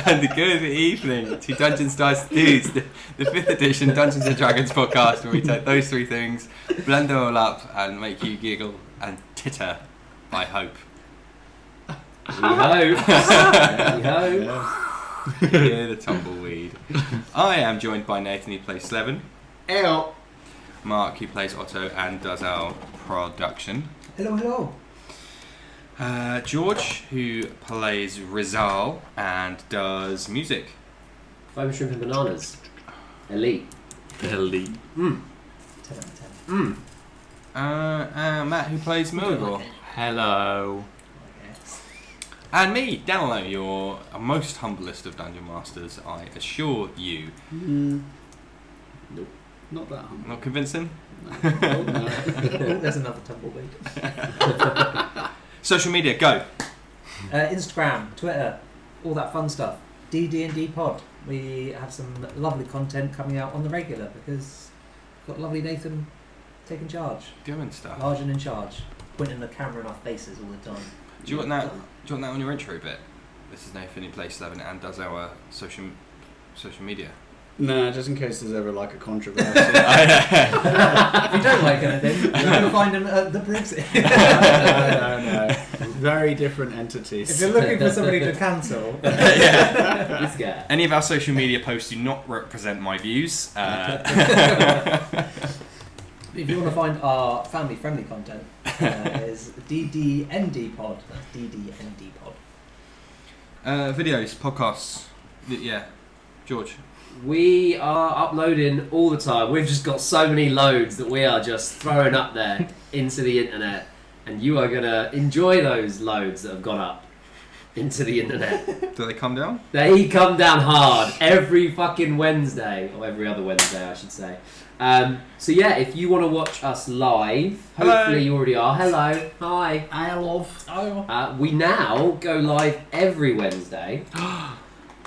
and good evening to Dungeons, Dice, Dudes, the 5th edition Dungeons & Dragons podcast, where we take those three things, blend them all up, and make you giggle and titter, I hope. We hope. We hope. Hear the tumbleweed. I am joined by Nathan, who plays Slevin. Ew. Mark, who plays Otto and does our production. Hello. George, who plays Rizal and does music. Foam, shrimp and bananas. Elite. 10 out of 10. Matt, who plays Murgor. Hello. And me, Danilo, your most humblest of Dungeon Masters, I assure you. Nope. Not that humble. Not convincing? No. There's another tumbleweed. Social media, go. Instagram, Twitter, all that fun stuff. DD&D Pod. We have some lovely content coming out on the regular because we've got lovely Nathan taking charge. Doing stuff. Large and in charge. Pointing the camera in our faces all the time. Do you want that on your intro bit? This is Nathan, who plays Slevin and does our social media. No, just in case there's ever like a controversy. If you don't like anything, you're going to find him at the Broggs. No. Very different entities. If you're looking for somebody to cancel, This guy. Any of our social media posts do not represent my views. if you want to find our family-friendly content, is DDND Pod. That's DDND Pod. Videos, podcasts. Yeah. George. We are uploading all the time. We've just got so many loads that we are just throwing up there into the internet. And you are going to enjoy those loads that have gone up into the internet. Do they come down? They come down hard every fucking Wednesday. Or every other Wednesday, I should say. So yeah, if you want to watch us live, hopefully you already are. Hello. Hi. I love. We now go live every Wednesday.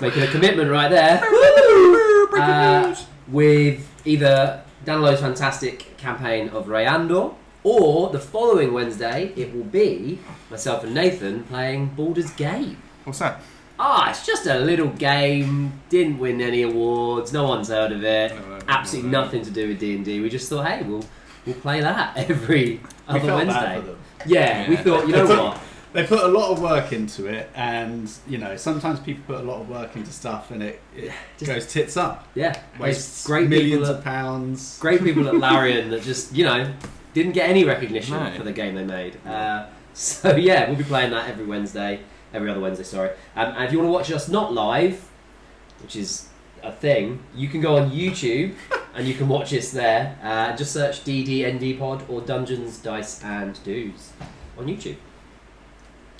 Making a commitment right there. With either Danilo's fantastic campaign of Rayandor, or the following Wednesday it will be myself and Nathan playing Baldur's Gate. What's that? It's just a little game. Didn't win any awards. No one's heard of it. Absolutely nothing to do with D&D. We just thought, hey, we'll play that every other Wednesday. Yeah, we thought, you know what? They put a lot of work into it, and sometimes people put a lot of work into stuff, and it goes tits up. Yeah, Wastes great millions people of pounds. Great people at Larian that just didn't get any recognition for the game they made. So yeah, we'll be playing that every other Wednesday. Sorry. And if you want to watch us not live, which is a thing, you can go on YouTube and you can watch us there. Just search DDND Pod or Dungeons, Dice and Dudes on YouTube.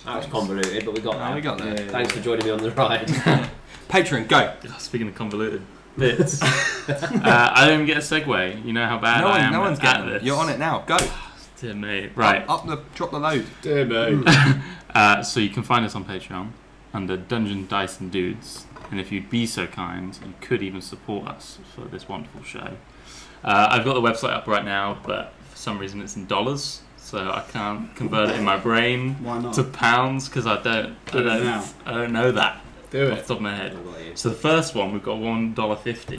That was convoluted, but we got there. We got there. Thanks for joining me on the ride. Patreon, go. Speaking of convoluted bits, I don't even get a segue. You know how bad I am. No one's at getting this. You're on it now. Go. Dear me. Right. Drop the load. Dear me. So you can find us on Patreon under Dungeon, Dice and Dudes. And if you'd be so kind, you could even support us for this wonderful show. I've got the website up right now, but for some reason it's in dollars. So I can't convert it in my brain to pounds because I don't know that Do off it. the top of my head. So the first one we've got $1.50.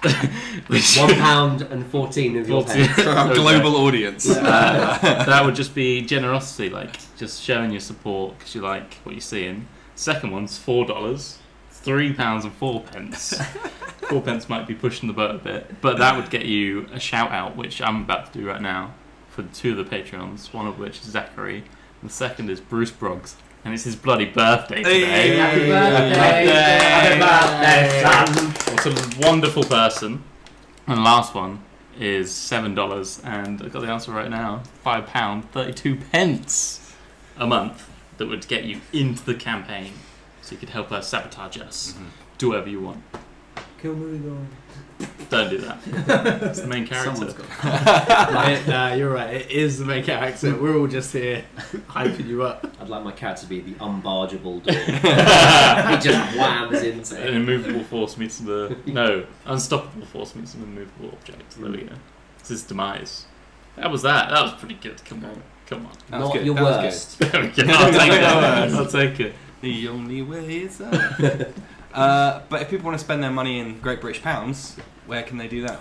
£1.14 of your pence. For our global audience. That would just be generosity, like just showing your support because you like what you're seeing. Second one's $4, £3.04. 4 pence might be pushing the boat a bit, but that would get you a shout out, which I'm about to do right now for two of the Patreons. One of which is Zachary, and the second is Bruce Broggs, and it's his bloody birthday today. Happy birthday! Happy birthday, son! Also, a wonderful person. And the last one is $7, and I've got the answer right now. £5.32 a month that would get you into the campaign, so you could help us sabotage us. Do whatever you want. Kill Movie. Don't do that. It's the main character. Someone's got you're right. It is the main character. We're all just here hyping you up. I'd like my character to be the unbargeable door. He just whams into An it. immovable force meets unstoppable force meets an immovable object. There we go. It's his demise. That was pretty good. Come on. Not good. your That was worst. There we go. I'll take it. The only way is up. But if people want to spend their money in Great British pounds, where can they do that?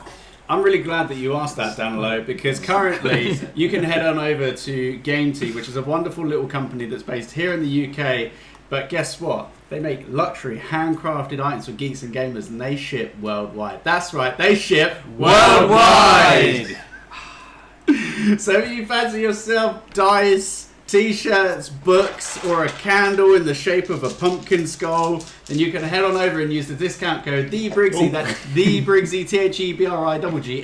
I'm really glad that you asked that, Danilo, because currently you can head on over to GameTee, which is a wonderful little company that's based here in the UK. But guess what? They make luxury, handcrafted items for geeks and gamers, and they ship worldwide. That's right, they ship worldwide! So if you fancy yourself dice, t-shirts, books, or a candle in the shape of a pumpkin skull, then you can head on over and use the discount code TheBriggsy. That's TheBriggsy, TheBriggsy.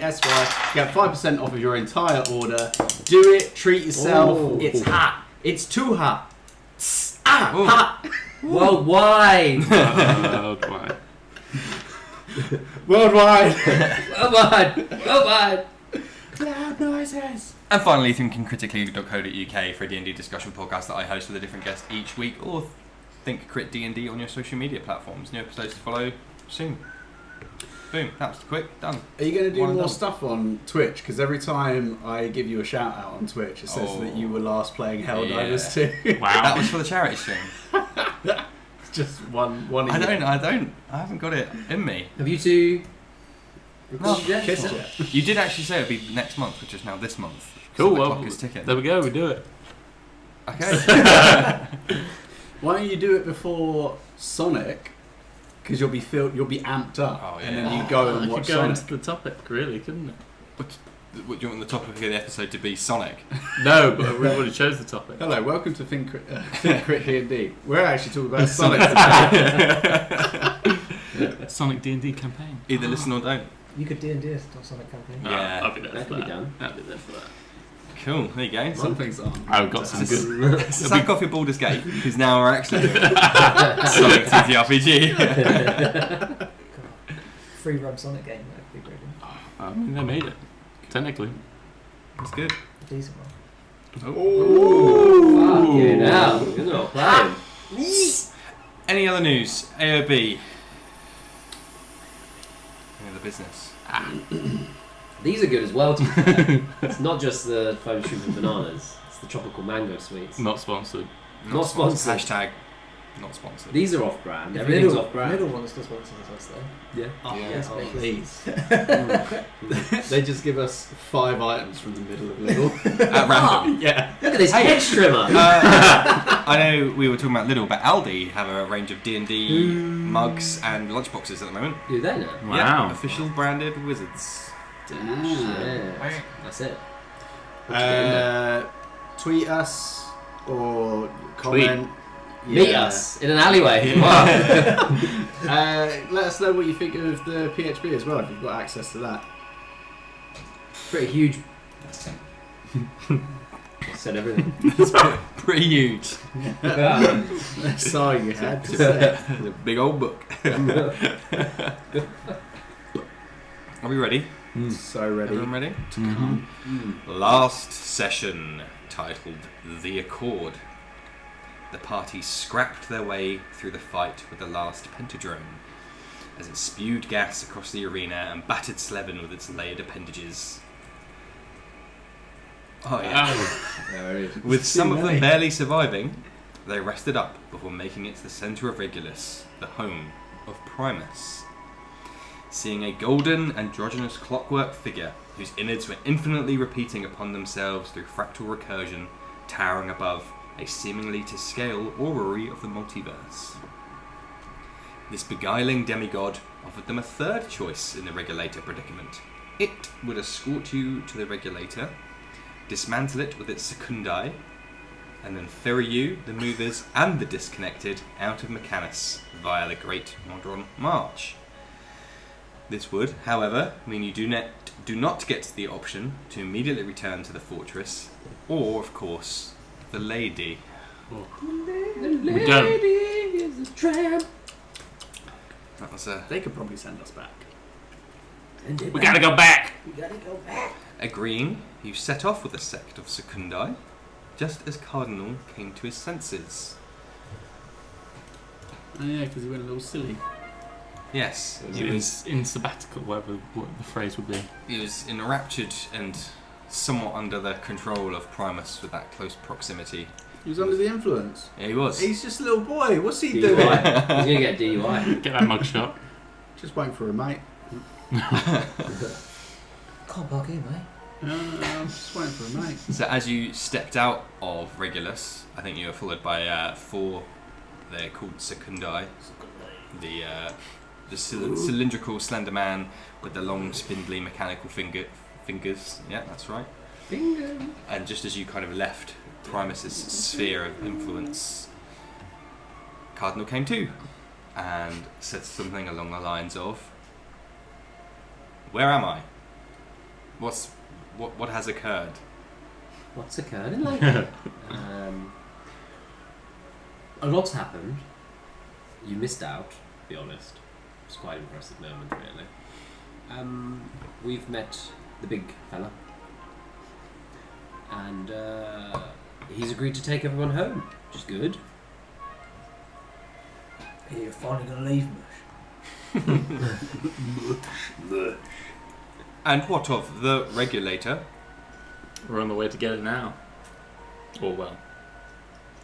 Get 5% off of your entire order. Do it, treat yourself. Ooh. It's hot. It's too hot. Ooh. Hot. Worldwide. Worldwide. Worldwide. Worldwide. Loud noises. And finally, thinkingcritically.co.uk for a D&D discussion podcast that I host with a different guest each week, or Think Crit D&D on your social media platforms. New episodes to follow soon. Boom, that's quick, done. Are you going to do One and more done. stuff on Twitch? Because every time I give you a shout out on Twitch, it says that you were last playing Helldivers 2. Wow. That was for the charity stream. It's just one. I haven't got it in me. Have you two No, recorded yet? Kissed you. You did actually say it would be next month, which is now this month. Cool. So the Well, clock is ticking. there we go. We do it. Okay. Why don't you do it before Sonic? Because you'll be amped up, Oh, yeah. and then you go and I watch could go Sonic. into the topic, really, couldn't it? What do you want the topic of the episode to be? Sonic. No, but we already chose the topic. Hello, welcome to Think Crit D&D. We're actually talking about Sonic today. Sonic D&D campaign. Either listen or don't. You could D&D a Sonic campaign. Yeah. I'll be there That for could be that. done. I'll be there for that. Cool. There you go. Some things aren't. I've got some good. Sack off your Baldur's Gate, because now we're actually doing Sonic TTRPG. Free run Sonic game, that could be great. I mean, they made it. Technically. That's good. A decent one. Fucking hell. You're not playing. Any other news? AOB. Any other business? These are good as well, to be fair. It's not just the foam shrimp and bananas, it's the tropical mango sweets. Not sponsored. Not sponsored. Hashtag not sponsored. These are off-brand. If Everything's middle, off-brand. middle one's just one us though. Yeah. Oh, Yeah. yes, Oh, please. They just give us 5 items from the middle of Lidl. At random. Yeah. Look at this head trimmer. I know we were talking about Lidl, but Aldi have a range of D&D mugs and lunchboxes at the moment. Do they now? Wow. Yeah, official branded wizards. Damn. Yeah. That's it. What you getting there? Tweet us or comment. Meet Yeah. us in an alleyway. Let us know what you think of the PHP as well, if you've got access to that. Pretty huge. Said everything. It's pretty huge. That's all you had to say. It's a big old book. Are we ready? So ready. Everyone ready? Mm-hmm. Last session, titled The Accord. The party scrapped their way through the fight with the last pentadrone as it spewed gas across the arena and battered Slevin with its layered appendages. Oh yeah. There it is. With some of them many. barely surviving, they rested up before making it to the centre of Regulus, the home of Primus. Seeing a golden, androgynous clockwork figure whose innards were infinitely repeating upon themselves through fractal recursion, towering above a seemingly to scale orrery of the multiverse. This beguiling demigod offered them a third choice in the Regulator predicament. It would escort you to the Regulator, dismantle it with its Secundi, and then ferry you, the movers, and the disconnected out of Mechanus via the Great Modron March. This would, however, mean you do not get the option to immediately return to the fortress, or, of course, the lady. We don't. is a tramp. That was a... They could probably send us back. We gotta go back. We gotta go back. Agreeing, you set off with a sect of Secundi, just as Cardinal came to his senses. Oh yeah, because he went a little silly. Yes, He was in sabbatical, whatever what the phrase would be. he was enraptured and somewhat under the control of Primus with that close proximity. He was under the influence. Yeah, he was. He's just a little boy. What's he DUI. doing? He's gonna get DUI. Get that mugshot. Just waiting for a mate. Can't park here, mate. I'm just waiting for a mate. So as you stepped out of Regulus, I think you were followed by 4. They're called Secundi. The cylindrical slender man with the long spindly mechanical fingers. Yeah, that's right. Bingo. And just as you kind of left Primus's sphere of influence, Cardinal came to and said something along the lines of, "Where am I? What has occurred?" What's occurred in life? A lot's happened. You missed out, to be honest. It's quite an impressive moment, really. We've met the big fella. And he's agreed to take everyone home, which is good. You're finally going to leave, Mush. And what of the Regulator? We're on the way to get it now. Or well,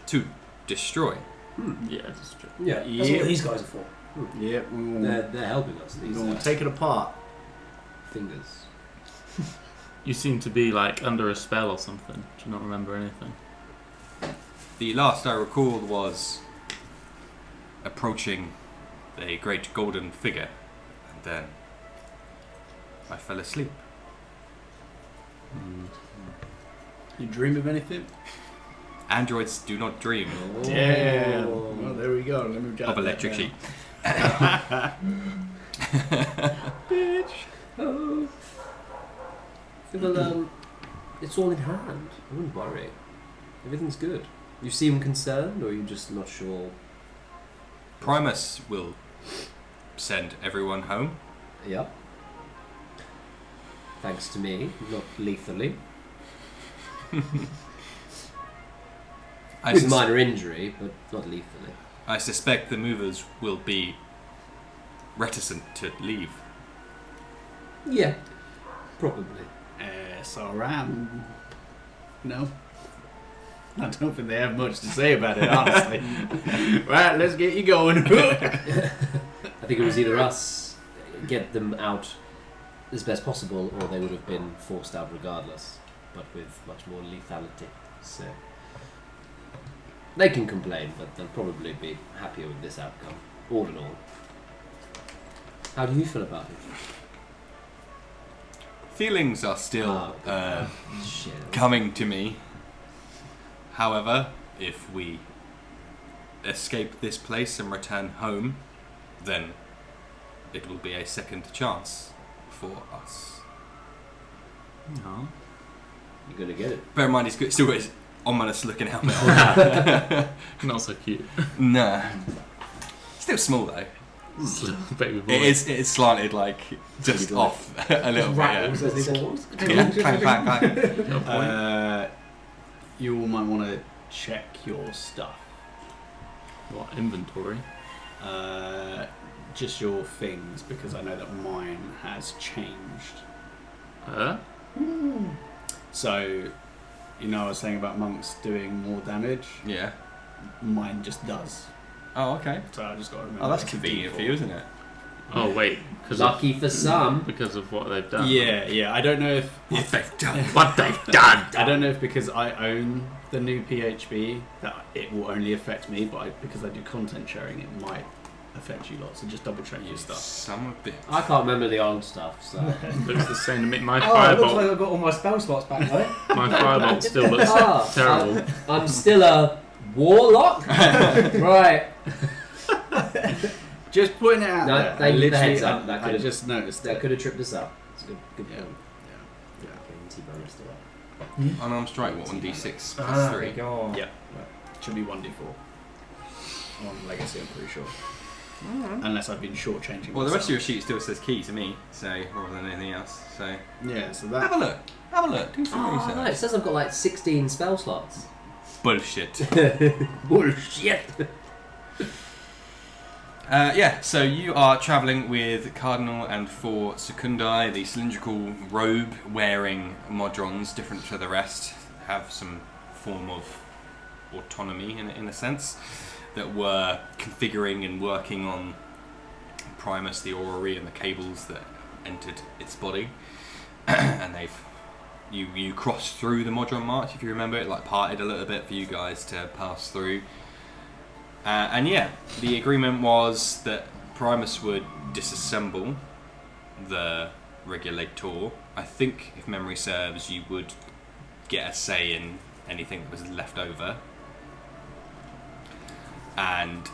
To destroy. yeah, that's true. Yeah, That's what these guys are for. Yep. they're helping us, We're these going to take it apart. fingers. You seem to be like under a spell or something. Do you not remember anything? The last I recall was approaching a great golden figure, and then I fell asleep. You dream of anything? Androids do not dream Yeah. Oh. Well, there we go. Let me jot of that electric down. sheep. Bitch. Oh. Well, it's all in hand. I wouldn't worry. Everything's good. You seem concerned, or are you just not sure? Primus will send everyone home. Yep. Thanks to me, not lethally. I, With minor injury, but not lethally. I suspect the movers will be reticent to leave. Yeah, probably. SRM. No. I don't think they have much to say about it, honestly. Right, let's get you going. I think it was either us get them out as best possible, or they would have been forced out regardless, but with much more lethality. So they can complain, but they'll probably be happier with this outcome, all in all. How do you feel about it? Feelings are still Shit. coming to me. However, if we escape this place and return home, then it will be a second chance for us. No. You're gonna get it. Bear in mind, he's still got his ominous looking helmet on. Not so cute. Nah. Still small though. Baby boy. It is slanted like just off a little bit. Rattles as he falls. Yeah, clang, clang, clang. No point. You all might want to check your stuff. What, inventory? Just your things, because I know that mine has changed. So, you know, I was saying about monks doing more damage. Yeah. Mine just does. Oh, okay. So I just got to remember. Oh, that's it's a convenient for D4. you, isn't it? Oh wait, because Lucky for some. because of what they've done. Yeah. I don't know if What they've done. What they've done. I don't know if because I own the new PHB that it will only affect me, but because I do content sharing, it might affect you lot. So just double check your stuff. Some of it. I can't remember the old stuff, so. Looks the same to me. My Oh, it looks firebolt. like I've got all my spell slots back though. My firebolt still looks Ah, terrible. I'm still a warlock? Right. Just putting it out No, there. thank I you for the literally- heads up. That I could've- just noticed That it. could have tripped us up. It's a good Yeah. point. Yeah. Okay, bonus to that. Unarmed strike, what, 1d6 plus Ah, 3? God. Yeah. Should be 1d4 on Legacy, I'm pretty sure. Unless I've been shortchanging. Well, the rest of your myself. sheet still says key to me, so rather than anything else. So Yeah, so have that. a look. Have a look. Do some Oh, research. no, it says I've got like 16 spell slots. Bullshit. Bullshit. Yeah, so you are travelling with Cardinal and 4 Secundi, the cylindrical robe-wearing Modrons, different to the rest, have some form of autonomy in a sense, that were configuring and working on Primus, the orrery, and the cables that entered its body. And you crossed through the Modron March, if you remember. It like parted a little bit for you guys to pass through. And yeah, the agreement was that Primus would disassemble the Regulator. I think, if memory serves, you would get a say in anything that was left over. And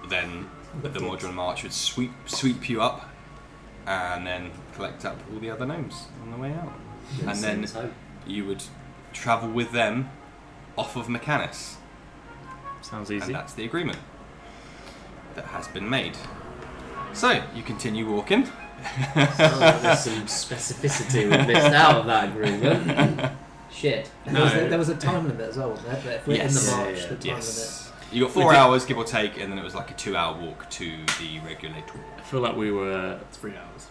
then the Modron March would sweep you up, and then collect up all the other gnomes on the way out. And then you would travel with them off of Mechanus. Sounds easy. And that's the agreement that has been made. So, you continue walking. Sounds like there's some specificity we missed out of that agreement. Shit. There was a time limit as well, wasn't there? But if we're in the march, the time Yes. You got 4 hours, give or take, and then it was like a 2-hour walk to the Regulator. I feel like we were 3 hours.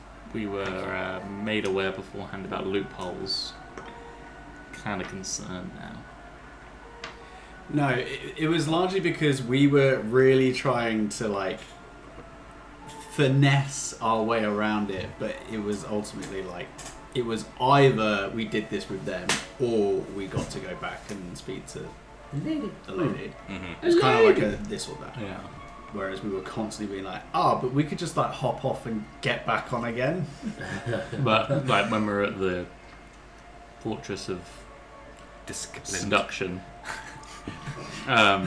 made aware beforehand about loopholes. Kind of concerned now. No, it was largely because we were really trying to like finesse our way around it, but it was ultimately like it was either we did this with them or we got to go back and speak to the lady. Mm-hmm. It was kind of like a this or that. Yeah. Whereas we were constantly being like, but we could just like hop off and get back on again. But like when we were at the Fortress of Discipline. Seduction.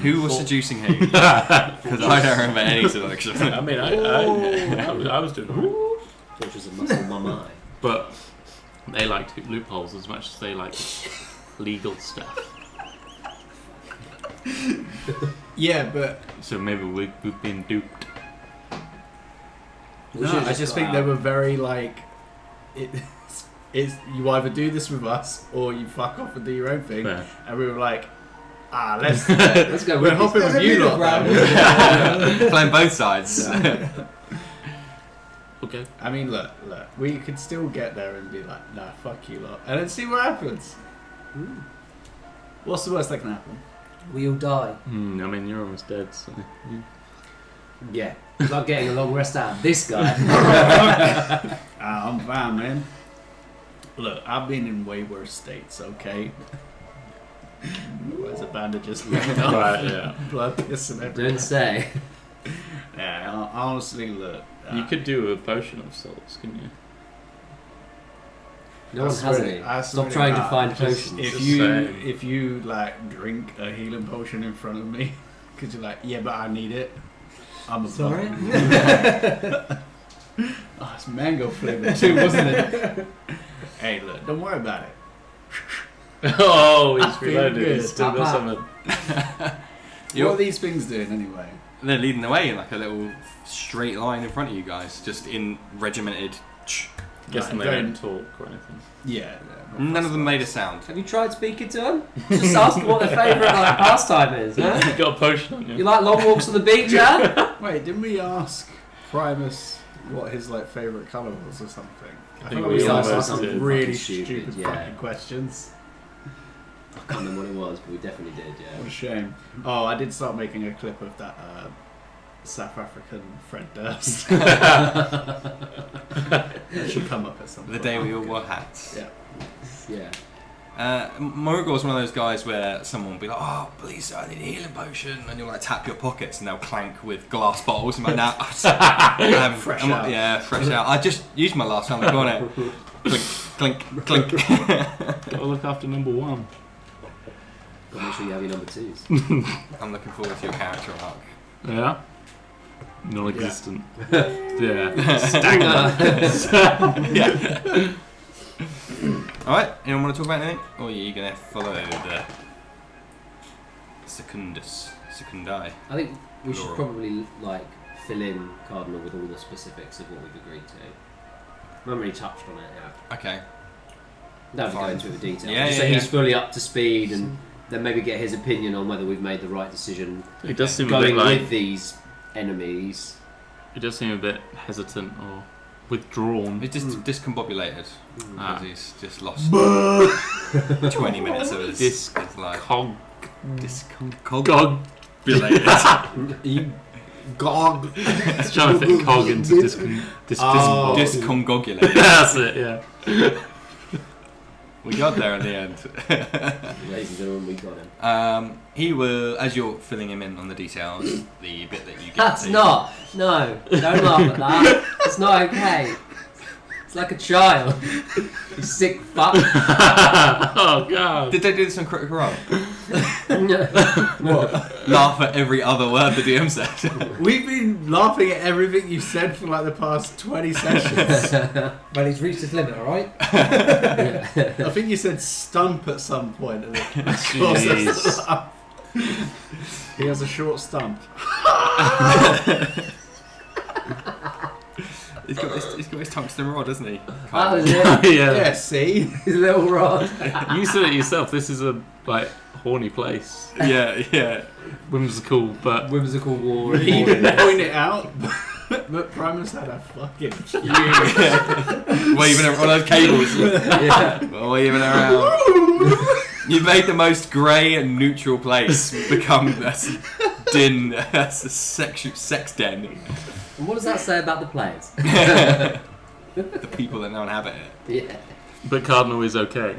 Who was seducing who? Because I don't remember any seduction. I mean, I was doing it. Fortress of Muscle Mama. But they liked loopholes as much as they like legal stuff. Yeah, but So maybe we've been duped. I just think they were very like it's you either do this with us or you fuck off and do your own thing. Fair. And we were like, let's go. we're hopping with you lot. Playing both sides. Okay. I mean, look, we could still get there and be like, nah, fuck you lot, and then see what happens. What's the worst that can happen? We all die. I mean, you're almost dead, so. Yeah. Not getting a long rest out of this guy. I'm fine, man. Look, I've been in way worse states, okay? Where's the bandages? Right, yeah. Blood pissing everywhere. Don't say. Yeah, honestly, look. You could do a potion of souls, couldn't you? No one has any. Stop trying to find potions. If you like drink a healing potion in front of me, because you're like, yeah, but I need it. I'm a Sorry? it's mango flavored too, wasn't it? Hey, look, don't worry about it. Oh, I he's feel reloaded. good. He's still got something. What are these things doing anyway? They're leading the way in like a little straight line in front of you guys, just in regimented. Guessing they don't- don't talk or anything. Yeah. None of them made a sound. Have you tried speaking to them? Just ask them what their favourite like pastime is, huh? You got a potion on you. You like long walks on the beach, huh? Wait, didn't we ask Primus what his like favourite colour was or something? I think thought we asked almost some did. really Fucking stupid stupid, yeah. fucking questions. I can't remember what it was, but we definitely did, What yeah. a shame. Oh, I did start making a clip of that South African Fred Durst. It should come up at some The point. day we all wore hats. Yeah. Yeah. Morrigal's one of those guys where someone will be like, "Oh, please, I need a healing potion," and you'll like tap your pockets and they'll clank with glass bottles. And like, now, Fresh I'm out. Yeah, fresh out. I just used my last time. On it. Clink, clink, clink. Gotta look after number one. Gotta make sure you have your number twos. I'm looking forward to your character arc. Yeah? Non-existent. Yeah. Stagnant. Yeah. Alright, anyone want to talk about anything? Or are you going to follow the Secundi? I think we should Laurel. probably like fill in Cardinal with all the specifics of what we've agreed to. We haven't really touched on it yet. Okay. Don't have to go Fine. into it with detail. Yeah, Just yeah, so he's yeah. fully up to speed, and then maybe get his opinion on whether we've made the right decision He does seem a going bit like with these enemies. he does seem a bit hesitant or withdrawn. He's just discombobulated Ah. because he's just lost 20 minutes of his life. Discombobulated. You gog. I was trying to fit cog into Oh. Discombobulated. That's it, yeah. We got there in the end. Ladies and gentlemen, we got him. He will, as you're filling him in on the details, the bit that you get That's to... not. No, don't laugh at that. It's not okay. It's like a child. You sick fuck. Oh god. Did they do this on Critical Role? What? Laugh at every other word the DM said. We've been laughing at everything you've said for like the past 20 sessions. Well, he's reached his limit, alright? I think you said stump at some point. And it caused us to laugh. He has a short stump. He's got his tungsten rod, hasn't he? That was it. Yeah. See? His little rod. You said it yourself, this is a like horny place. Yeah. Whimsical, but Whimsical war. He didn't point it out, but Primus had a fucking huge... Waving around those cables. Yeah. Waving around. You've made the most grey and neutral place become a din, a sex den. And what does that say about the players? The people that now inhabit it. Yeah. but Cardinal is okay.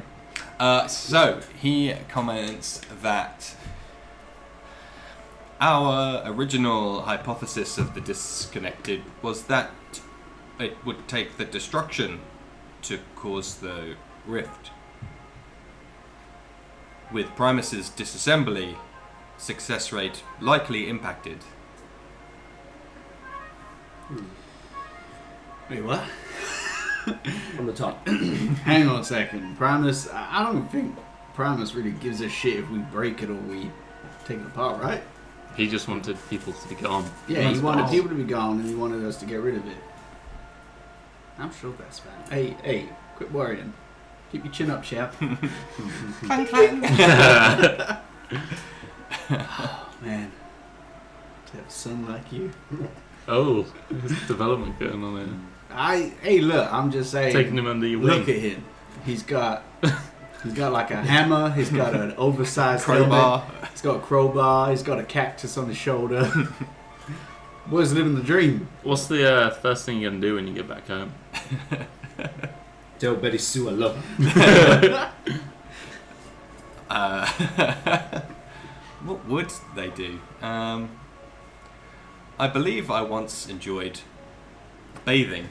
So he comments that our original hypothesis of the disconnected was that it would take the destruction to cause the rift. With Primus's disassembly, success rate likely impacted. Wait, what? From the top. Hang on a second. Primus, I don't think Primus really gives a shit if we break it or we take it apart, right? He just wanted people to be gone. Yeah, he wanted people to be gone and he wanted us to get rid of it. I'm sure that's fine. Hey, quit worrying. Keep your chin up, chap. Clang, clang. Oh, man. To have a son like you. Oh, there's development going on there. Hey, look, I'm just saying. Taking him under your wing. Look at him. He's got like a hammer. He's got an oversized Crowbar. helmet. He's got a crowbar. He's got a cactus on his shoulder. Boy's living the dream. What's the first thing you're going to do when you get back home? Tell Betty Sue I love her. What would they do? I believe I once enjoyed bathing.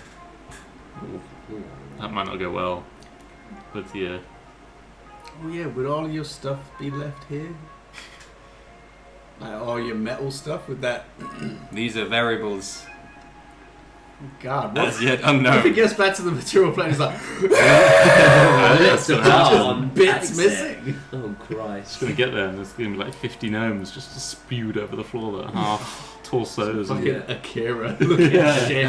That might not go well with the... Oh yeah, would all your stuff be left here? Like all your metal stuff with that? These are variables God, what as yet if he unknown. gets back to the material plane? He's like, It's just bits missing. Oh Christ. Just going to get there and there's going to be like 50 gnomes just spewed over the floor that are half torsos. Fucking And... Akira looking at shit.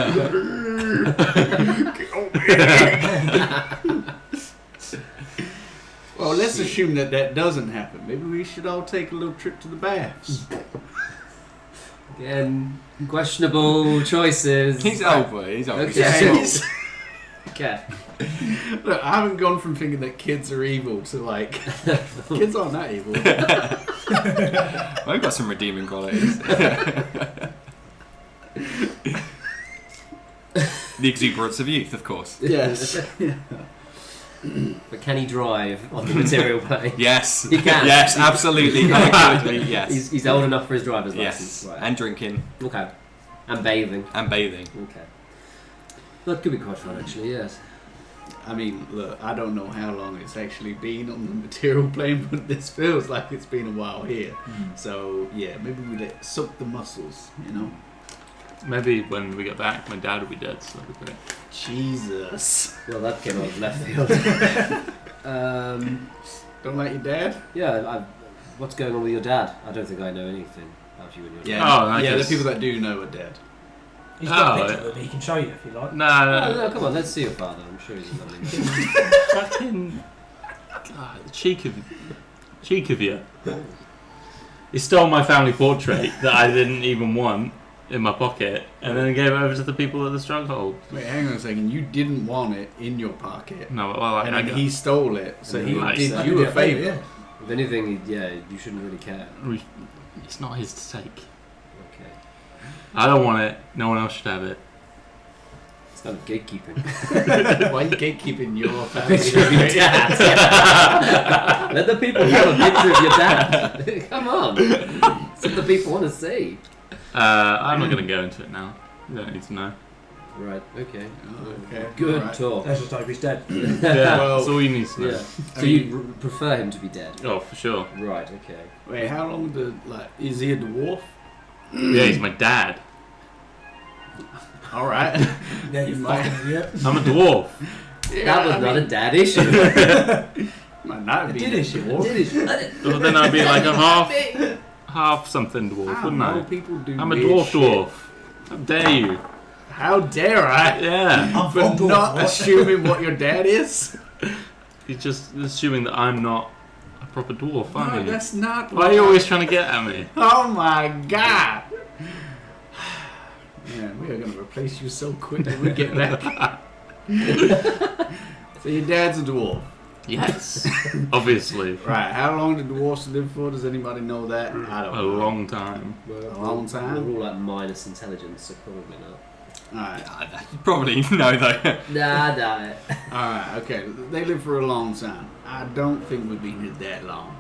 Well, let's assume that doesn't happen. Maybe we should all take a little trip to the baths. Again, questionable choices. He's old boy. He's old. Okay. He's old. Okay. Look, I haven't gone from thinking that kids are evil to like kids aren't that evil. I've got some redeeming qualities. The exuberance of youth, of course. Yes. But can he drive on the material plane? Yes. He can. Yes, absolutely. Unequivocally, yes. He's old enough for his driver's Yes. license. Right. And drinking. Okay. And bathing. And bathing. Okay. That could be quite fun, actually. Yes. I mean, look, I don't know how long it's actually been on the material plane, but this feels like it's been a while here. So yeah, maybe we let soak the muscles, you know. Maybe when we get back, my dad will be dead, so that'll be great. Jesus. Well, that came out of left field. Don't like your dad? Yeah. What's going on with your dad? I don't think I know anything about you and your dad. Yeah. Oh, I yeah, the guess- people that do know are dead. He's got a Oh, picture of him. He can show you if you like. Oh, No, no, come on, let's see your father. I'm sure he's a lovely man. fucking... God, the cheek of you. He stole my family portrait that I didn't even want in my pocket, and then gave it over to the people at the stronghold. Wait, hang on a second. You didn't want it in your pocket. No, well, And then he stole it, so he Nice. did you a favour. If anything, you shouldn't really care. It's not his to take. Okay. I don't want it. No one else should have it. It's kind of gatekeeping. Why are you gatekeeping your family? Picture of your dad. Let the people have a picture of your dad. Come on. That's what the people want to see. I'm not going to go into it now. You don't need to know. Right, okay. Okay. Good Alright. talk. Let's just hope he's dead. Yeah, Well, that's all you need to know. Yeah. I So mean- you'd prefer him to be dead? Oh, for sure. Right, okay. Wait, how long is he a dwarf? Yeah, he's my dad. Alright. Yeah, you might- fucking idiot. I'm a dwarf. That was not a dad issue. Might not It be did a issue. dwarf. It did issue. Well, then I'd be like a half something dwarf, wouldn't know, I? people do I'm a weird dwarf shit. dwarf. How dare you? How dare I? Yeah. I'm For from not Dwarf, what? assuming what your dad is? You're just assuming that I'm not a proper dwarf, No, aren't you? that's not. Why are you always trying to get at me? Oh my god! Yeah, we are gonna replace you so quick when we get back. So your dad's a dwarf, Yes. Obviously. right? How long do dwarfs live for? Does anybody know that? I don't A know. long time. A long time? We're all like minus intelligence, so probably not. Alright, You probably know though. Nah. alright, okay. They live for a long time. I don't think we've been here that long.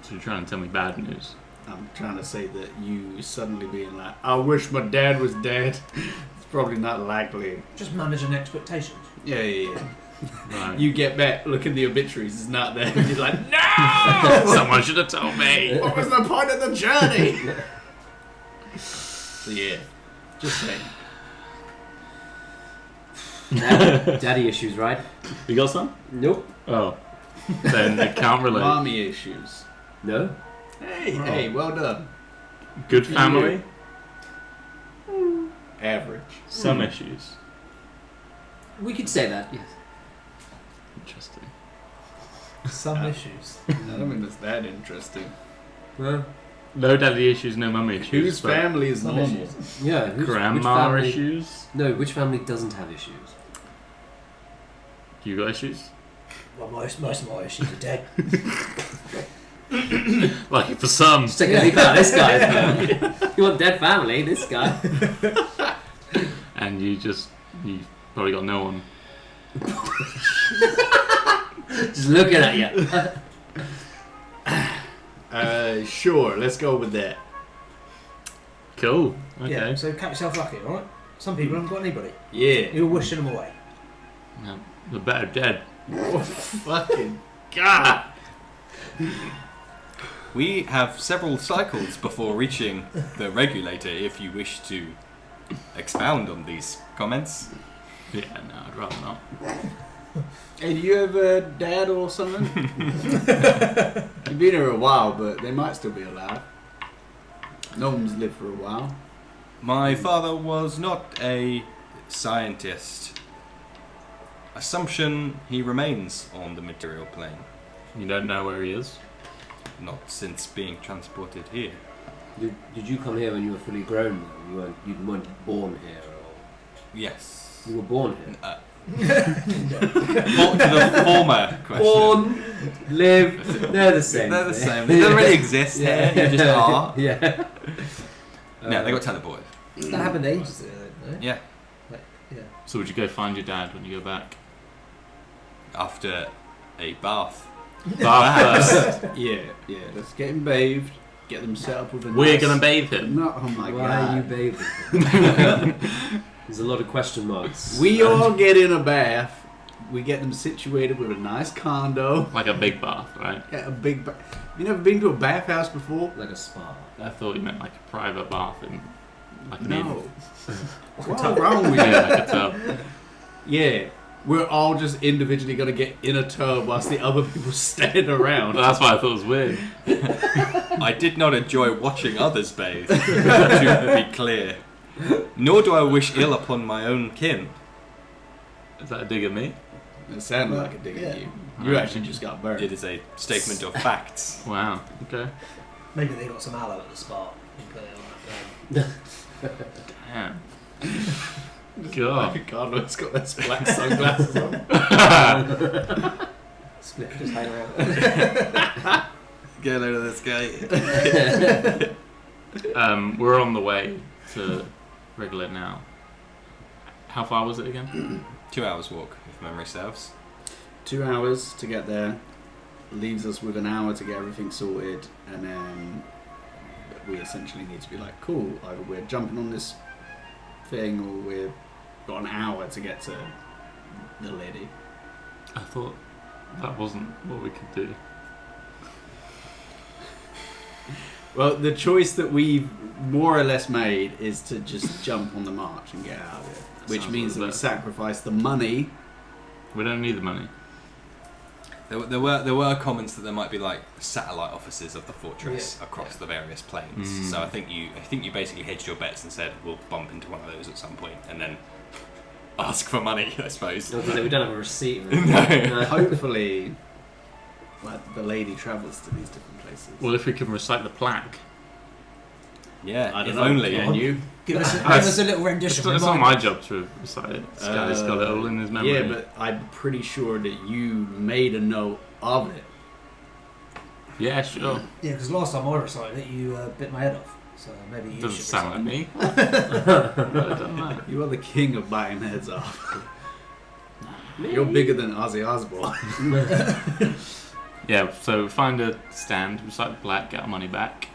So you're trying to tell me bad news. I'm trying to say that you suddenly being like, I wish my dad was dead. It's probably not likely. Just managing expectations. Yeah. Right. You get back, look in the obituaries, it's not there. You're like, no! Someone should have told me. What was the point of the journey? So yeah, just saying. Daddy issues, right? You got some? Nope. Oh. Then it can't relate. Mommy issues. No? Hey, well done. Good family. Average. Some issues. We could say that, yes. Interesting. Some issues. I don't think that's that interesting. Well, No daddy issues, no mummy issues. Whose but family is Some normal? issues. yeah. Which Grandma family, issues. No, which family doesn't have issues? You got issues? Well, most of my issues are dead. Lucky for some. Just take a leaf out of this guy's family. You want dead family, this guy. And you probably got no one. Just looking at you. Sure, let's go with that. Cool. Okay. Yeah, so count yourself lucky, alright? Some people haven't got anybody. Yeah. You're wishing them away. Yeah, the better dead. Oh, fucking God. We have several cycles before reaching the regulator if you wish to expound on these comments. Yeah, no, I'd rather not. Hey, do you have a dad or something? You've been here a while, but they might still be alive. Gnomes live for a while. My father was not a scientist. Assumption he remains on the material plane, You don't know where he is? not since being transported here. Did you come here when you were fully grown? Though? You weren't born here, or Yes. you were born here. To the former question. Born, live, they're the same. They're the thing. same. They don't really exist here. You just are. Yeah. No, they got teleported. That happened ages ago, though, no? Yeah. Like, yeah. So would you go find your dad when you go back? After a bath. Bath first. Yeah. Let's get him bathed. Get them set up with a We're nice... gonna bathe him. No, oh my Why God. are you bathing? There's a lot of question marks. We all get in a bath. We get them situated with a nice condo. Like a big bath, right? Yeah, a big bath. You never been to a bathhouse before? Like a spa. I thought you meant like a private bath in like an No. inn. What's wrong with you? Yeah, like a tub. Yeah. We're all just individually going to get in a tub whilst the other people stand around. Well, that's why I thought it was weird. I did not enjoy watching others bathe, to be clear. Nor do I wish ill upon my own kin. Is that a dig at me? It sounded like a dig at you. You Right. actually just got burned. It is a statement of facts. Wow. Okay. Maybe they got some aloe at the spa. You put it on that Damn. Just God. like Carlo's got those black sunglasses on. Split just hang around. Get a load of this guy. We're on the way to Regulator now. How far was it again? 2 hours walk, if memory serves. 2 hours to get there, leaves us with an hour to get everything sorted, and then we essentially need to be like, cool, either we're jumping on this thing or we've got an hour to get to the lady. I thought that wasn't what we could do. Well, the choice that we've more or less made is to just jump on the march and get out of it, which Sounds means that like we that. sacrifice the money. We don't need the money. There were comments that there might be like satellite offices of the fortress across the various planes. Mm. So I think you basically hedged your bets and said we'll bump into one of those at some point and then ask for money, I suppose. We don't have a receipt. No. Hopefully, the lady travels to these different places. Well, if we can recite the plaque. Yeah, I don't if know. only. Can you? Give us a little rendition. It's not my job to recite it. Sky's got it all in his memory. Yeah, but I'm pretty sure that you made a note of it. Yeah, sure. Yeah, because last time I recited it, you bit my head off. So maybe you Doesn't should sound like recite me. I don't know. You are the king of biting heads off. You're bigger than Ozzy Osbourne. Yeah, so find a stand, recite the plaque, get our money back.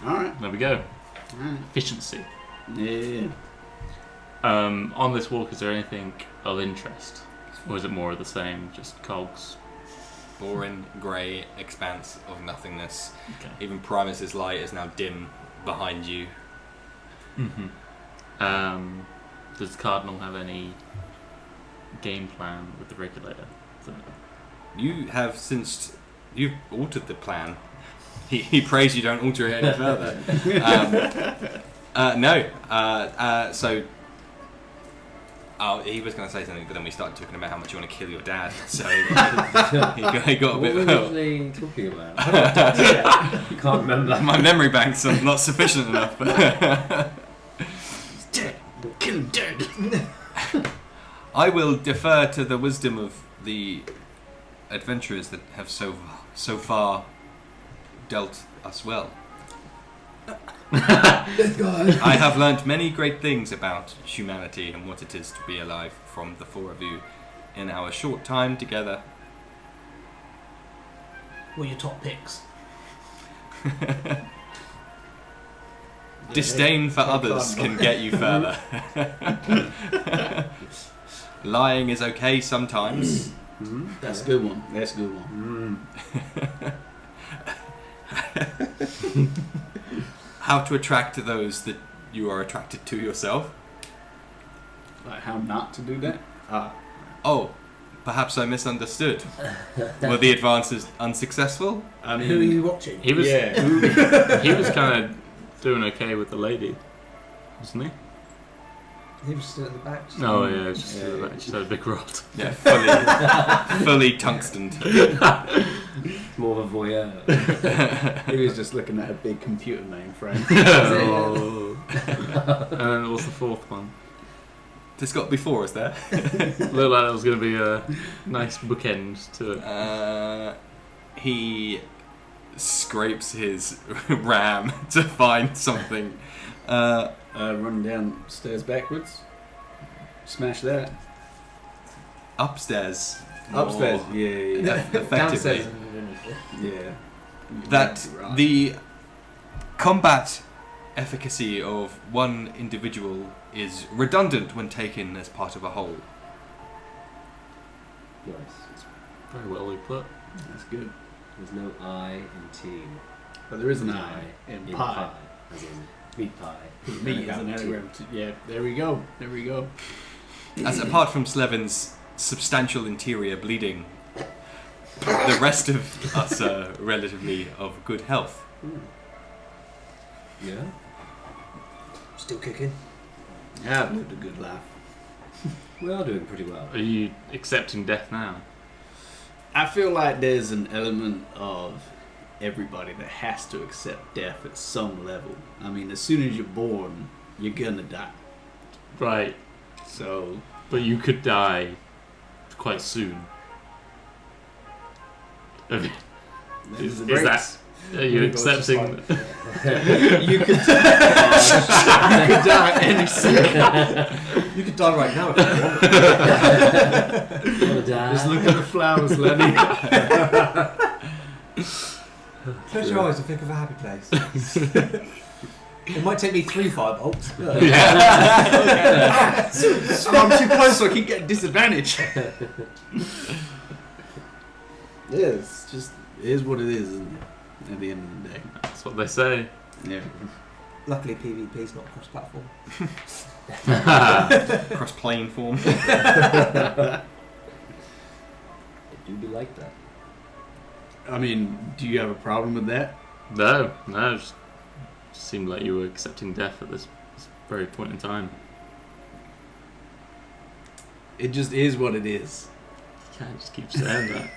Alright. There we go. Alright. Efficiency. Yeah. On this walk, is there anything of interest? Or is it more of the same, just cogs? Boring, grey expanse of nothingness. Okay. Even Primus's light is now dim behind you. Mm-hmm. Does Cardinal have any game plan with the Regulator? You have you've altered the plan. He prays you don't alter it any further. No. So. Oh, he was going to say something, but then we started talking about how much you want to kill your dad. So he got a What were bit. we originally talking about? I can't remember. My memory banks are not sufficient enough. He's dead. We'll kill him dead. I will defer to the wisdom of the adventurers that have so far dealt us well. I have learnt many great things about humanity and what it is to be alive from the four of you in our short time together. What are your top picks? Disdain for others can get you further. Lying is okay sometimes. That's a good one. That's a good one. How to attract those that you are attracted to yourself. Like how not to do that? Oh, perhaps I misunderstood. Were the advances unsuccessful? I mean, Who are you watching? He was yeah. he was kind of doing okay with the lady, wasn't he? He was still at the back. just- Oh yeah, just just had a big rod. Yeah, fully tungstened. More of a voyeur. He was just looking at a big computer mainframe. Oh. And then what's the fourth one? There's got to be four, is there? Looked like that was going to be a nice bookend to it. He scrapes his ram to find something. Run downstairs backwards. Smash that. Upstairs. Upstairs. More Yeah. effectively. Downstairs. Yeah. That Right. the combat efficacy of one individual is redundant when taken as part of a whole. Nice. Very well put. That's good. There's no I in team. But there is an There's I in in pie. as in meat pie. Meat is an anagram. Yeah. There we go. There we go. As apart from Slevin's substantial interior bleeding, the rest of us are relatively of good health. Yeah. Still kicking. I've lived a good life. We are doing pretty well. Are you accepting death now? I feel like there's an element of everybody that has to accept death at some level. I mean, as soon as you're born, you're gonna die. Right, So, but you could die quite soon. Is that? Are you accepting? You could die any second. You could die right now if you want. Just look at the flowers, Lenny. Close your eyes and think of a happy place. It might take me 3 firebolts. I'm too close, so I keep getting disadvantage. It's just it is what it is, isn't it? At the end of the day. That's what they say. Yeah. Luckily, PvP's not cross-platform. Cross-plane form. It do be like that. I mean, do you have a problem with that? No, it just seemed like you were accepting death at this very point in time. It just is what it is. You can't just keep saying that.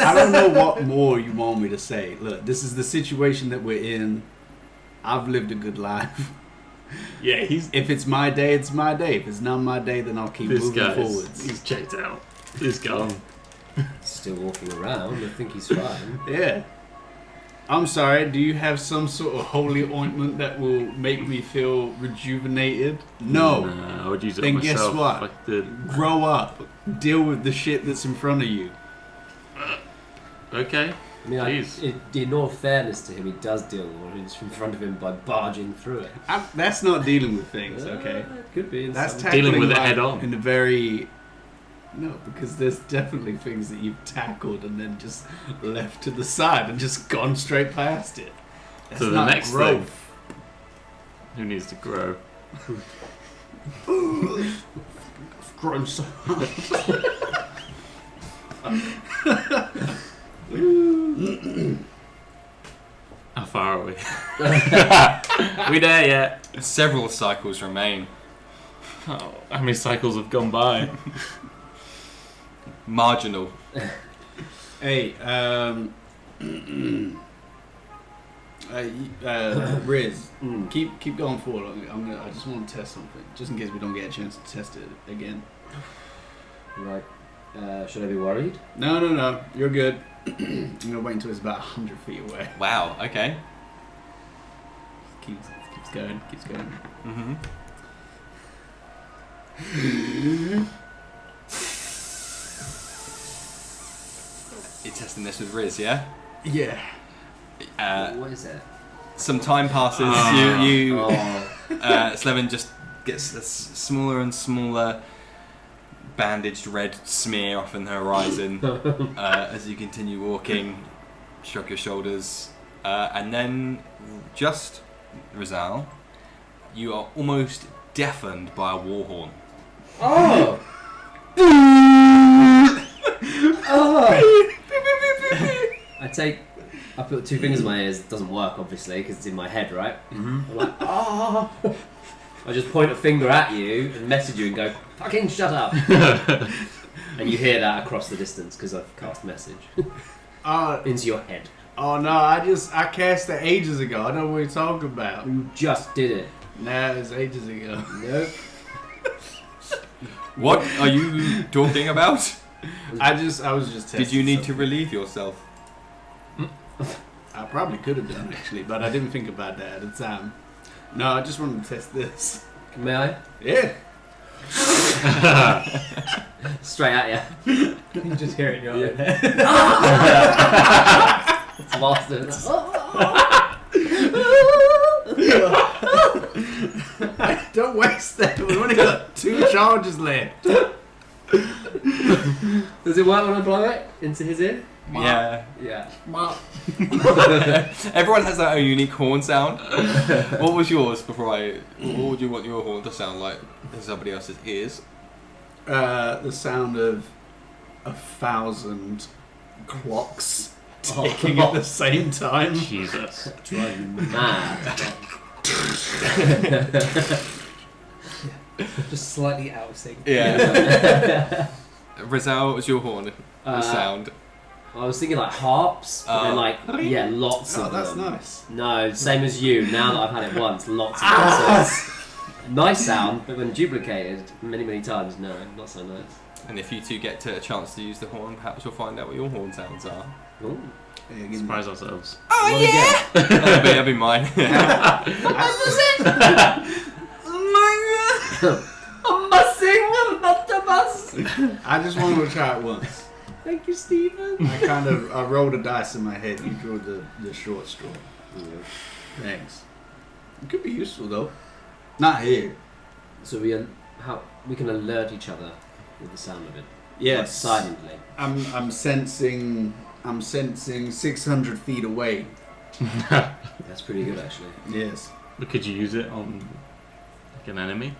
I don't know what more you want me to say. Look, this is the situation that we're in. I've lived a good life. Yeah, If it's my day, it's my day. If it's not my day, then I'll keep moving forwards. He's checked out. He's gone. Still walking around. I think he's fine. Yeah. I'm sorry, do you have some sort of holy ointment that will make me feel rejuvenated? No. I would use it Then on myself. guess what? If I did. Grow up. Deal with the shit that's in front of you. Okay. I mean, Jeez. in all fairness to him, he does deal with what is in front of him by barging through it. That's not dealing with things, okay? Could be. That's some- tackling Dealing with it life head on. in a very... No, because there's definitely things that you've tackled and then just left to the side and just gone straight past it. That's So the not next growth. thing. Who needs to grow? I've grown so much. How far are we? We there yet? Several cycles remain. Oh, how many cycles have gone by? Marginal. Hey, Riz, keep going forward. I just want to test something, just in case we don't get a chance to test it again. Right. Should I be worried? No, you're good. I'm gonna wait until it's about 100 feet away. Wow, okay. Keeps going. Mm-hmm. You're testing this with Riz, yeah? Yeah. What is it? Some time passes. Slevin just gets a smaller and smaller bandaged red smear off in the horizon as you continue walking. Shrug your shoulders, and then just Rizal, you are almost deafened by a war horn. Oh! I put 2 fingers in my ears. It doesn't work, obviously, because it's in my head, right? Mm-hmm. I'm like, oh! I just point a finger at you and message you and go, fucking shut up! And you hear that across the distance because I've cast message into your head. Oh no, I cast it ages ago. I know what you're talking about. You just did it. Nah, it was ages ago. Nope. What are you talking about? I was just testing. Did you need to something. relieve yourself? I probably could have done actually, but I didn't think about that at the time. No, I just wanted to test this. May I? Yeah. Straight at you. You just hear it in your own head. It's bastard. Don't waste that. We've only got 2 charges left. Does it work when I blow it into his ear? Yeah. Yeah. Everyone has their own unique horn sound. What was yours before what would you want your horn to sound like in somebody else's ears? The sound of 1,000 clocks ticking at the same time. Jesus. Drive me mad. Just slightly out of sync. Yeah. Rizal, what was your horn sound? I was thinking like harps, but then like, yeah, lots Oh, of that's them. nice. No, same as you. Now that I've had it once, lots of them. Nice sound, but when duplicated many times, no, not so nice. And if you two get to a chance to use the horn, perhaps you'll find out what your horn sounds are. Ooh. Surprise ourselves. Oh yeah! That'll be mine. I just wanted to try it once. Thank you, Stephen. I rolled a dice in my head. You drew the short straw. Thanks. It could be useful though. Not here. So we can alert each other with the sound of it. Yes. Like silently. I'm sensing 600 feet away. That's pretty good, actually. Yes. But could you use it on like an enemy?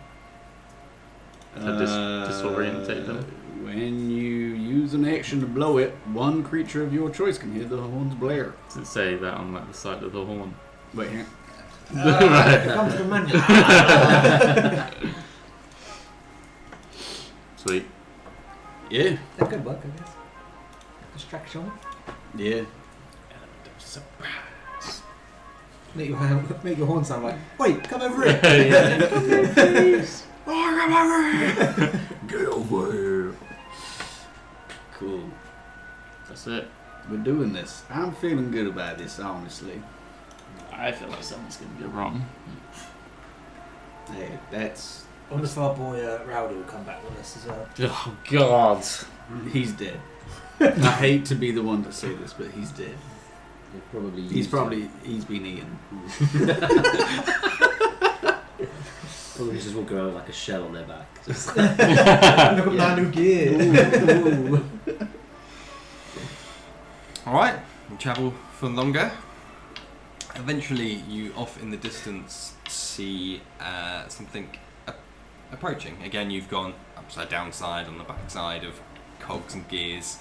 To disorientate them? When you use an action to blow it, one creature of your choice can hear the horn's blare. Does it say that on like, the side of the horn? Wait, here. Come to the manual. Sweet. Yeah. That could work, I guess. Distraction. Yeah. Make your horn sound like, wait, come over here. Yeah. Come here, please. Get over here. Cool. That's it. We're doing this. I'm feeling good about this, honestly. I feel like something's going to go wrong. Hey, that's... I wonder if our boy Rowdy will come back with us as well. Oh, God. He's dead. I hate to be the one to say this, but he's dead. He's been eaten. Probably just walking around with like a shell on their back. Just Look at my new gear. Alright, you travel for longer. Eventually, you off in the distance see something approaching. Again, you've gone upside down side on the back side of cogs and gears,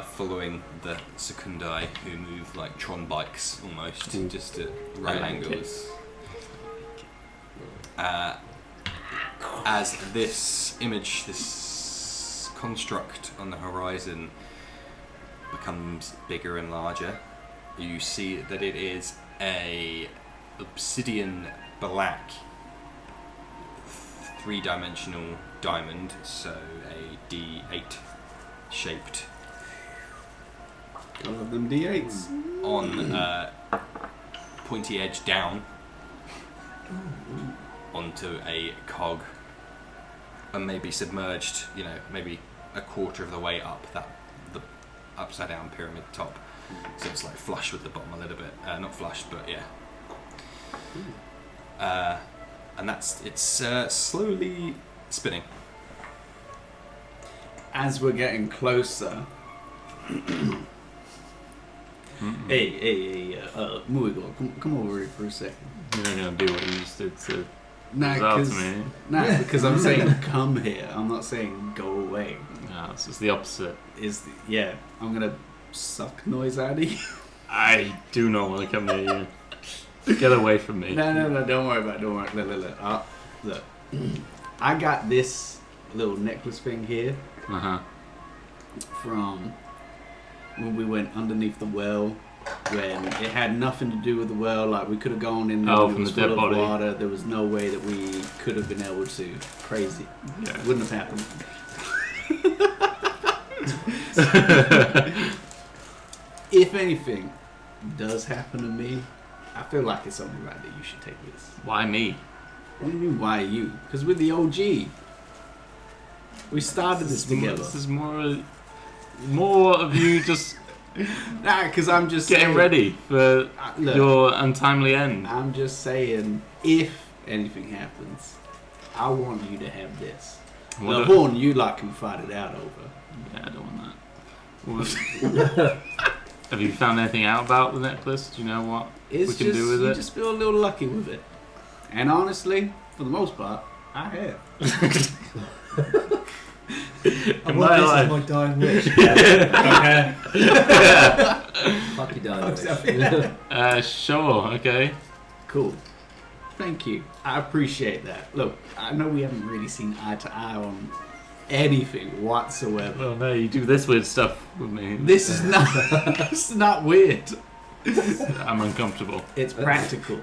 following the Secundi who move like Tron bikes almost, just at right angles. As this image, this construct on the horizon becomes bigger and larger, you see that it is a obsidian black 3-dimensional diamond, so a D8 shaped All of them D8s. on pointy edge down onto a cog, and maybe submerged, maybe a quarter of the way up the upside down pyramid top, so it's like flush with the bottom a little bit, not flush, but yeah. And it's slowly spinning. As we're getting closer. Hey, Muigo, come over here for a second. You're not going to do what you just did to Nah, me. because I'm saying come here. I'm not saying go away. No, it's the opposite. I'm gonna suck noise out of you. I do not want to come near you. Get away from me. No, don't worry about it. Don't worry. Look. I got this little necklace thing here from when we went underneath the well, when it had nothing to do with the well. Like, we could have gone in there, it was full of water. There was no way that we could have been able to. Crazy. Yeah. Wouldn't have happened. If anything does happen to me, I feel like it's only right that you should take this. Why me? What do you mean, why you? Because we're the OG. We started this together. This is more of you just Nah, because I'm just getting saying, ready for look, your untimely end. I'm just saying, if anything happens, I want you to have this. The horn you can fight it out over. Yeah, I don't want that. Have you found anything out about the necklace? Do you know what we can do with it? You just feel a little lucky with it. And honestly, for the most part, I have. I want this as my dying wish. Fuck you, dying wish. Sure, okay. Cool. Thank you. I appreciate that. Look, I know we haven't really seen eye to eye on anything whatsoever. Well, no, you do this weird stuff with me. This is not. It's not weird. I'm uncomfortable. It's practical.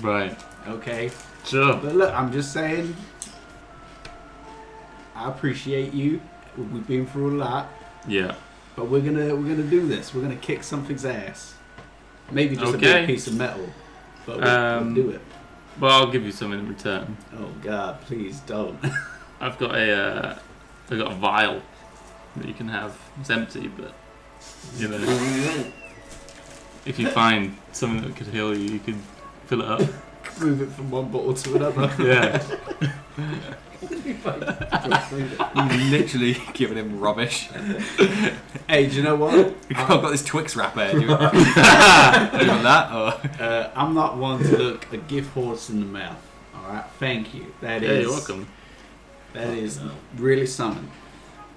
Right. Okay. Sure. But look, I'm just saying. I appreciate you. We've been through a lot, Yeah. but we're gonna do this. We're gonna kick something's ass. Maybe just a Okay. big piece of metal, but we'll do it. Well, I'll give you some in return. Oh God, please don't. I've got a vial that you can have. It's empty, but you know, if you find something that could heal you, you could fill it up. Move it from one bottle to another. Yeah. You literally giving him rubbish. Hey, do you know what? I've got this Twix wrapper. Do you want that? Or? I'm not one to look a gift horse in the mouth. All right, thank you. That Yeah, is. you're welcome. That is really something.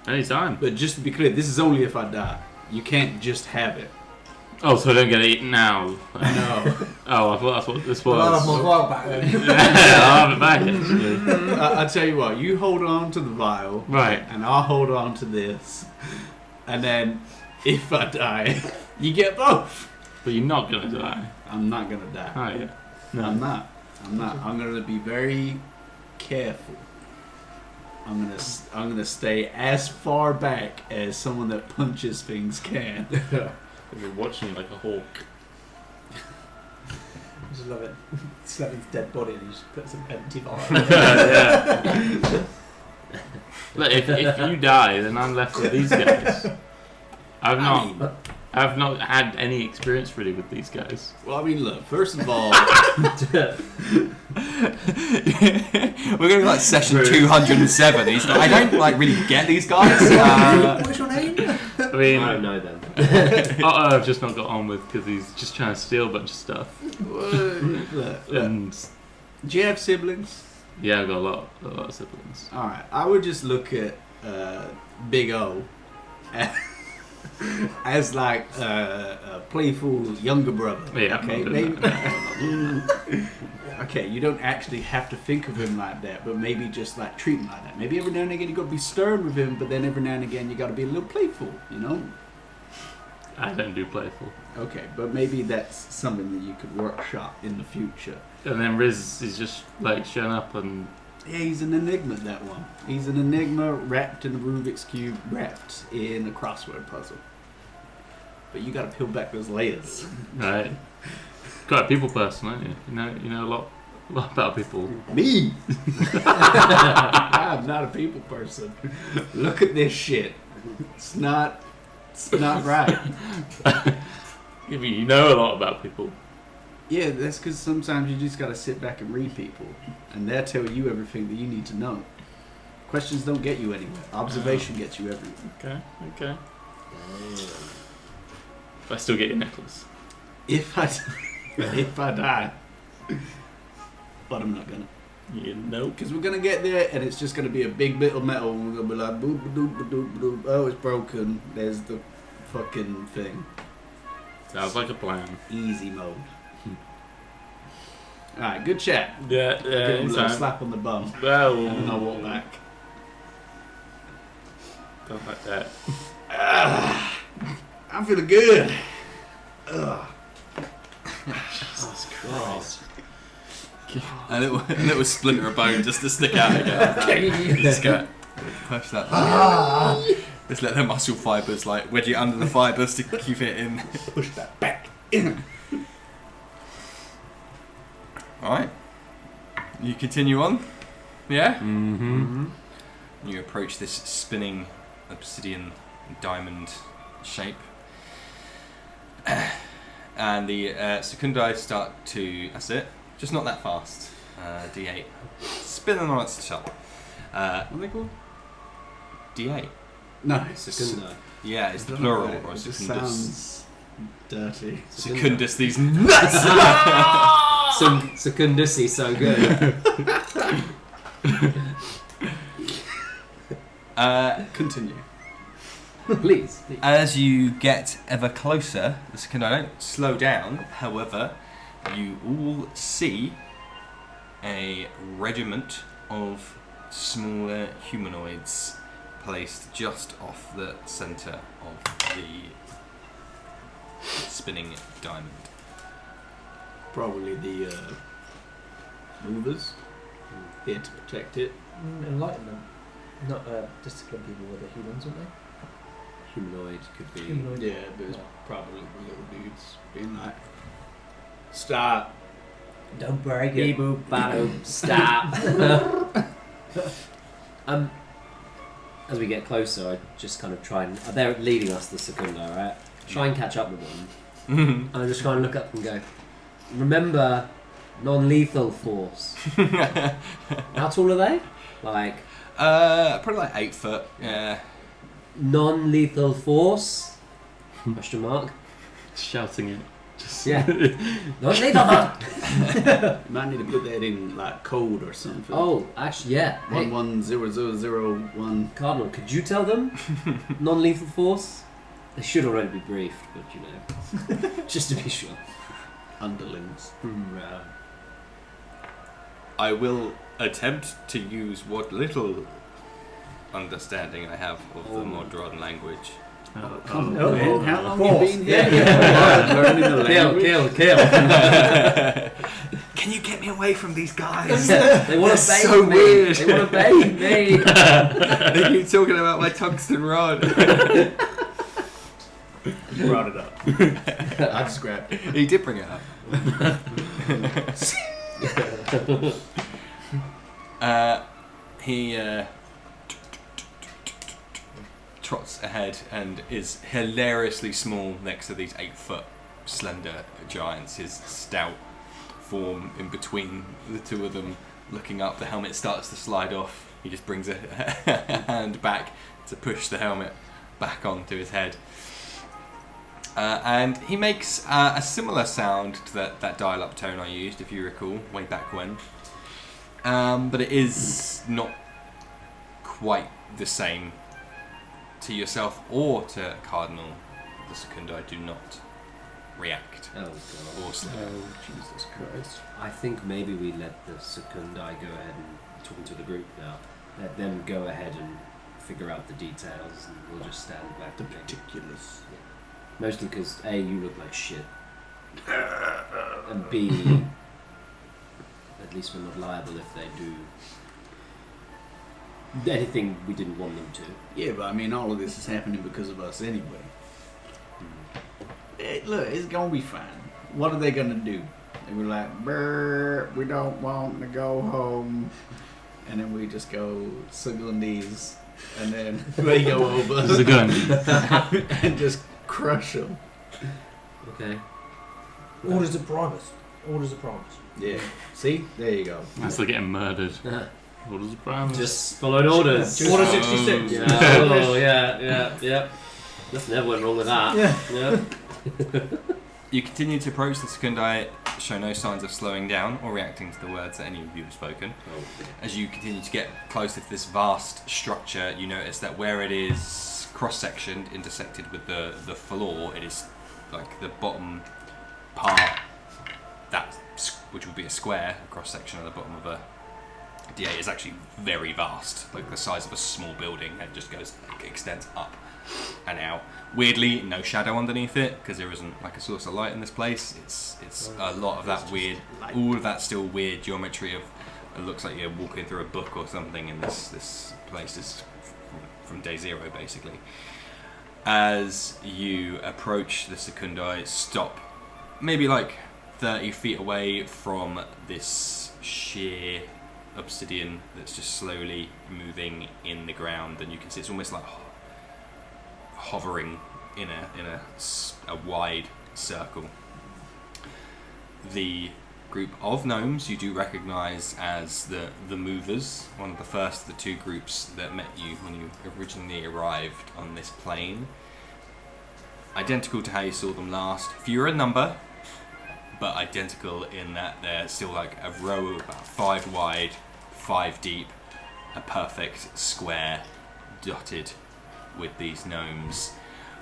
Anytime. But just to be clear, this is only if I die. You can't just have it. Oh, so I don't get eaten now. No. Oh, I thought that's what this Well, I'll have was. my vial back then. Yeah, I'll have it back actually. I'll tell you what. You hold on to the vial, Right. and I'll hold on to this. And then, if I die, you get both. But you're not gonna die. I'm not gonna die. Oh yeah. No. I'm not. I'm gonna be very careful. I'm gonna stay as far back as someone that punches things can. You're watching like a hawk. I just love it. Slap his dead body and he just puts an empty vial. Yeah. Look, if you die, then I'm left with these guys. I've not had any experience really with these guys. Well, I mean, look. First of all, We're going to like session 207. He's like, I don't like really get these guys. What's your name? I mean, I don't know them. I've just not got on with because he's just trying to steal a bunch of stuff. look, And do you have siblings? yeah, I've got a lot of siblings. All right, I would just look at Big O as like a playful younger brother. Yeah, Okay. I'm not Maybe. doing that. Okay, you don't actually have to think of him like that, but maybe just like treat him like that. Maybe every now and again you got to be stern with him, but then every now and again you got to be a little playful. You know. I don't do playful. Okay, but maybe that's something that you could workshop in the future. And then Riz is just like showing up and Yeah, he's an enigma, that one. He's an enigma wrapped in a Rubik's Cube, wrapped in a crossword puzzle. But you gotta peel back those layers. right. Quite a people person, aren't you? You know a lot about people. Me? I'm not a people person. Look at this shit. It's not right. You know a lot about people. Yeah, that's because sometimes you just gotta sit back and read people. And they'll tell you everything that you need to know. Questions don't get you anywhere. Observation gets you everywhere. Okay. If I still get your necklace. If I die. But I'm not gonna. You know. Because we're gonna get there and it's just gonna be a big bit of metal and we're gonna be like boop boop boop boop boop. Oh, it's broken. There's the fucking thing. Sounds like a plan. Easy mode. Alright, good chat. Yeah, Give him a little anytime. slap on the bum. And then Well, I'll walk back. don't like that. I'm feeling good. Ugh. Jesus Christ. a little splinter of bone just to stick out again. Just go, push that. Just let the muscle fibres like wedge it under the fibres to keep it in. Push that back in. Alright. You continue on? Yeah? Mm-hmm. You approach this spinning obsidian diamond shape. And the Secundi start to... That's it. Just not that fast. D8. Spinning on its top. What are they called? D8. No. Secundi. Yeah, it's the plural. It Or just Secundus. sounds dirty. Secundus, these nuts! Secundus, so good. Continue. Please. As you get ever closer, the Secundi don't slow down. However, you all see a regiment of smaller humanoids placed just off the centre of the spinning diamond. Probably the movers. Here to protect it. Enlightenment. Not disciplined people were the humans, weren't they? Humanoid could be. Humanoid. Yeah, but it's probably the little dudes being like, stop. Don't break Beep it. boop, ba-doop, stop. As we get closer, I just kind of try and. They're leading us, the Secundi, right? Try and catch up with them. And I just try and look up and go, remember non-lethal force. How tall are they? Like. Probably like 8 foot. Yeah. Non-lethal force? Question mark. Shouting it. Just Yeah. Non-lethal force! You might need to put that in like code or something. Oh, actually, yeah. Hey, 110001. Cardinal, could you tell them non-lethal force? They should already be briefed, but you know, just to be sure. Underlings. I will attempt to use what little understanding I have of the modern language. Come Oh, on, yeah. how long Force. you been here? Yeah. Learning the language. Kill. Can you get me away from these guys? They want to They're bathe so me. weird. They want to bathe me. They keep talking about my tungsten rod. You brought it up. I just grabbed it. He did bring it up. He trots ahead and is hilariously small next to these 8 foot slender giants. His stout form in between the two of them, looking up, the helmet starts to slide off. He just brings a hand back to push the helmet back onto his head. And he makes a similar sound to that dial-up tone I used, if you recall, way back when. But it is not quite the same to yourself or to Cardinal. The Secundi do not react Oh god. or slow. Oh, Jesus Christ. I think maybe we let the Secundi go ahead and talking to the group now. Let them go ahead and figure out the details, and we'll just stand back. The and maybe- particulars. Mostly because A, you look like shit, and B, at least we're not liable if they do anything we didn't want them to. Yeah, but I mean, all of this is happening because of us anyway. Hey, look, it's gonna be fine. What are they gonna do? They were like, "Brr, we don't want to go home," and then we just go Segundis, and then they go over and just crush them. Okay. Orders of Primus. Orders of Primus. Yeah. See, there you go. That's like getting murdered. What is the brand? Just following orders. Order 66. Yeah. Oh, yeah. Nothing ever went wrong with that. Yeah. You continue to approach the Secundi, show no signs of slowing down or reacting to the words that any of you have spoken. As you continue to get closer to this vast structure, you notice that where it is cross-sectioned, intersected with the floor, it is like the bottom part, that which would be a square, a cross-section of the bottom of a D8 is actually very vast, like the size of a small building, and it just extends up and out. Weirdly, no shadow underneath it because there isn't like a source of light in this place. It's a lot of that weird, all of that still weird geometry of. It looks like you're walking through a book or something in this place. Is from day zero basically. As you approach the Secundi, stop, maybe like 30 feet away from this sheer obsidian that's just slowly moving in the ground, and you can see it's almost like hovering in a wide circle. The group of gnomes you do recognise as the movers, one of the first of the two groups that met you when you originally arrived on this plane. Identical to how you saw them last, fewer in number, but identical in that they're still like a row about 5 wide, 5 deep, a perfect square dotted with these gnomes.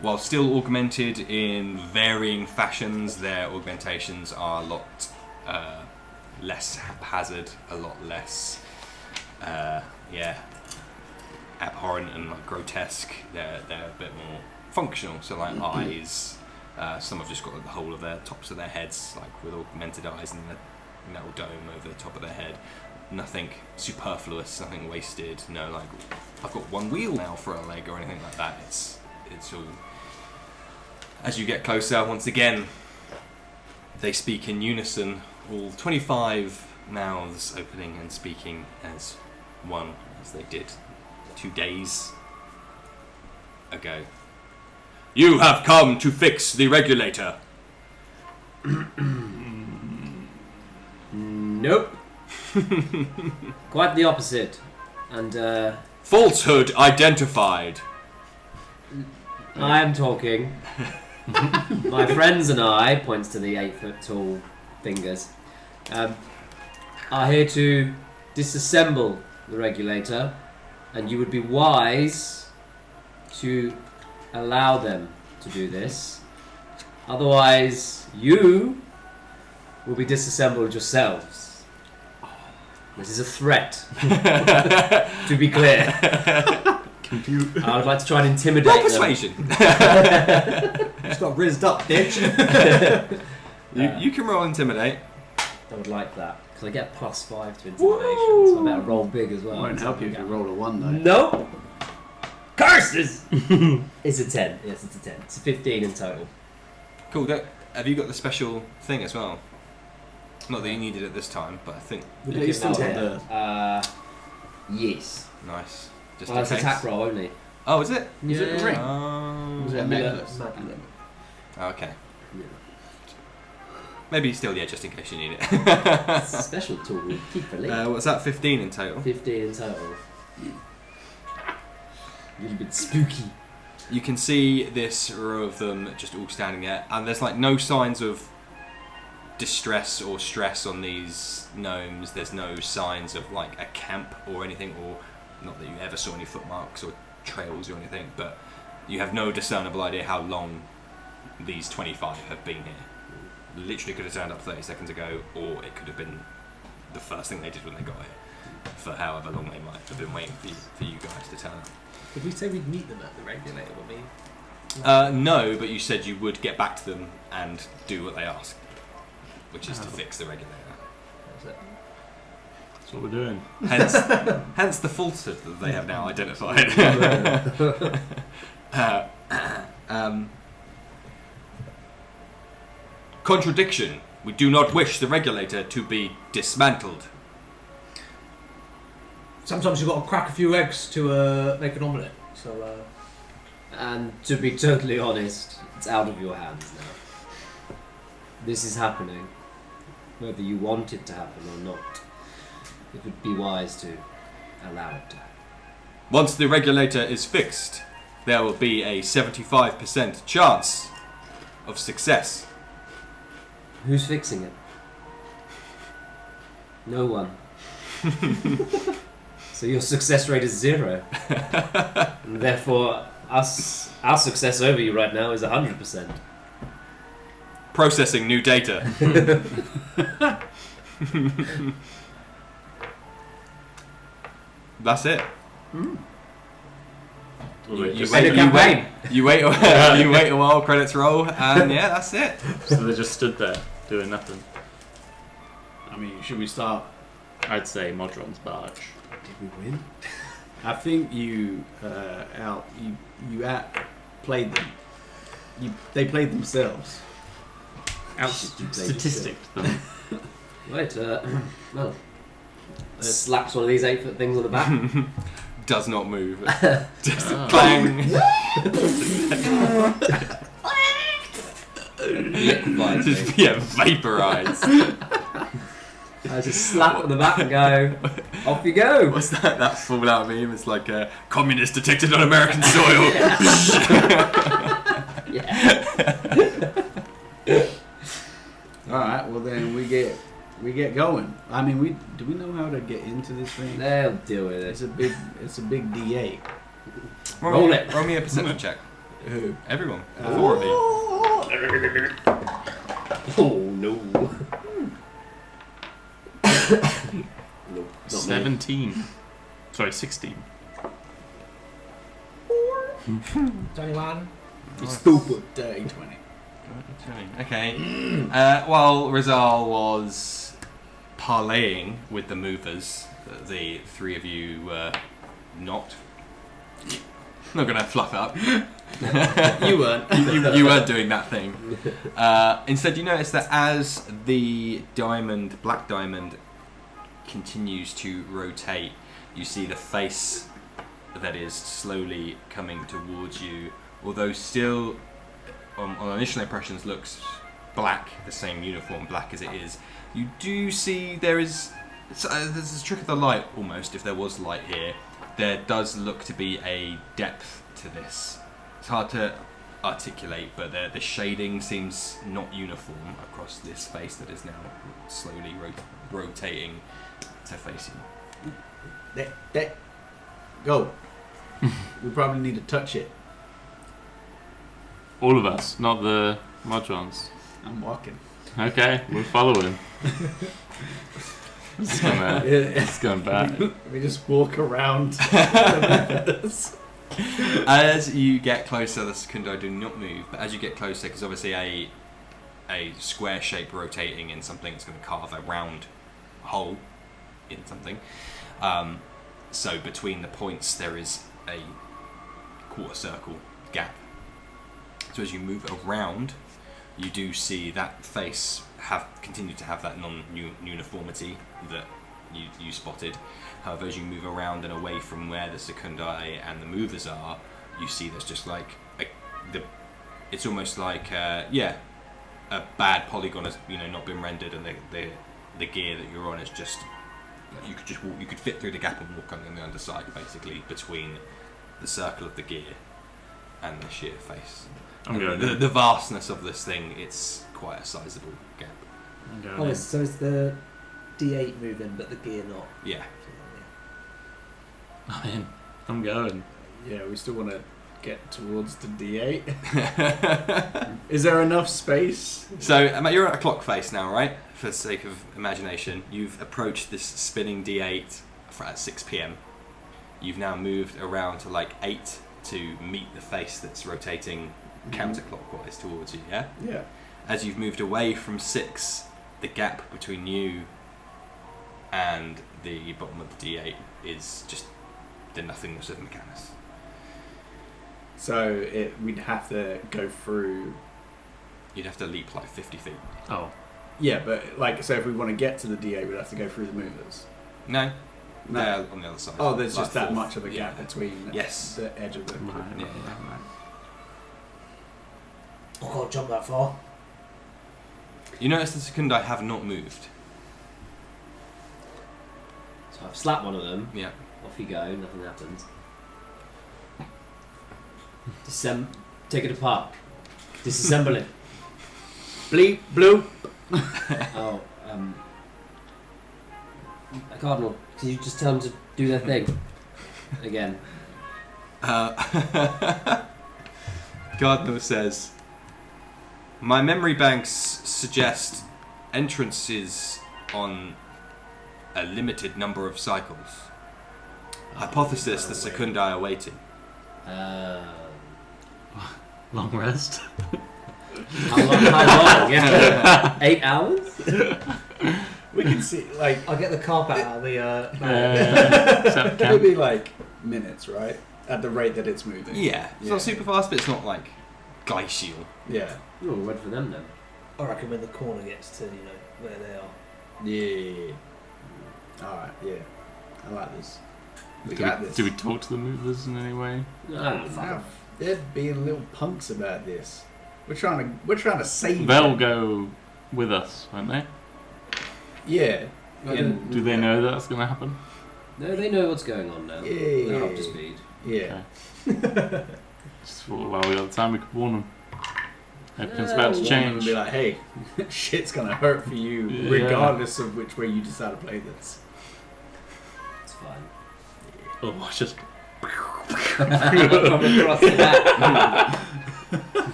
While still augmented in varying fashions, their augmentations are a lot less haphazard, a lot less abhorrent and like grotesque. They're a bit more functional, so like eyes. Some have just got like, the whole of their tops of their heads, like with augmented eyes and a metal dome over the top of their head. nothing superfluous, nothing wasted. No, like I've got one wheel now for a leg or anything like that. It's all. As you get closer, once again, they speak in unison. All 25 mouths opening and speaking as one, as they did 2 days ago. You have come to fix the regulator. Nope. Quite the opposite. And Falsehood identified. I am talking. My friends and I, points to the 8-foot tall fingers, are here to disassemble the regulator, and you would be wise to allow them to do this. Otherwise, you will be disassembled yourselves. This is a threat. To be clear. I would like to try and intimidate Roll them. persuasion. Just got rizzed up, bitch. You can roll intimidate. I would like that, because I get a +5 to intimidation, so I better roll big as well. Won't help you if you roll a 1 though. Nope. Curses! It's a 10. Yes, it's a 10. It's a 15 in total. Cool. Have you got the special thing as well? Not that you needed it this time, but I think Yeah, you still got Looking the. at Yes. nice. Just Well, in it's case. attack roll only. Oh, is it? Was it a ring? Oh, Was it a Amulet. necklace? Amulet. okay. Yeah. Maybe still, yeah, just in case you need it. It's a special tool we keep for later. What's that? 15 in total. 15 in total. A little bit spooky. You can see this row of them just all standing there, and there's like no signs of distress or stress on these gnomes. There's no signs of like a camp or anything, or not that you ever saw any footmarks or trails or anything, but you have no discernible idea how long these 25 have been here. Literally could have turned up 30 seconds ago, or it could have been the first thing they did when they got here, for however long they might have been waiting for you guys to turn up. Did we say we'd meet them at the regulator when we... No, but you said you would get back to them and do what they ask, which is to fix the regulator. That's what we're doing. Hence the falsehood that they have now identified. Contradiction. We do not wish the regulator to be dismantled. Sometimes you've got to crack a few eggs to make an omelette. So, And to be totally honest, it's out of your hands now. This is happening. Whether you want it to happen or not, it would be wise to allow it to happen. Once the regulator is fixed, there will be a 75% chance of success. Who's fixing it? No one. So your success rate is 0. And therefore, our success over you right now is 100%. Processing new data. That's it. You wait a while, credits roll, and yeah, that's it. So they just stood there doing nothing. I mean, should we start? I'd say Modron's barge. Did we win? I think you outplayed them. They played themselves. Out You played statisticked them. Right, well. Slaps one of these 8-foot things on the back. Does not move. Just Oh. clang. Liquefied Just thing. yeah, vaporized. I just slap on the back and go, off you go. What's that Fallout meme? It's like communist detected on American soil. Yeah. All right. Well, then we get going. I mean, do we know how to get into this thing? They'll deal with It's it. a big D8. Roll it. Roll me a perception check. Who? Everyone. 4 of you. Oh no. No, not 17. Sorry, 16. 21. You stupid. Dirty 20. Okay. While Rizal was parlaying with the movers. The three of you knocked. Not gonna fluff it up. You weren't. you weren't doing that thing. Instead, you notice that as the black diamond, continues to rotate, you see the face that is slowly coming towards you. Although still, on initial impressions, looks black, the same uniform black as it is. You do see there's a trick of the light almost. If there was light here, there does look to be a depth to this. It's hard to articulate, but the shading seems not uniform across this face that is now slowly rotating to face you. Go. We probably need to touch it. All of us, not the Modrons. I'm walking. Okay, we're following. It's going bad. We just walk around. As you get closer, the Secundi do not move, but as you get closer, because obviously a square shape rotating in something, it's going to carve a round hole in something. So between the points there is a quarter circle gap. So as you move around, you do see that face continue to have that non-uniformity that you spotted. However, as you move around and away from where the Secundi and the movers are, you see there's just like it's almost like a bad polygon has not been rendered, and the gear that you're on is just you could fit through the gap and walk on the underside, basically between the circle of the gear and the sheer face. The vastness of this thing, it's quite a sizable gap. So is the D8 moving, but the gear not? Yeah. I'm in. I'm going. Yeah, we still want to get towards the D8. Is there enough space? So you're at a clock face now, right? For the sake of imagination, you've approached this spinning D8 at 6 p.m. You've now moved around to like 8 to meet the face that's rotating counterclockwise towards you, yeah? Yeah. As you've moved away from 6, the gap between you and the bottom of the D8 is just the nothingness of Mechanus. So we'd have to go through... You'd have to leap like 50 feet. Oh. Yeah, but so if we want to get to the D8, we'd have to go through the movers. No. They're on the other side. Oh, there's like just that 4th. much of a gap between the edge of the... Right. Yeah. I can't jump that far. You notice the Secundi have not moved. So I've slapped one of them. Yeah. Off you go. Nothing happens. Take it apart. Disassemble it. Bleep, bloop. Oh, Cardinal, can you just tell them to do their thing again? Cardinal says, "My memory banks suggest entrances on a limited number of cycles. Hypothesis: the Secundi are waiting." Long rest. How long? Yeah. 8 hours? We can see, like... I'll get the carpet out of the... It'll be like minutes, right? At the rate that it's moving. Yeah, it's not super fast, but it's not like glacial. Yeah. Oh, we'll wait for them then. I reckon when the corner gets to, where they are. Yeah. Alright, yeah. I like this. We got this. Do we talk to the movers in any way? No, They're being little punks about this. We're trying to save They'll them. go with us, won't they? Yeah. Do they know that's going to happen? No, they know what's going on now. Yeah. They're up to speed. Yeah. Just thought while we got the time, we could warn them. Everything's Yeah, about to we'll change. Be like, hey, shit's gonna hurt for you, Yeah. regardless of which way you decide to play this. It's fine. Oh, I just... From across the back.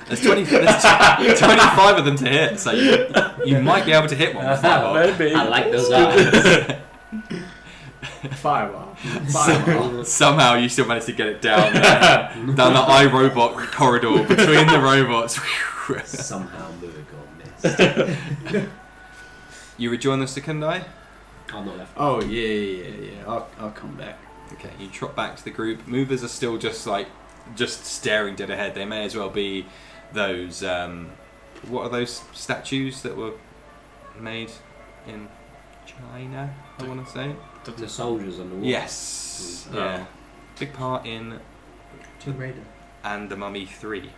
There's 25 of them to hit, so you might be able to hit one with Fireball. Maybe. I like those eyes. Fireball. Somehow you still managed to get it down the iRobot corridor between the robots. Somehow Miracle missed. You rejoin the Secundi? I'm not left. Oh yeah. I'll come back. Okay, you trot back to the group. Movers are still just staring dead ahead. They may as well be those. What are those statues that were made in China? I want to say. The soldiers on the wall. Yes. Yeah. Big part in Tomb Raider. and the Mummy 3,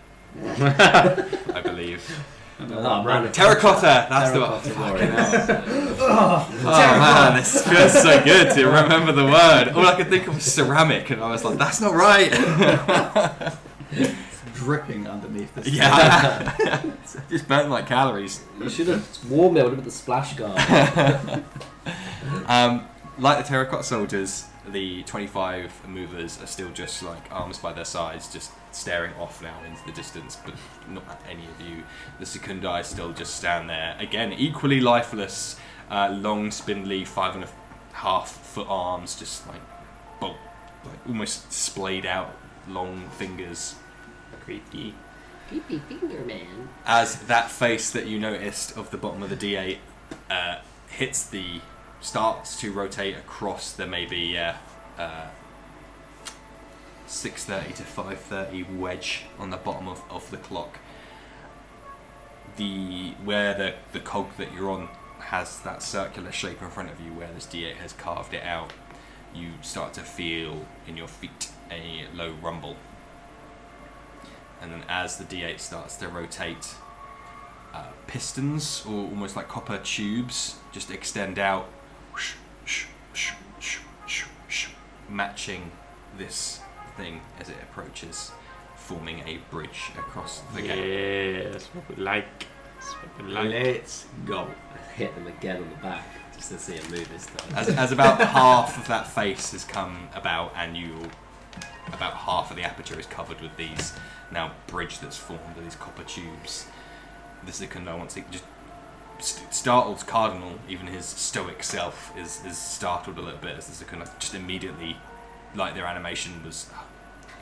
I believe. Terracotta. That's the one. Terracotta. Oh man, this feels so good to remember the word. All I could think of was ceramic, and I was like, "That's not right." Dripping underneath the Yeah, just burnt like calories. You should have war milled with the splash guard. Like the terracotta soldiers, the 25 movers are still just like arms by their sides, just staring off now into the distance, but not at any of you. The Secundi still just stand there, again, equally lifeless, long, spindly, 5.5 foot arms, just like almost splayed out, long fingers. Creepy. Creepy finger man. As that face that you noticed of the bottom of the D8 starts to rotate across the maybe 6:30 to 5:30 wedge on the bottom of the clock. Where the cog that you're on has that circular shape in front of you, where this D8 has carved it out, you start to feel in your feet a low rumble. And then as the D8 starts to rotate, pistons, or almost like copper tubes, just extend out, matching this thing as it approaches, forming a bridge across the gate. Yeah, that's what we like. Let's go. Hit them again on the back just to see it move this time. As about half of that face has come about, and about half of the aperture is covered with these now bridge that's formed with these copper tubes. The Secundi, once it just startled Cardinal, even his stoic self is startled a little bit as the Secundi just immediately, like their animation was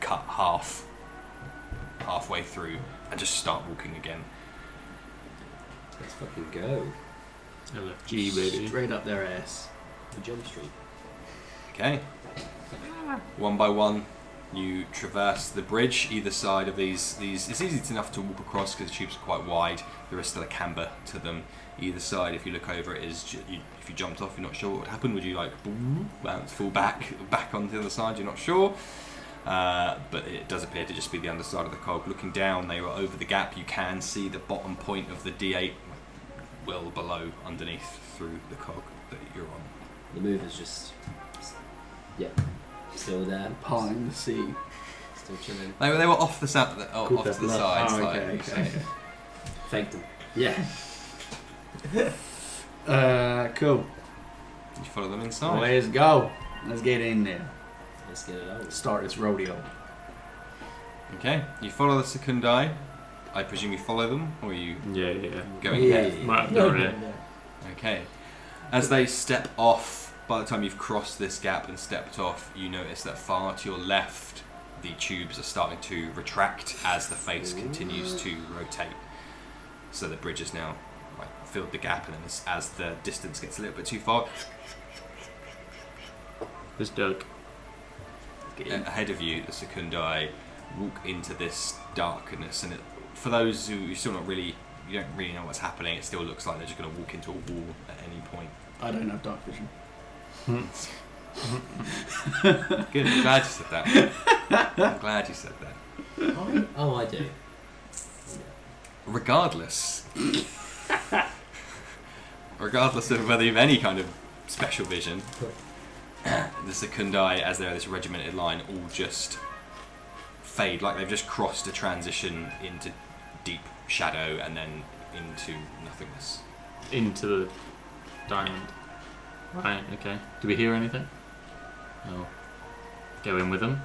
cut halfway through, and just start walking again. Let's fucking go. LFG, baby. Straight up their ass. The jump street. Okay. One by one, you traverse the bridge either side of these. It's easy enough to walk across because the tubes are quite wide. There is still a camber to them. Either side, if you look over it, if you jumped off, you're not sure what would happen. Would you bounce, fall back onto the other side? You're not sure. But it does appear to just be the underside of the cog. Looking down, they were over the gap. You can see the bottom point of the D8 well below, underneath, through the cog that you're on. The move is just still there. Pine the sea. Still chilling. They were off the side, off to the sides. Oh, like, okay. Faked them. Yeah. Cool. You follow them inside. Let's go. Let's get in there. Let's get it over. Start this rodeo. Okay, you follow the Secundi. I presume you follow them, or are you Yeah. going Yeah. ahead? Might have done it. Okay. As they step off, by the time you've crossed this gap and stepped off, you notice that far to your left, the tubes are starting to retract as the face continues to rotate. So the bridge is now filled the gap, and then as the distance gets a little bit too far, It's Doug. ahead of you, the Secundi walk into this darkness, and for those who you don't really know what's happening, it still looks like they're just going to walk into a wall at any point. I don't have dark vision. Good, I'm glad you said that. I'm glad you said that. Oh, I do. Regardless of whether you have any kind of special vision, the Secundi, as they're this regimented line, all just fade, like they've just crossed a transition into deep shadow and then into nothingness. Into the diamond. Right, okay. Do we hear anything? No. Go in with them.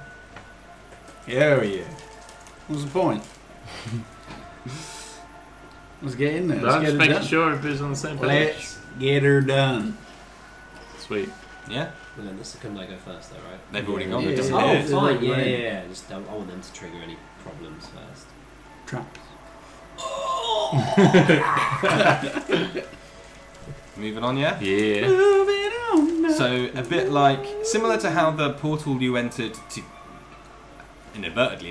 Hell yeah. What's the point? Let's get in there. I'm Let's just get it making done. sure everybody's on the same page. Let's get her done. Sweet. Yeah? Well, then the Secundi go first, though, right? They've already gone. Yeah. They've just Oh, appeared. fine. Yeah. Yeah. Just I want them to trigger any problems first. Traps. Moving on, yeah? Yeah. Moving on now. So, a bit like, similar to how the portal you inadvertently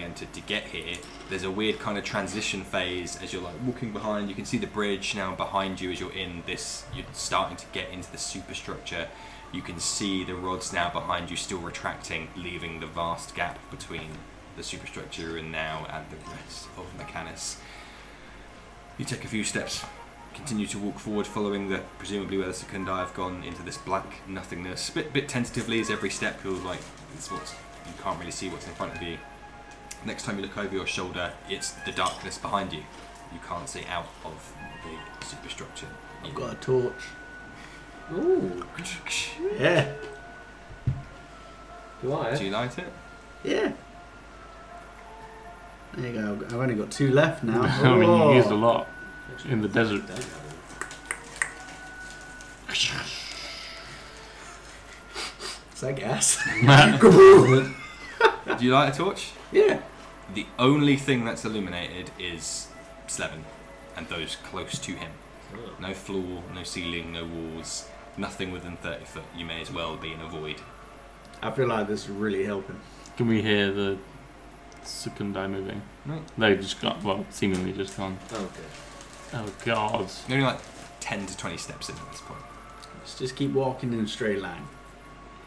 entered to get here, there's a weird kind of transition phase as you're like walking behind. You can see the bridge now behind you as you're you're starting to get into the superstructure. You can see the rods now behind you still retracting, leaving the vast gap between the superstructure and the rest of Mechanus. You take a few steps, continue to walk forward, following presumably where the Secundi have gone into this black nothingness. Bit tentatively as every step feels like you can't really see what's in front of you. Next time you look over your shoulder, it's the darkness behind you. You can't see out of the superstructure. I've got a torch. Ooh. Yeah. Do I? Do you light it? Yeah. There you go. I've only got 2 left now. I mean, you used a lot in the desert. Is that gas? Do you light a torch? Yeah. The only thing that's illuminated is Slevin and those close to him. No floor, no ceiling, no walls, nothing within 30 foot. You may as well be in a void. I feel like this is really helping. Can we hear the Secundi moving? No. They just got, seemingly just gone. Oh, good. Oh, God. You're only like 10 to 20 steps in at this point. Let's just keep walking in a straight line.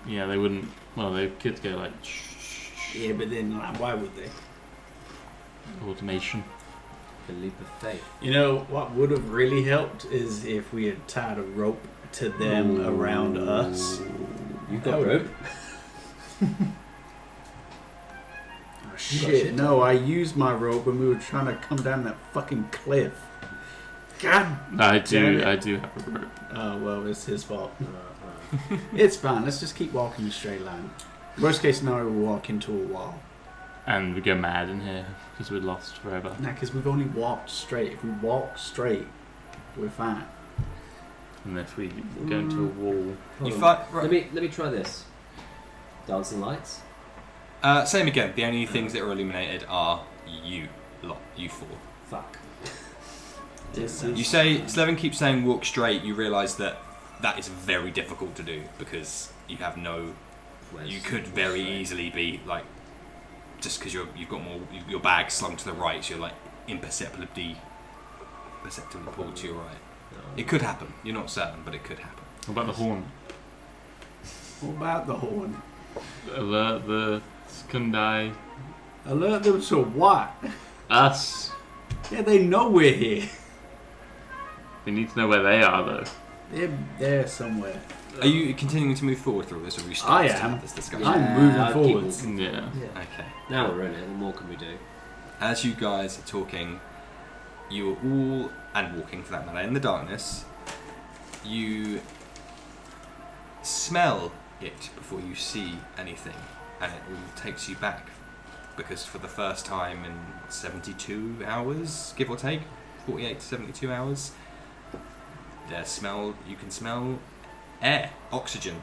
Yeah, they wouldn't, they could go like, Yeah, but then like, why would they? automation. A leap of faith. You know what would have really helped is if we had tied a rope to them around us. You've got rope. Oh shit! No, I used my rope when we were trying to come down that fucking cliff. God. I damn it. do have a rope. Oh well, it's his fault. It's fine. Let's just keep walking in a straight line. Worst case scenario, we'll walk into a wall. And we go mad in here because we're lost forever. Nah, because we've only walked straight. If we walk straight, we're fine. And if we go into a wall, You Hold fight. on. Let me try this. Dancing lights. Same again. The only things that are illuminated are you four. Fuck. You say Slevin keeps saying walk straight. You realise that is very difficult to do because you have no. You could very easily be like, just because you've got your bag slung to the right, so you're like imperceptibly pulled to your right. It could happen. You're not certain, but it could happen. what about the horn? What about the horn? Alert the Secundi. Alert them to what? Us. Yeah, they know we're here. They need to know where they are, though. They're there somewhere. Are you continuing to move forward through this, or are you I starting to am. have this discussion? I'm Yeah, moving I'll keep forwards. walking. Yeah. Yeah. Okay. Now we're in it. What more can we do? As you guys are talking, you are all, and walking for that matter, in the darkness, you smell it before you see anything, and it all takes you back, because for the first time in 72 hours, give or take, 48 to 72 hours, you can smell air, oxygen,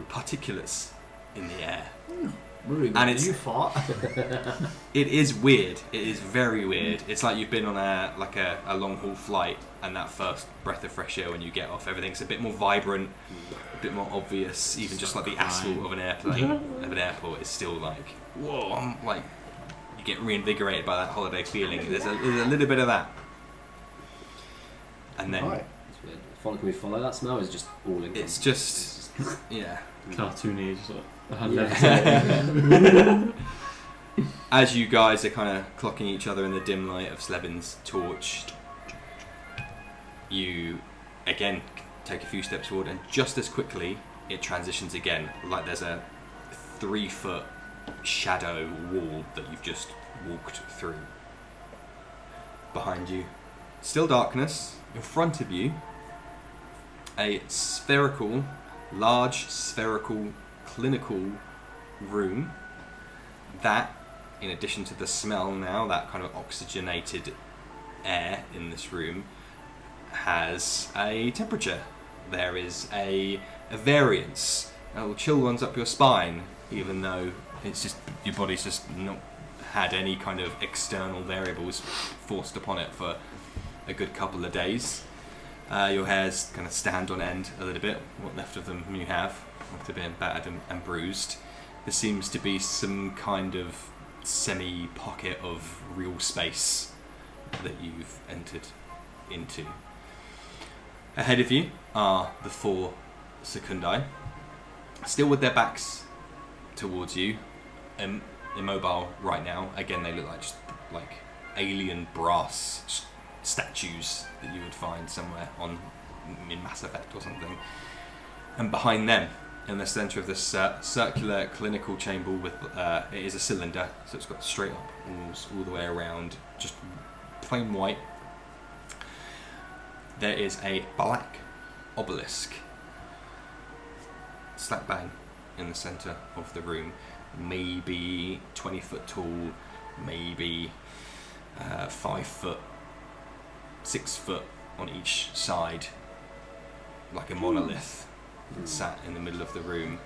particulates in the air. Really, And it's- you fought. It is weird. It is very weird. It's like you've been on a long haul flight, and that first breath of fresh air when you get off, everything's a bit more vibrant, a bit more obvious. Even just like the asphalt of an airplane, of an airport, is still like, whoa! Like you get reinvigorated by that holiday feeling. There's a little bit of that, and then Right. It's weird. Can we follow that smell? Or is it just all in? it's just yeah. Cartoony, just like, As you guys are kind of clocking each other in the dim light of Slevin's torch, you again take a few steps forward, and just as quickly it transitions again, like there's a 3-foot shadow wall that you've just walked through. Behind you, still darkness. In front of you, a large spherical clinical room that, in addition to the smell now, that kind of oxygenated air in this room, has a temperature. There is a variance. It will chill runs up your spine, even though it's just your body's just not had any kind of external variables forced upon it for a good couple of days. Your hairs kind of stand on end a little bit, what left of them you have, after being battered and bruised. There seems to be some kind of semi-pocket of real space that you've entered into. Ahead of you are the 4 Secundi, still with their backs towards you, immobile right now. Again, they look like alien brass statues that you would find somewhere in Mass Effect or something. And behind them, in the centre of this circular clinical chamber, with it is a cylinder, so it's got straight up walls all the way around, just plain white. There is a black obelisk, slap bang in the centre of the room, maybe 20 foot tall, maybe 5 foot, 6 foot on each side, like a monolith that sat in the middle of the room.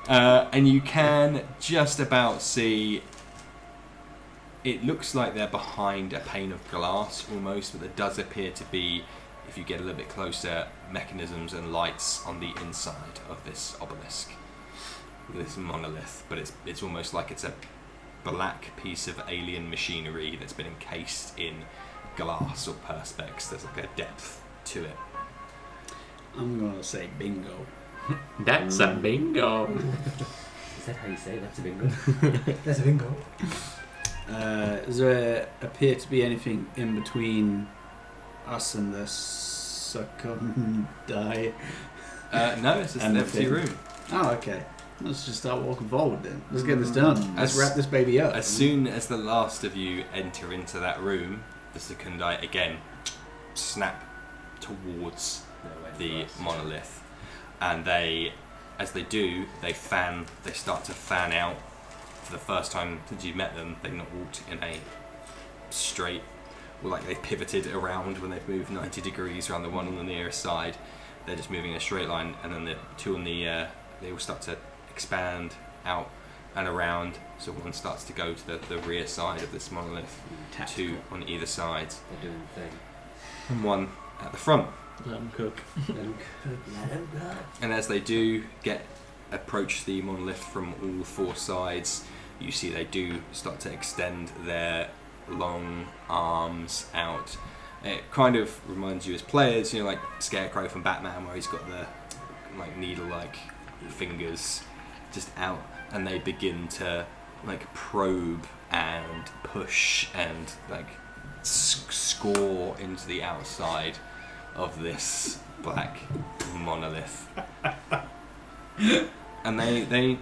And you can just about see, it looks like they're behind a pane of glass almost, but there does appear to be, if you get a little bit closer, mechanisms and lights on the inside of this obelisk, this monolith. But it's almost like it's a black piece of alien machinery that's been encased in glass or perspex. There's like a depth to it. I'm going to say bingo. That's a bingo. Is that how you say that's a bingo? There's a bingo. Does there appear to be anything in between us and the Secundi? No, it's just an empty room. Oh, okay. Let's just start walking forward then. Let's get this done. Let's wrap this baby up. As soon as the last of you enter into that room, the Secundi again snap towards the monolith, and as they do, they start to fan out. For the first time since you met them, they've not walked in a straight, or like they've pivoted around when they've moved 90 degrees around the one on the nearest side. They're just moving in a straight line, and then the two on the they all start to expand out and around, so one starts to go to the rear side of this monolith, two on either side, They're doing the thing. and one at the front. Let them cook. Let 'em cook. And as they do approach the monolith from all 4 sides, you see they do start to extend their long arms out. It kind of reminds you as players, like Scarecrow from Batman, where he's got the like needle-like fingers just out, and they begin to like probe and push and like score into the outside of this black monolith. And they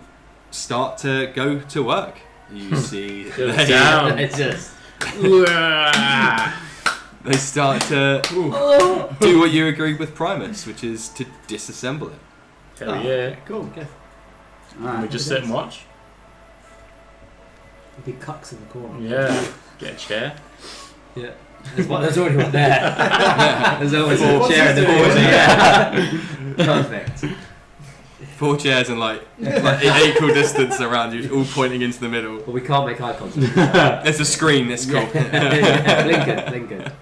start to go to work. You see Goes down. It's just they start to do what you agreed with Primus, which is to disassemble it. Hell yeah. Cool. okay. Alright. We just sit and watch. Big cucks in the corner. Yeah. Get a chair. Yeah. There's already one there. There's always a Four chair in the chairs. corner. Yeah. Perfect. 4 chairs and like equal distance around you, all pointing into the middle. But we can't make eye contact. There's a screen. It's cool. Yeah. Lincoln.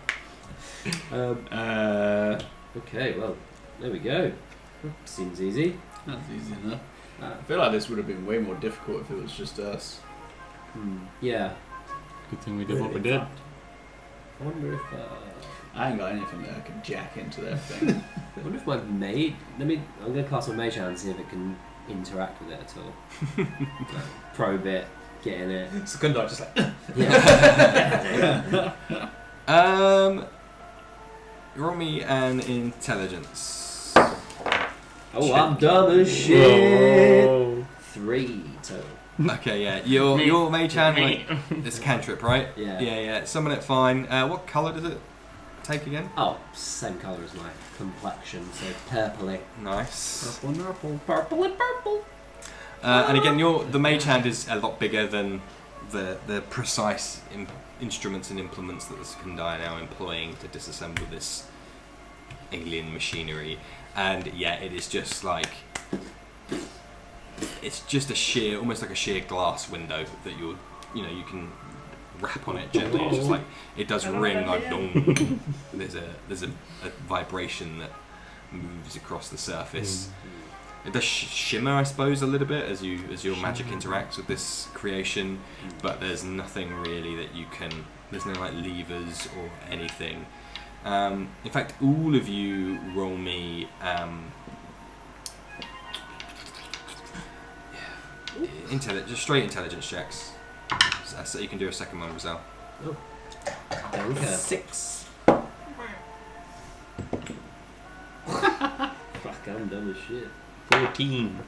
Okay, well, there we go. Seems easy. That's easy enough. I feel like this would have been way more difficult if it was just us. Yeah. Good thing we did what we did. I wonder if I ain't got anything that I can jack into that thing. my maid. I'm gonna cast my mage hand and see if it can interact with it at all. Like, probe it, get in it. Secundi just like. Yeah. Roll me an intelligence. Oh, I'm dumb as shit. Whoa. 3 total. Okay, yeah. Your mage hand, like, it's a cantrip, right? Yeah. Yeah. Summon it fine. What colour does it take again? Oh, same colour as my complexion, so purpley. Nice. Purple and purple. And again, the mage hand is a lot bigger than the precise instruments and implements that the Secundi are now employing to disassemble this alien machinery. And yeah, it is just like, it's just almost like a sheer glass window that you can rap on it gently. It's just like it does ring like dong. There's a vibration that moves across the surface. It does shimmer, I suppose, a little bit as your magic interacts with this creation, but there's nothing really that you can. There's no like levers or anything. In fact, all of you roll me. Just straight intelligence checks. So you can do a second one, Rizal. Oh. Okay. 6. Fuck, I'm dumb as shit. 14.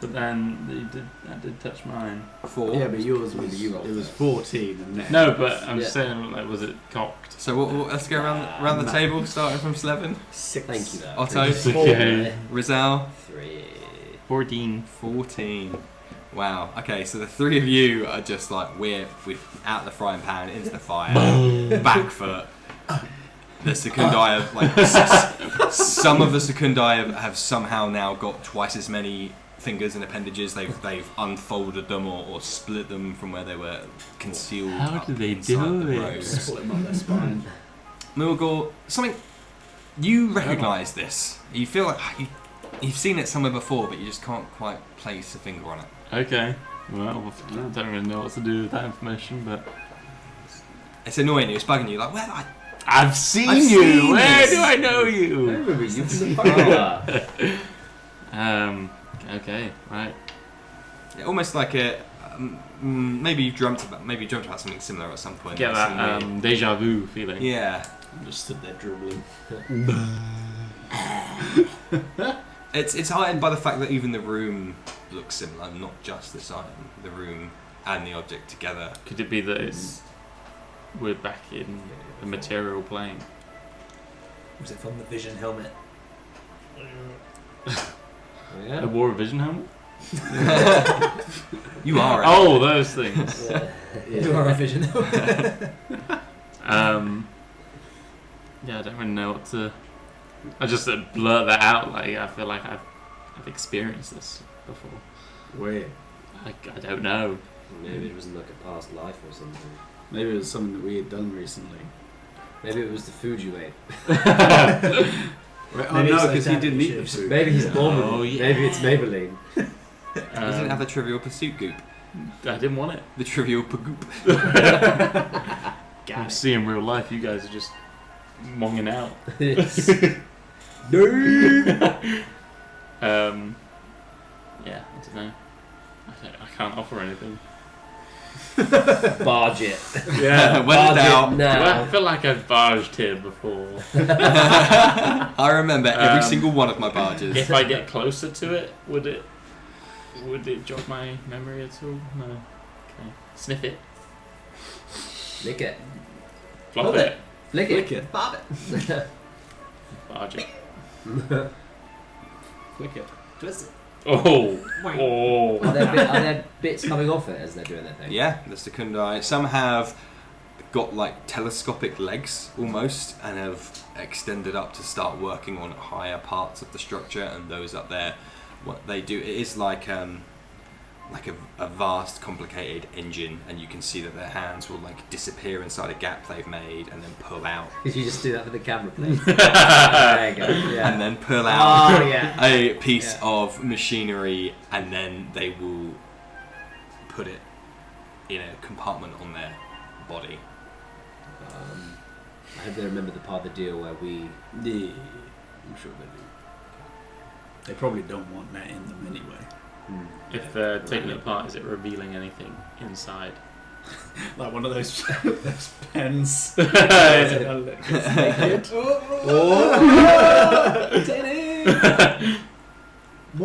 But then that did touch mine. 4. Yeah, but yours was You rolled it was first. 14 and then No, but I'm Yeah. saying, like, was it cocked? So let's go around the table, starting from Slevin. 6. Thank you, though. Otto. Okay. Rizal. 3. 14. 14. Wow. Okay, so the three of you are just like we're out the frying pan into the fire, back foot. The Secundi have like some of the Secundi have somehow now got twice as many fingers and appendages. They've unfolded them or split them from where they were concealed. How up do they inside do the it? robes. Split them up their spine. Mulgore, something you recognise this. You feel like you've seen it somewhere before, but you just can't quite place a finger on it. Okay. Well, I don't really know what to do with that information, but It's annoying you. It's bugging you. Like, where have I've seen I've you. seen Where this. do I know I you? remember you from the photo. Okay. Right. Yeah, almost like a maybe you dreamt about something similar at some point. Get Some that weird- deja vu feeling. Yeah, I'm just stood there dribbling. it's heightened by the fact that even the room looks similar, not just this item. The room and the object together. Could it be that we're back in the material plane? Was it from the Vision helmet? I Yeah. wore a vision helmet? You are. Oh, those things. You are a Vision helmet. Yeah, I don't really know what to. I just blurt that out. Like I feel like I've experienced this before. Weird. I don't know. Maybe it was like a past life or something. Maybe it was something that we had done recently. Maybe it was the food you ate. Oh Maybe no, it's because he like didn't eat the that. food. Maybe he's born with Oh, it. yeah. Maybe it's Maybelline. You didn't have the Trivial Pursuit goop. I didn't want it. The Trivial Pagoop. I'm seeing real life. You guys are just monging out. It's Yeah, I don't know. I can't offer anything. barge it. Yeah. When in Barge doubt. it Well, I now. feel like I've barged here before. I remember every Um, single one of my barges. If I get closer to it, would it jog my memory at all? No. Okay. Sniff it. Lick it. Flop Hold it. it. Lick it. Flick it. Bob it. Barge it. Flick it. Twist it. Oh. Wait. Oh. Are there bits coming off it as they're doing their thing? Yeah, the Secundi. Some have got like telescopic legs almost and have extended up to start working on higher parts of the structure, and those up there, what they do, it is like a vast complicated engine, and you can see that their hands will like disappear inside a gap they've made and then pull out Did you just do that for the camera, please? There you go. Yeah. and then pull out Oh yeah. a piece Yeah. of machinery, and then they will put it in a compartment on their body. I hope they remember the part of the deal where we. Yeah, I'm sure they do. They probably don't want that in them anyway. If they're taking it apart, is it revealing anything inside? Like one of those pens. More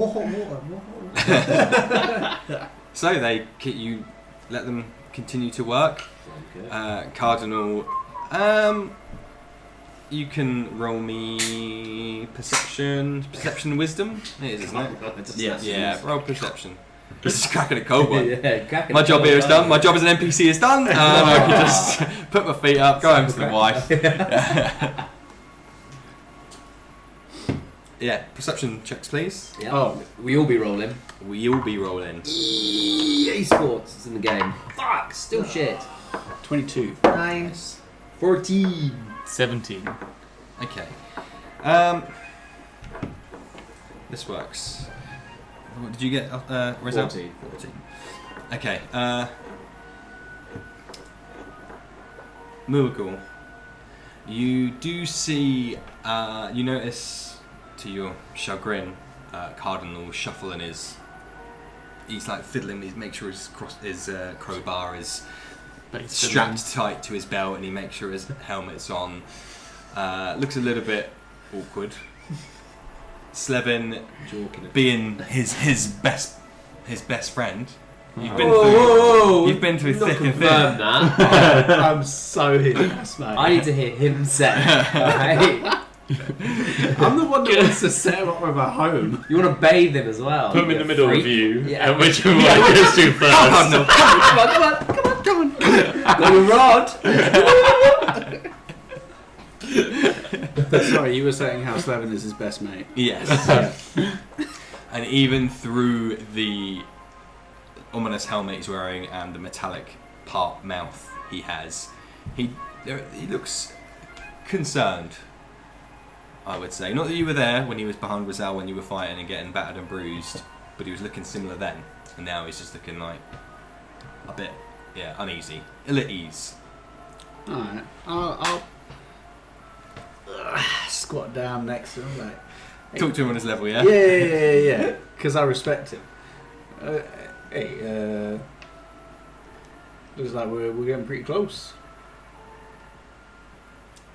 hot water. More hot water. So you let them continue to work. Okay. Cardinal, you can roll me perception, wisdom. It is, isn't it? Yeah, roll perception. This is cracking a cold one. Yeah, cracking My it job all here is down. done. My job as an NPC is done. I can just put my feet up, go home to the wife. Yeah, perception checks, please. Yeah. Oh. We all be rolling. We'll be rolling. EA Sports is in the game. Fuck, still shit. 22. Nice. 14. 17. Okay. This works. What did you get, Rizal? 14. 14. Okay. Mughal. You do see. You notice, to your chagrin, Cardinal shuffling his. He's like fiddling. He's make sure his crowbar is strapped tight to his belt, and he makes sure his helmet's on. Looks a little bit awkward. Slevin, being his best friend, you've been through thick and thin. That. I'm so his best mate. I need to hear him say. Right? I'm the one that wants to set him up with a home. You want to bathe him as well. Put him in the middle freak. of you, Yeah. and whichever one goes to first. Come on. Got your rod. Sorry, you were saying how Slevin is his best mate. Yes. And even through the ominous helmet he's wearing and the metallic part mouth he has, he looks concerned, I would say. Not that you were there when he was behind Rizal when you were fighting and getting battered and bruised, but he was looking similar then, and now he's just looking like a bit, uneasy, ill at ease. Alright, I'll squat down next to him, like, hey. Talk to him on his level, yeah? Yeah, because I respect him. Looks like we're getting pretty close.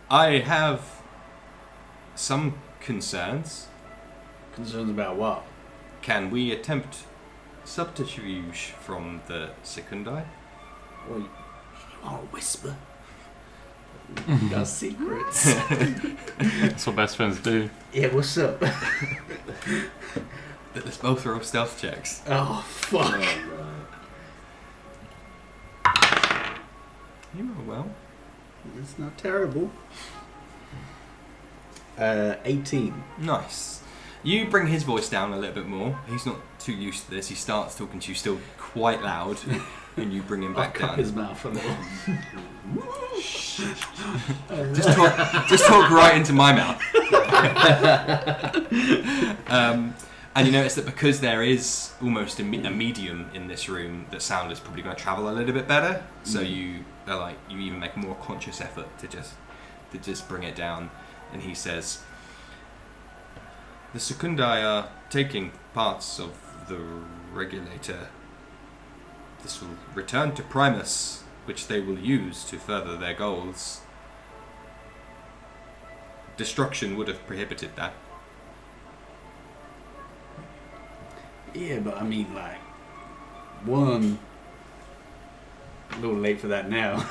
I have some concerns. Concerns about what? Can we attempt subterfuge from the Secundi? Well, you want to whisper? You got secrets. That's what best friends do. Yeah, what's up? Let's both roll stealth checks. Oh, fuck. You roll well. It's not terrible. 18. Nice. You bring his voice down a little bit more. He's not too used to this. He starts talking to you still quite loud, and you bring him I'll back cup down. his mouth a little. Just talk right into my mouth. And you notice that because there is almost a medium in this room, that sound is probably going to travel a little bit better. So you even make a more conscious effort to just bring it down. And he says, "The Secundi are taking parts of the Regulator. This will return to Primus, which they will use to further their goals. Destruction would have prohibited that." Yeah, but I mean, like, one, a little late for that now.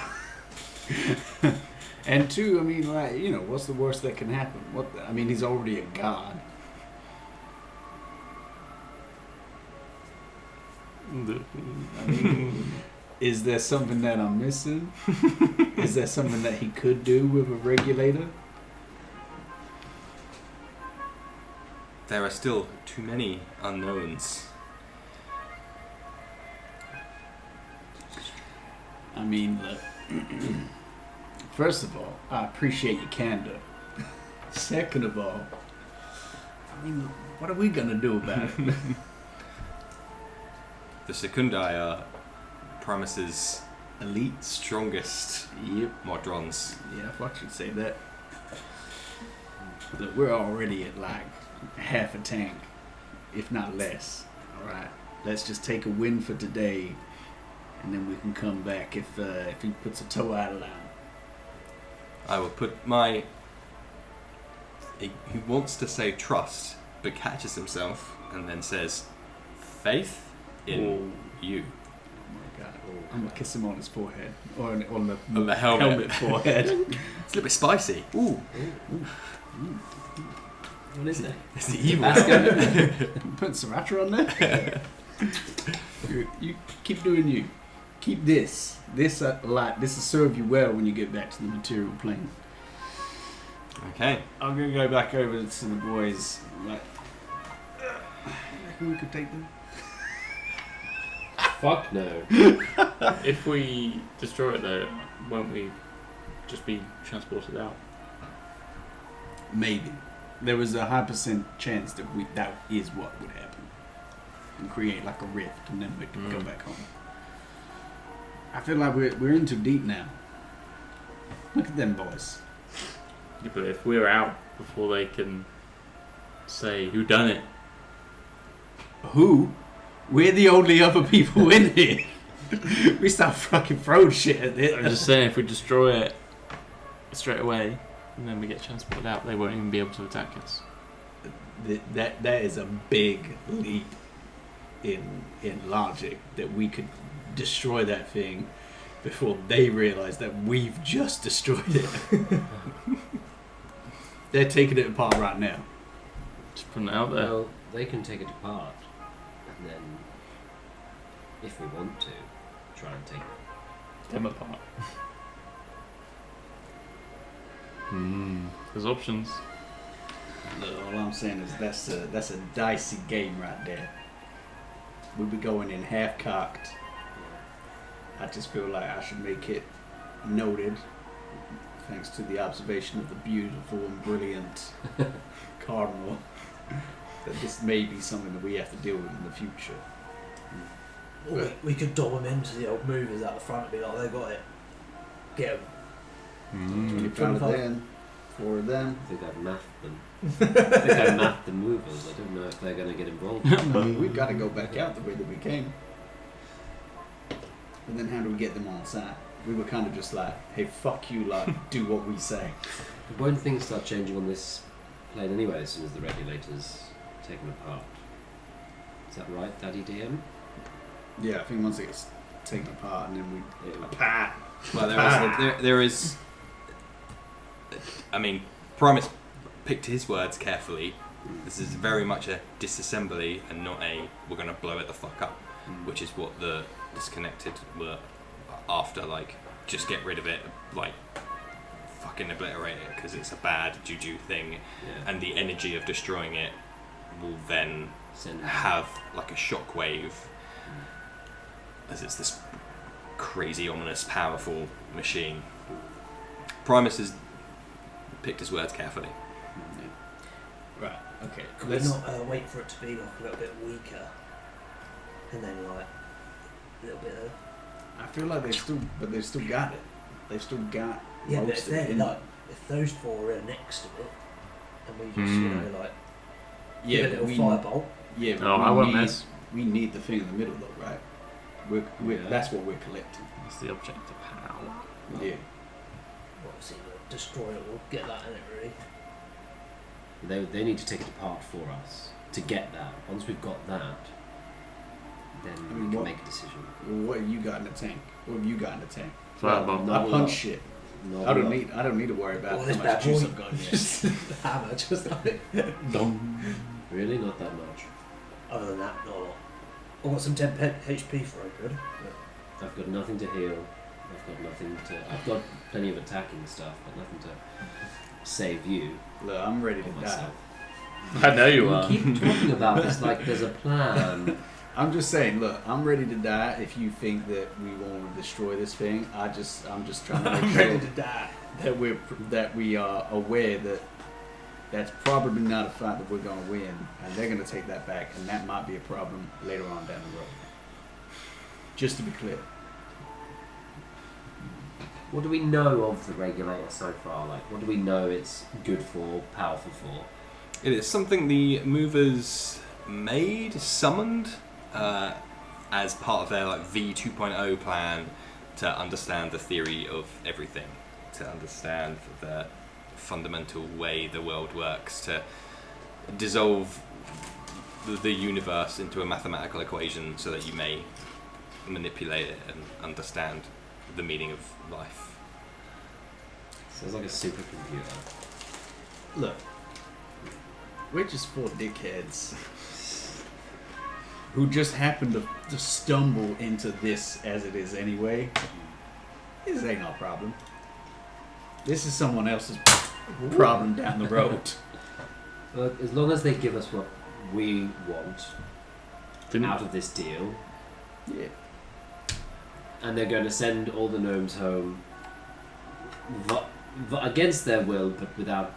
And two, I mean, like, you know, what's the worst that can happen? I mean, he's already a god. I mean, is there something that I'm missing? Is there something that he could do with a regulator? There are still too many unknowns. I mean, look, first of all, I appreciate your candor. Second of all, I mean, what are we gonna do about it? The Secundi are Primus's Elite? strongest Yep. Modrons. Yeah, I thought you'd say that. Look, we're already at like half a tank, if not less. Alright, let's just take a win for today, and then we can come back if he puts a toe out of line. I will put my... He wants to say trust, but catches himself and then says, faith in you. Oh my god. I'm gonna kiss him on his forehead. Or on the helmet. forehead. It's a little bit spicy. Ooh. What is that? It's the evil. Put sriracha on there. you keep doing you. Keep this. This will serve you well when you get back to the material plane. Okay. I'm gonna go back over to the boys. Like, you reckon we could take them? Fuck no. If we destroy it though, won't we just be transported out? Maybe. There was a high percent chance that that is what would happen. And create like a rift and then we can go back home. I feel like we're in too deep now. Look at them boys. Yeah, but if we're out before they can say who done it, Who? We're the only other people in here. We start fucking throwing shit at it. I'm just saying if we destroy it straight away and then we get transported out, they won't even be able to attack us. That is a big leap in logic that we could destroy that thing before they realize that we've just destroyed it. They're taking it apart right now. Just putting it out there. Well, they can take it apart, and then, if we want to, try and take Them apart. There's options. Look, all I'm saying is that's a dicey game right there. We'll be going in half cocked. I just feel like I should make it noted, thanks to the observation of the beautiful and brilliant Cardinal, that this may be something that we have to deal with in the future. Or we could dob them into the old movers out the front and be like, they got it. Get them. 25 then, 4 of them. I think I've mathed them. I think I mathed the movers. I don't know if they're going to get involved. I mean, we've got to go back out the way that we came. And then how do we get them on side? We were kind of just like, hey, fuck you, like, do what we say. Won't things start changing on this plane anyway as soon as the regulator's taken apart? Is that right, Daddy DM? Yeah, I think once it gets taken apart and then we... Pat! Well, there is. I mean, Primus picked his words carefully. This is very much a disassembly and not a we're going to blow it the fuck up, which is what the disconnected were after. Like, just get rid of it, like, fucking obliterate it because it's a bad juju thing, and the energy of destroying it will then have like a shockwave, as it's this crazy, ominous, powerful machine. Primus has picked his words carefully. Right, okay. Could we not wait for it to be like a little bit weaker? And then like a little bit of... I feel like they've still got it. They've still got Yeah, but most if of it they're in like, if those 4 are next to it, and we just, you know, like, yeah, give a little firebolt. Yeah, but Oh, I won't mess. we need the thing in the middle though, right? That's what we're collecting. That's the object of power. Yeah. Obviously, we'll destroy it, we'll get that in it, really. They need to take it apart for us to get that. Once we've got that, then we can make a decision. Well, what have you got in the tank? What have you got in the tank? Firebomb. I punch shit. I don't need to worry about how much juice I've got yet. Just hammer, just like... Really? Not that much. Other than that, not a lot. I've got some 10 HP for it, good. I've got nothing to heal. I've got plenty of attacking stuff, but nothing to save you. Look, I'm ready or to die. myself. I know you We are. keep talking about this like there's a plan. I'm just saying, look, I'm ready to die if you think that we want to destroy this thing. I'm just trying to make sure die. that we are aware that that's probably not a fight that we're going to win, and they're going to take that back, and that might be a problem later on down the road. Just to be clear. What do we know of the regulator so far? Like, what do we know it's good for, powerful for? It is something the movers summoned as part of their like V 2.0 plan to understand the theory of everything, to understand the fundamental way the world works, to dissolve the universe into a mathematical equation so that you may manipulate it and understand the meaning of life. Sounds like a supercomputer. Look, we're just 4 dickheads who just happen to stumble into this as it is anyway. This ain't our problem. This is someone else's problem down the road. Well, as long as they give us what we want out of this deal, Yeah. and they're going to send all the gnomes home against their will, but without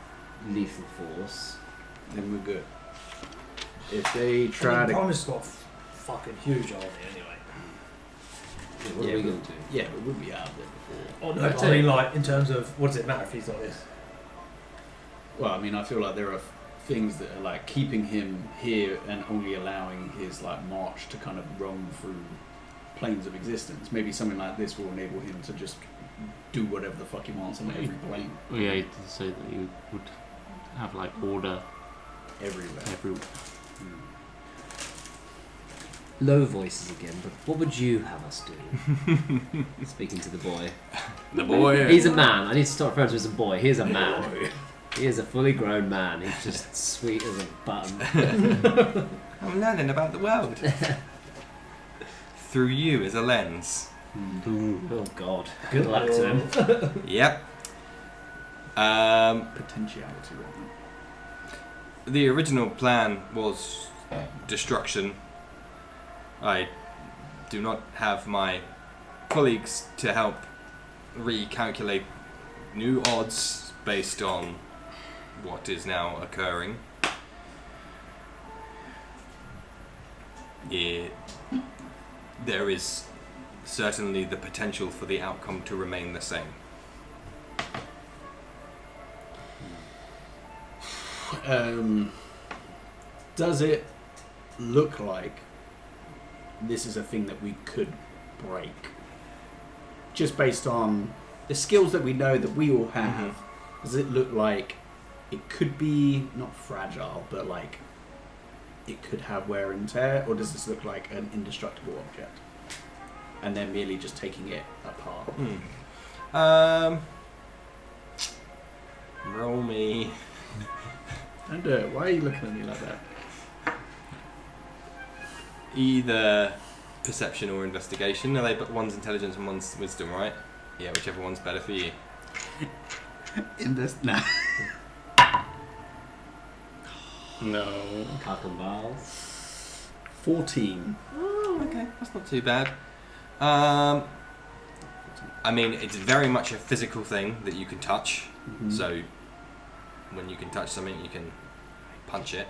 lethal force. Then we're good. If they try to... Primus got fucking huge army anyway. What are we going to do? Yeah, but we'll be out there before. Oh no, I mean like in terms of what does it matter if he's not this? Well, I mean, I feel like there are things that are like keeping him here and only allowing his like march to kind of roam through planes of existence. Maybe something like this will enable him to just do whatever the fuck he wants on every plane. Well, yeah, you did say that you would have like order Everywhere. everywhere. Low voices again, but what would you have us do? Speaking to the boy. The boy. He's a man. I need to start referring to him as a boy. He is a man. He is a fully grown man. He's just sweet as a button. I'm learning about the world. Through you as a lens. Oh God. Good luck to him. Yep. Potentiality, right? The original plan was destruction. I do not have my colleagues to help recalculate new odds based on what is now occurring. There is certainly the potential for the outcome to remain the same. Does it look like this is a thing that we could break? Just based on the skills that we know that we all have, does it look like it could be not fragile, but like it could have wear and tear, or does this look like an indestructible object and they're merely just taking it apart? Roll me. Don't do it. Why are you looking at me like that? Either perception or investigation. Are they? But one's intelligence and one's wisdom, right? Yeah, whichever one's better for you. Nah. No. Cock and balls. 14. Oh, okay, that's not too bad. I mean, it's very much a physical thing that you can touch. Mm-hmm. So when you can touch something, you can punch it,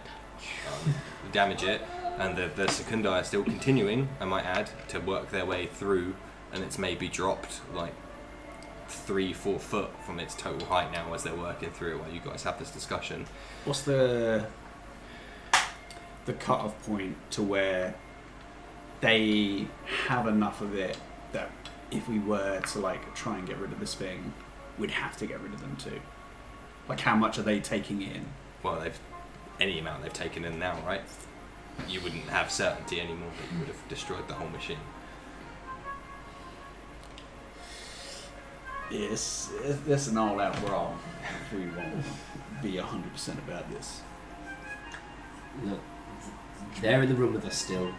damage it, and the Secundi are still continuing, I might add, to work their way through, and it's maybe dropped like 3-4 foot from its total height now as they're working through it while you guys have this discussion. What's the cut-off point to where they have enough of it that if we were to like try and get rid of this thing, we'd have to get rid of them too? Like, how much are they taking in? Well, any amount they've taken in now, right? You wouldn't have certainty anymore that you would have destroyed the whole machine. Yes, that's an all-out brawl if we won't be 100% about this. Look, they're in the room with us still.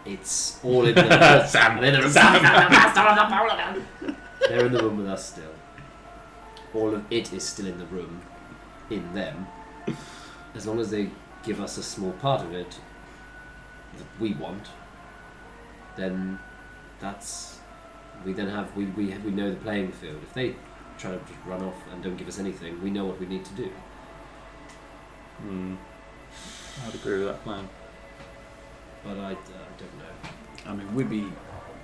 It's all in the Sam. They're in the room with us still. All of it is still in the room, in them. As long as they give us a small part of it that we want, then that's we know the playing field. If they try to just run off and don't give us anything, we know what we need to do. I'd agree with that plan. But I don't know. I mean, we'd be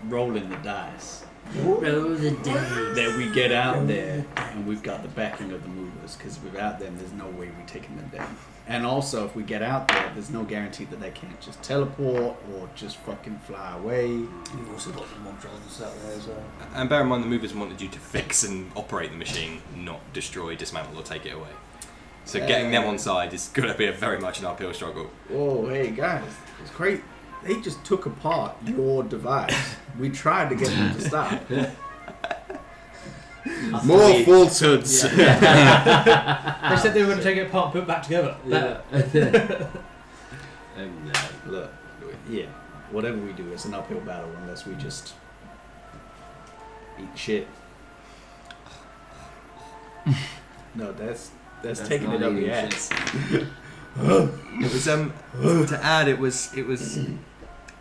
rolling the dice Roll the dice. that we get out there and we've got the backing of the movers, because without them, there's no way we're taking them down. And also, if we get out there, there's no guarantee that they can't just teleport or just fucking fly away. You've also got the Montrons out there as well. And bear in mind, the movers wanted you to fix and operate the machine, not destroy, dismantle, or take it away. So getting them on side is going to be very much an uphill struggle. Oh, hey guys, it's great. They just took apart your device. We tried to get them to stop. More falsehoods. Yeah. They said they were going to take it apart and put it back together. Yeah. No. Look, yeah, whatever we do, it's an uphill battle unless we just eat shit. No, that's taking not it up eating the ass. It was to add. It was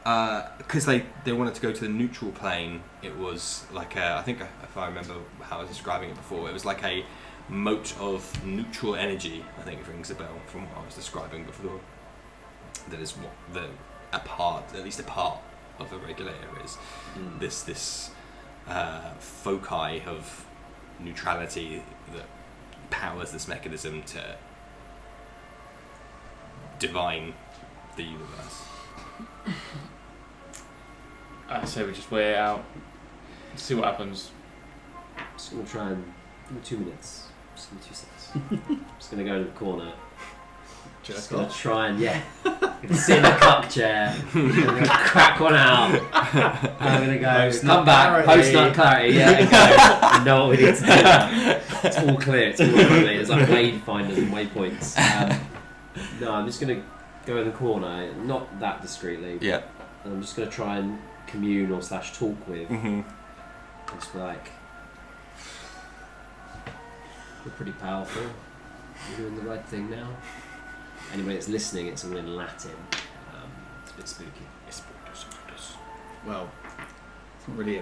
because they wanted to go to the neutral plane. It was like I think if I remember how I was describing it before, it was like a moat of neutral energy. I think it rings a bell from what I was describing before. That is what at least a part of the regulator is. This foci of neutrality that powers this mechanism to divine the universe. I say we just wait it out, see what happens. Just gonna try and give me 2 minutes. Just give me 2 seconds. Just gonna go in the corner. Just gonna try and gonna sit in a cup chair. I'm gonna crack one out. I'm gonna go. Come back. Post nut clarity. Yeah. And go. I know what we need to do now. It's all clear. It's all friendly. There's like wayfinders and waypoints. No, I'm just gonna go in the corner, not that discreetly. Yeah. And I'm just gonna try and commune or / talk with. Mm-hmm. Just be like, we're pretty powerful. You're doing the right thing now. Anybody that's listening, it's all in Latin. It's a bit spooky. Well, it's not really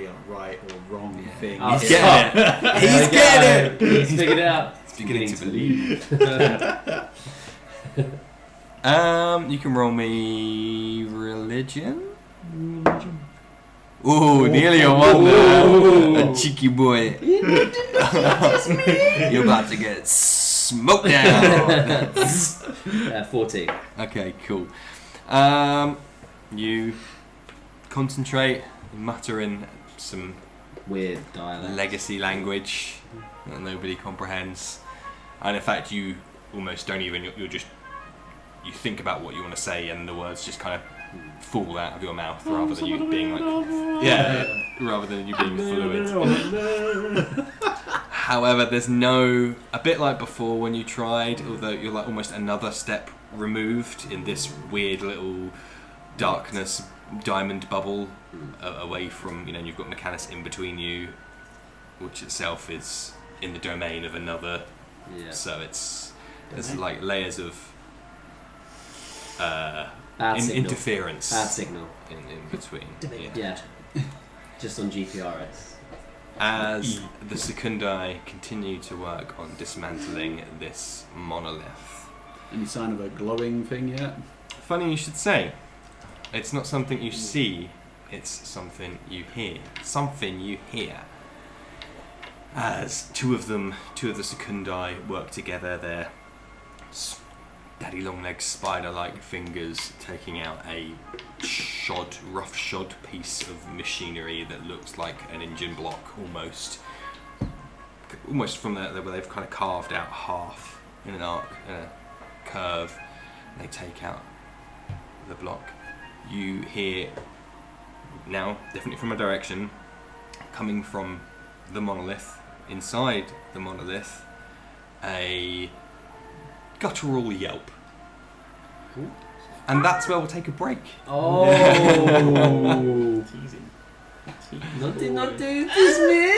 a right or wrong thing. Oh, He's getting it. He's getting it. He's figured it out. He's beginning to believe. You can roll me religion. Ooh, nearly a 1 there. A cheeky boy. You're about to get smoked down. 14. Okay, cool. You concentrate, muttering some Weird dialect. legacy language that nobody comprehends, and in fact you almost don't even, you think about what you want to say and the words just kind of fall out of your mouth rather than you being rather than you being fluent. However, there's a bit like before when you tried, although you're like almost another step removed in this weird little darkness diamond bubble away from, you've got Mechanus in between you, which itself is in the domain of another. Yeah. So there's like layers of interference. Bad signal. In between. Yeah. Just on GPRS. As the Secundi continue to work on dismantling this monolith. Any sign of a glowing thing yet? Funny you should say. It's not something you see, it's something you hear. Something you hear. As two of the Secundi work together, their daddy long legs, spider-like fingers taking out a rough shod piece of machinery that looks like an engine block almost from where they've kind of carved out half in an arc, in a curve, and they take out the block. You hear now, definitely from a direction, coming from the monolith, inside the monolith, a guttural yelp. Ooh. And that's where we'll take a break. Oh! Teasing. Not do this, me!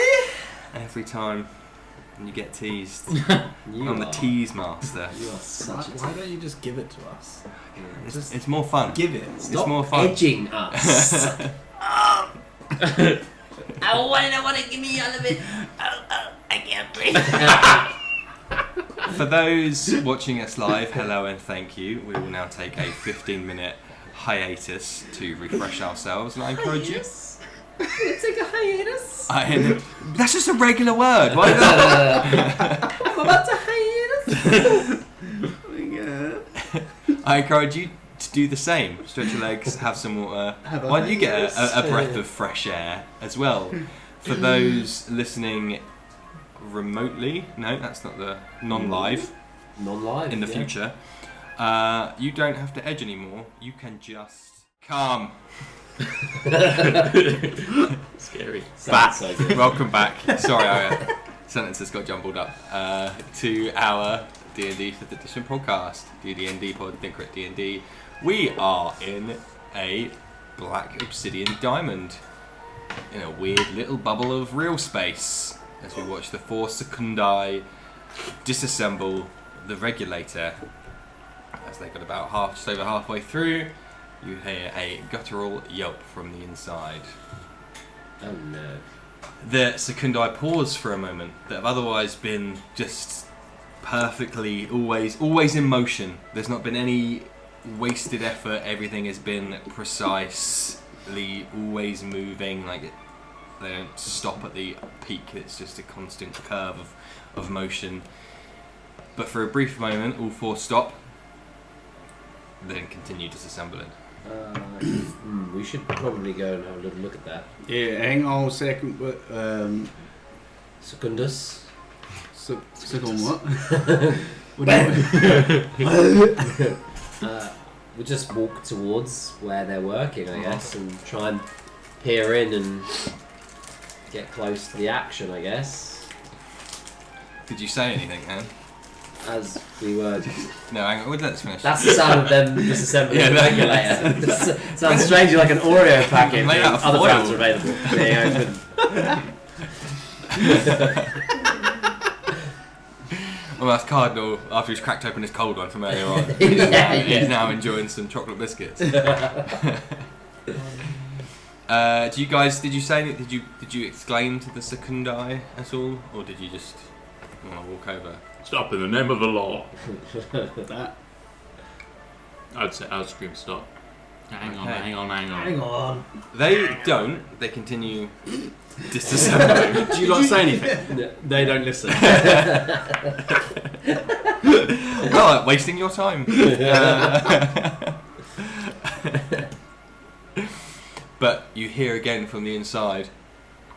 Every time you get teased, You I'm the are- tease master. You are such a Why don't you just give it to us? It's more fun. Give it. It's more fun. edging us. I want to give me all of it. I can't breathe. For those watching us live, hello and thank you. We will now take a 15-minute hiatus to refresh ourselves, and I encourage you. Take a hiatus. That's just a regular word. Why not? I'm about to hiatus. I encourage you to do the same. Stretch your legs, have some water. Why don't you get a breath of fresh air as well? For those listening remotely, no, that's not the non-live. Non-live. In the future, you don't have to edge anymore. You can just come. Scary. Back. So good. Welcome back. Sorry, sentences got jumbled up. To our D&D 5th edition podcast, D&D pod, Think Crit D&D. We are in a black obsidian diamond in a weird little bubble of real space as we watch the 4 Secundi disassemble the Regulator as they got about just over halfway through. you hear a guttural yelp from the inside. Oh no. The Secundi pause for a moment that have otherwise been just perfectly always in motion. There's not been any wasted effort. Everything has been precisely always moving. Like they don't stop at the peak. It's just a constant curve of motion. But for a brief moment, all four stop. Then continue disassembling. We should probably go and have a little look at that. Yeah, hang on a second. But, Secundus. second what? We'll just walk towards where they're working, I guess, and try and peer in and get close to the action, I guess. Did you say anything, Anne? As we were. No, hang on. Let's finish. That's the sound of them disassembling Yeah, the regulator. Sounds strangely like an Oreo packet. Made out of Other foil. brands are available. Being open. Well, that's Cardinal after he's cracked open his cold one from earlier on. Yeah. He's now enjoying some chocolate biscuits. Do you guys? Did you say? Did you exclaim to the Secundi at all, or did you just want to walk over? Stop in the name of the law. That. I'd scream stop. Hang on, Okay. hang on, hang on. Hang on. They don't. They continue disassembling. Do you not say anything? They don't listen. Oh, wasting your time. But you hear again from the inside.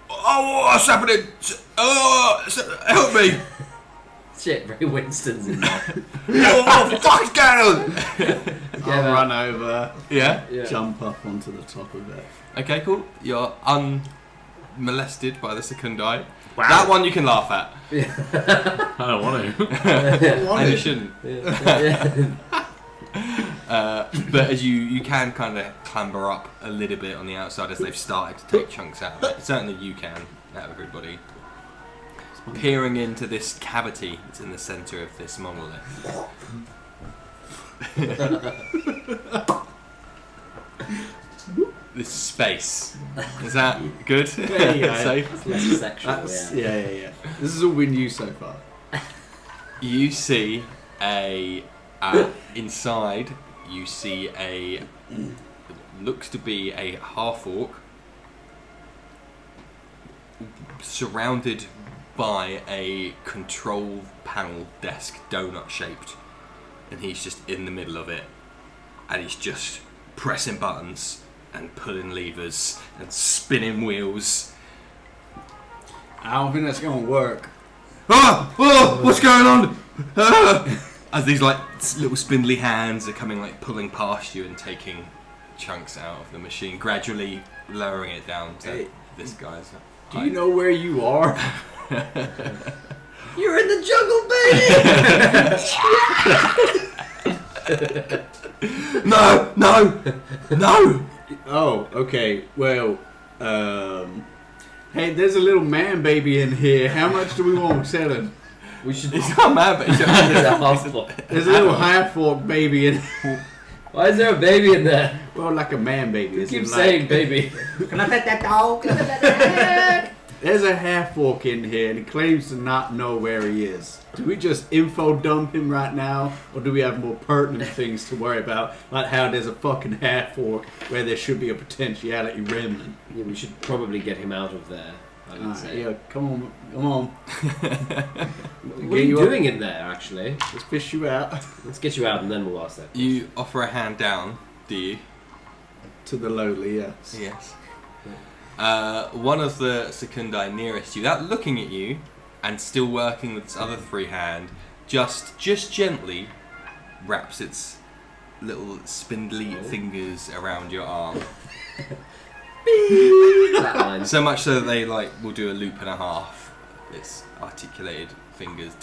Oh, what's happening? Oh, help me! Shit, Ray Winston's in there. Oh, what the fuck's going on? I'll run over, Yeah. Yeah. jump up onto the top of it. Okay, cool. You're unmolested by the Secundi. Wow. That one you can laugh at. I don't want to. And you shouldn't. But as you can kind of clamber up a little bit on the outside as they've started to take chunks out of it. Certainly you can, out of everybody. Peering into this cavity that's in the centre of this monolith. This space. Is that good? Yeah, yeah. Safe? It's less sexual, That's, yeah. yeah. This is all we knew so far. You see inside, you see looks to be a half-orc surrounded by a control panel desk, donut-shaped, and he's just in the middle of it, and he's just pressing buttons and pulling levers and spinning wheels. I don't think that's going to work. Oh, what's going on? As these like little spindly hands are coming, like pulling past you and taking chunks out of the machine, gradually lowering it down to Hey, this guy's. Do you know where you are? You're in the jungle, baby! No! Oh, okay. Well, hey, there's a little man baby in here. How much do we want selling? We should. He's not mad, but he's It's a hospital. There's a little half-orc baby in. Why is there a baby in there? Well, like a man baby. You as keep in, like- saying baby. Can I pet that dog? There's a half-orc in here, and he claims to not know where he is. Do we just info dump him right now, or do we have more pertinent things to worry about, like how there's a fucking half-orc where there should be a potentiality remnant? Yeah, we should probably get him out of there, I would Alright, say. yeah, come on. What are you doing in there, actually? Let's fish you out Let's get you out and then we'll ask that. You offer a hand down, do you? to the lowly, yes. Yes. One of the Secundi nearest you, that looking at you and still working with its other free hand, just gently wraps its little spindly fingers around your arm. Flatline. So much so that they will do a loop and a half. Its articulated fingers.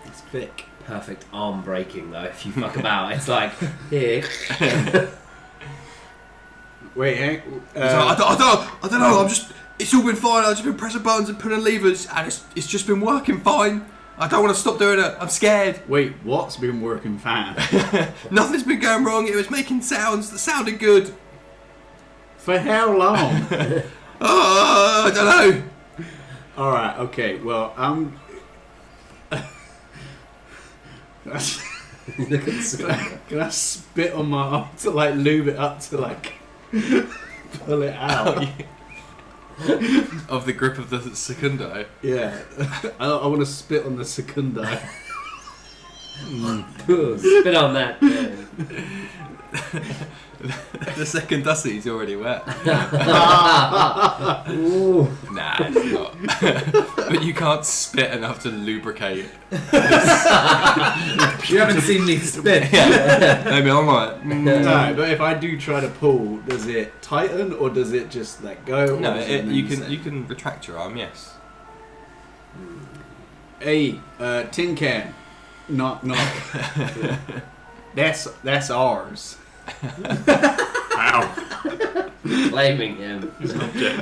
It's thick. Perfect arm breaking though, if you fuck about. It's like, here. Wait, Hank. I don't know. It's all been fine. I've just been pressing buttons and pulling levers, and it's just been working fine. I don't want to stop doing it. I'm scared. Wait, what's been working fine? Nothing's been going wrong. It was making sounds that sounded good. For how long? Oh, I don't know. Alright, okay, well, I'm... Look at the Secunda. Can I spit on my arm to like lube it up to like pull it out? Of the grip of the Secundi. Yeah. I want to spit on the Secundi. Spit on that. The Secundussi's already wet. Ooh. Nah, it's not. But you can't spit enough to lubricate. You haven't seen me spit. Maybe I'm like, No, but if I do try to pull, does it tighten or does it just let go? no, Or does it you remain can retract your arm. Yes. Hey, tin can. Knock knock. That's ours. Ow. Claiming him.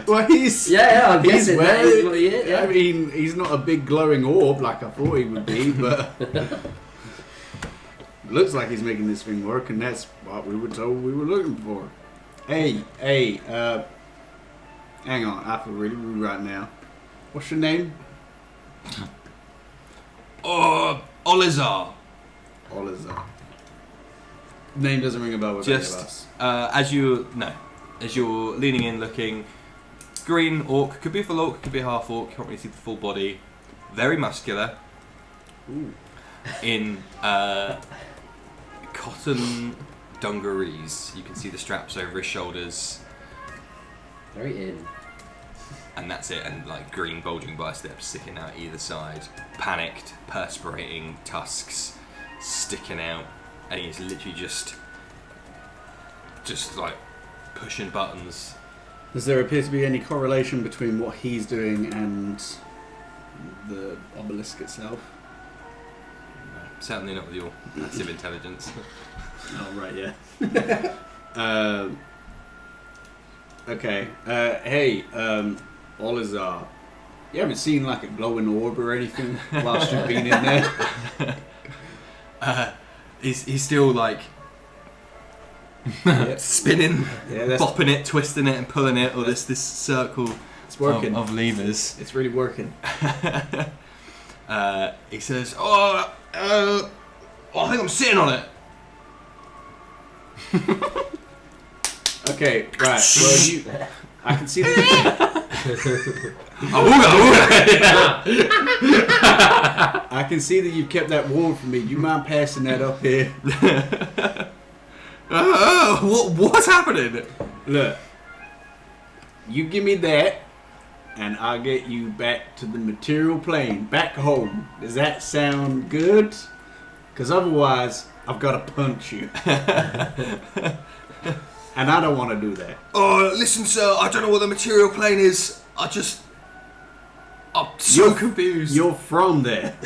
Well, he's Yeah, I'm he's guessing that is what he is. I Yeah. mean, he's not a big glowing orb like I thought he would be, but looks like he's making this thing work, and that's what we were told we were looking for. Hey, hang on, I feel really rude right now. What's your name? Oh, Olizar. Olizar. Name doesn't ring a bell with any of Just us. as you're leaning in, looking, green orc, could be a full orc, could be a half orc. You can't really see the full body. Very muscular. Ooh. In cotton dungarees. You can see the straps over his shoulders, Very in. and that's it. And like green bulging biceps sticking out either side. Panicked, perspirating tusks sticking out, and he's literally just like pushing buttons. Does there appear to be any correlation between what he's doing and the obelisk itself? Certainly not with your passive intelligence. Oh, right, yeah. Okay. Hey, Olizar. You haven't seen like a glowing orb or anything whilst you've been in there? He's still like Yeah, spinning, yeah, that's bopping it, twisting it, and pulling it, or this circle it's working. of levers. It's really working. He says, I think I'm sitting on it. Okay, right. Well, I can see that. I can see that you've kept that warm for me. You mind passing that up here? What's happening? Look, you give me that, and I'll get you back to the material plane, back home. Does that sound good? Because otherwise, I've got to punch you. And I don't want to do that. Oh, listen, sir, I don't know what the material plane is. I'm so confused. You're from there.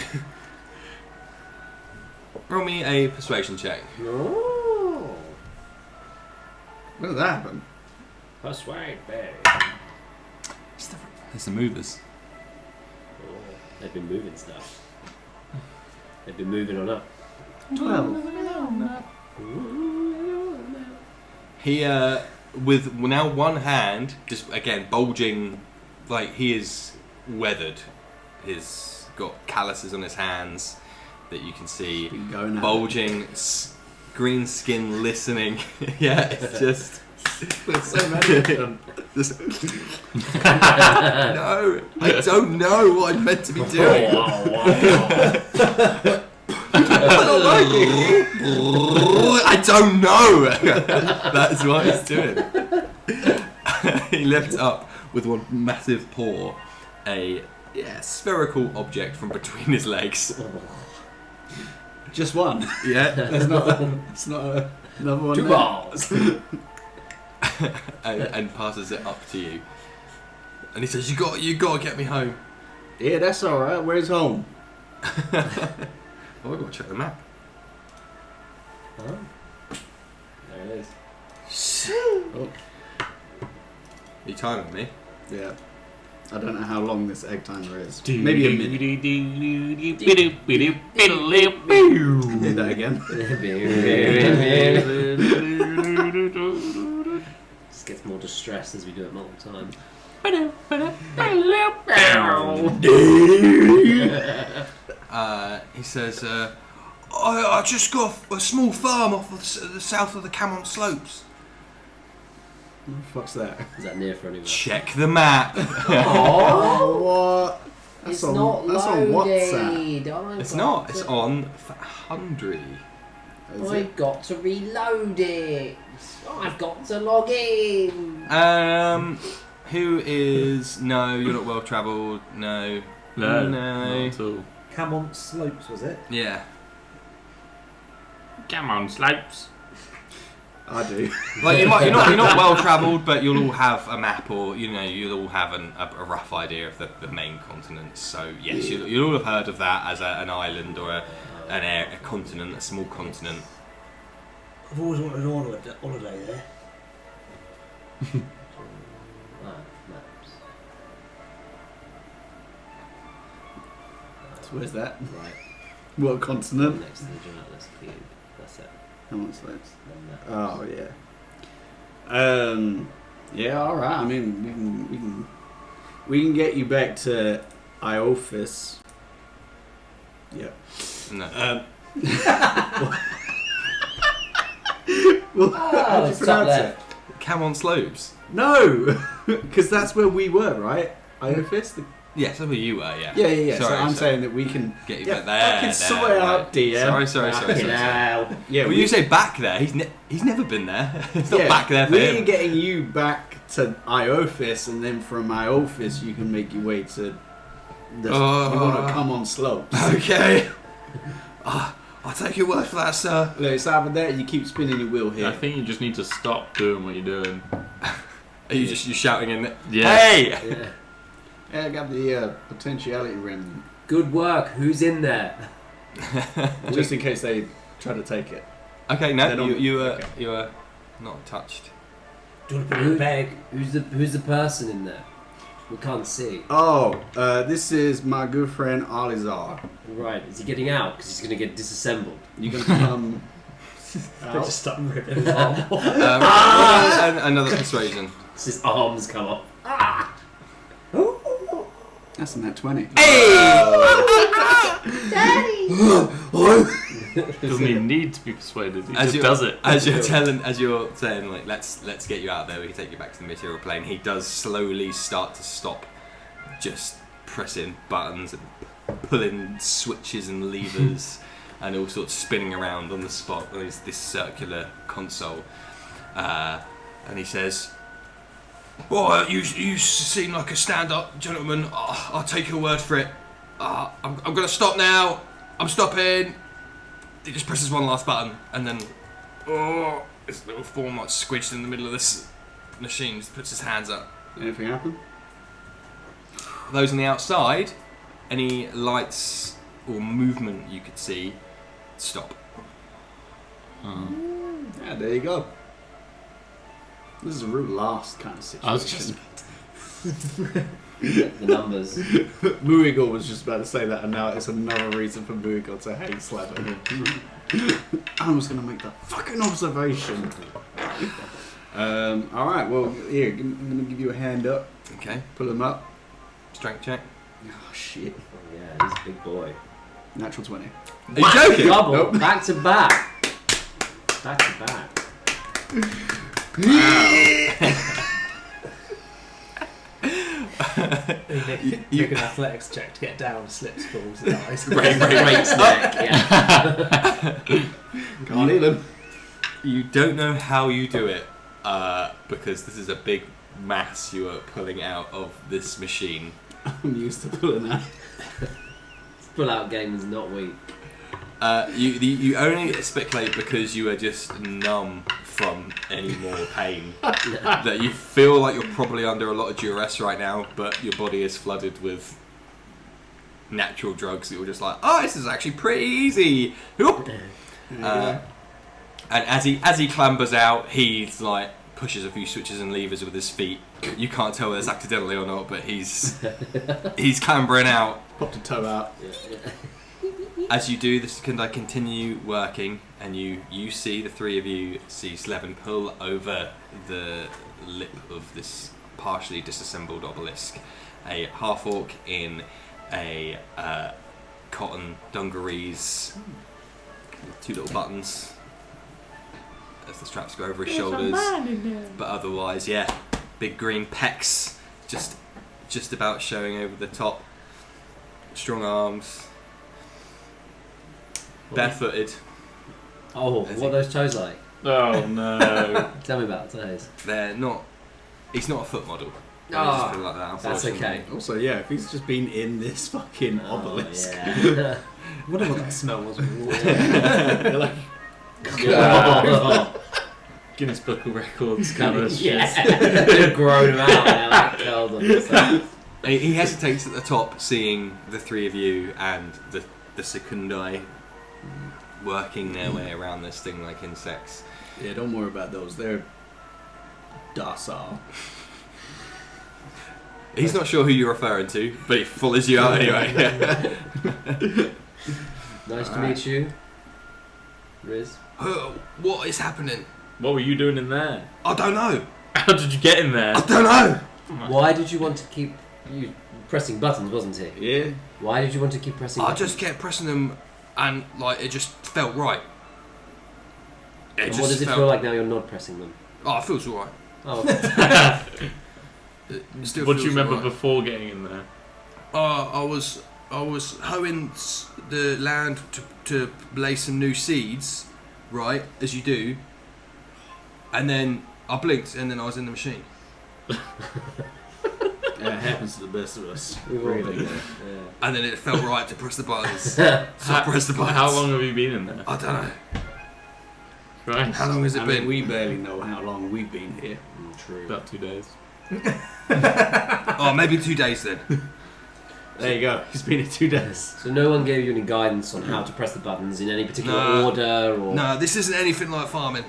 Roll me a persuasion check. Oh. When did that happen? Persuade, babe. It's the movers. Oh, they've been moving stuff. They've been moving on up. 12. He, with now one hand, just again bulging, like he is weathered. He's got calluses on his hands that you can see. Keep going at Bulging, green skin listening. Yeah, it's just. There's so many of them. Just no, I don't know what I'm meant to be doing. I don't know. That's what he's doing. He lifts up with one massive paw a spherical object from between his legs. Just one. Yeah, There's not. It's not another one. Two there. balls. and passes it up to you. And he says, "You got to get me home." Yeah, that's all right. Where's home? Oh, we've got to check the map. Oh. There it is. You timing me? Yeah. I don't know how long this egg timer is. Maybe a minute. Do that again. Just gets more distressed as we do it multiple times. He says, I just got a small farm off of the south of the Camon Slopes. What the fuck's that? Is that near for anyone? Check the map. Oh, what? That's It's on, not that's on WhatsApp. loaded. It's not. It's on Hundred. Is it? I've got to reload it. I've got to log in. Who is... No, you're not well travelled. No. No, No. not at all. Camon Slopes, was it? Yeah. Come on, slopes. I do. Like you're not well travelled, but you'll all have a map, or you'll all have a rough idea of the main continents. So yes, you'll all have heard of that as an island or a continent, a small continent. I've always wanted an holiday there. Maps. So where's that? Right. What continent? Next to the journalist cube. That's it. How much slopes? Then that. Oh yeah. Yeah. All right. I mean, we can get you back to Iophis. Yeah. No. Well, Oh, how do you it's top pronounce left. Camon Slopes. No, because that's where we were, right? Iophis. Yes, that's where you were. Yeah. Yeah. Sorry, so I'm saying that we can get you Yeah, back there. fucking sort there, it out, right. DM. Sorry. Fucking hell. Yeah. Well, you say back there. He's never been there. It's not yeah, back there for we're him. getting you back to Iophis, and then from Iophis you can make your way to. You want to come on slopes. Okay. I'll take your word for that, sir. Look, it's either that or you keep spinning your wheel here. I think you just need to stop doing what you're doing. Are you shouting in there? Yeah. Hey! Yeah. Yeah, I got the potentiality remnant. Good work. Who's in there? Just in case they try to take it. Okay, They're no, not- you were okay. you were not touched. Do you want to put it in a bag? Who's the person in there? We can't see. Oh, this is my good friend Alizar. Right. Is he getting out? Because he's going to get disassembled. You can come They out. just start ripping his arm off. Another persuasion. It's his arms come off. That's a nat 20. Doesn't even need to be persuaded. He As just you're- does it. As you're saying, like, let's get you out there. We can take you back to the material plane. He does slowly start to stop, just pressing buttons and pulling switches and levers, and all sorts spinning around on the spot. There's this circular console, and he says, "Well, you seem like a stand-up gentleman. I'll take your word for it. I'm going to stop now. I'm stopping." He just presses one last button, and then, his little form like squished in the middle of this machine. Just puts his hands up. Anything happen? Those on the outside, any lights or movement you could see, stop. Yeah, there you go. This is a real last kind of situation. I was just- The numbers. Muigal was just about to say that, and now it's another reason for Muigal to hate Slevin. I was going to make that fucking observation. Alright, well, here, I'm going to give you a hand up. Okay, Pull him up. strength check. Oh, shit. Oh, yeah, he's a big boy. Natural 20. Are you joking? Double. Nope. Back to back. Back to back. You make an athletics check to get down, slips, falls, and dies. Breaks neck. Yeah. Can't heal him. You don't know how you do it, because this is a big mass you are pulling out of this machine. I'm used to pulling that. Pull out game is not weak. You only speculate because you are just numb from any more pain. That you feel like you're probably under a lot of duress right now, but your body is flooded with natural drugs that you're just like, this is actually pretty easy. Whoop. And as he clambers out, he's like pushes a few switches and levers with his feet. You can't tell whether it's accidentally or not, but he's clambering out. Popped a toe out. As you do, the Secundi continue working, and you see, the three of you see Slevin pull over the lip of this partially disassembled obelisk. A half-orc in a cotton dungarees with two little buttons as the straps go over his shoulders. But otherwise, yeah, big green pecs, just about showing over the top. Strong arms. Barefooted. Oh, what are those toes like? Oh no. Tell me about toes. They're not. He's not a foot model. I Ah, just feel like that. That's Unfortunately. okay. Also, yeah, if he's just been in this fucking Oh, obelisk. yeah. I wonder what that smell was. They're like, Oh, Guinness Book of Records kind of yeah. They've grown them out and they're like curled on themselves. He hesitates at the top, seeing the three of you and the Secundi working their way around this thing like insects. yeah, don't worry about those. They're docile. He's not sure who you're referring to, but he follows you out anyway. Nice to meet you, Riz. What is happening? What were you doing in there? I don't know. How did you get in there? I don't know. Why did you want to keep you pressing buttons, wasn't it? Yeah. Why did you want to keep pressing I buttons? just kept pressing them, and like it just felt right. It And just what does it felt- feel like now you're not pressing them? Oh, it feels alright. Oh, okay. It still What do you feels remember alright. before getting in there? I was hoeing the land to lay some new seeds, right, as you do, and then I blinked and then I was in the machine. Yeah, it happens to the best of us. We've all been Really. there. And then it felt right to press the buttons. So I pressed the buttons. How long have you been in there? I don't know. Right. How long has it I been? mean, we barely know how long we've been here. True. About 2 days. Oh, maybe 2 days then. There you go. He's been here 2 days. So no one gave you any guidance on how to press the buttons in any particular No. order, or No, this isn't anything like farming.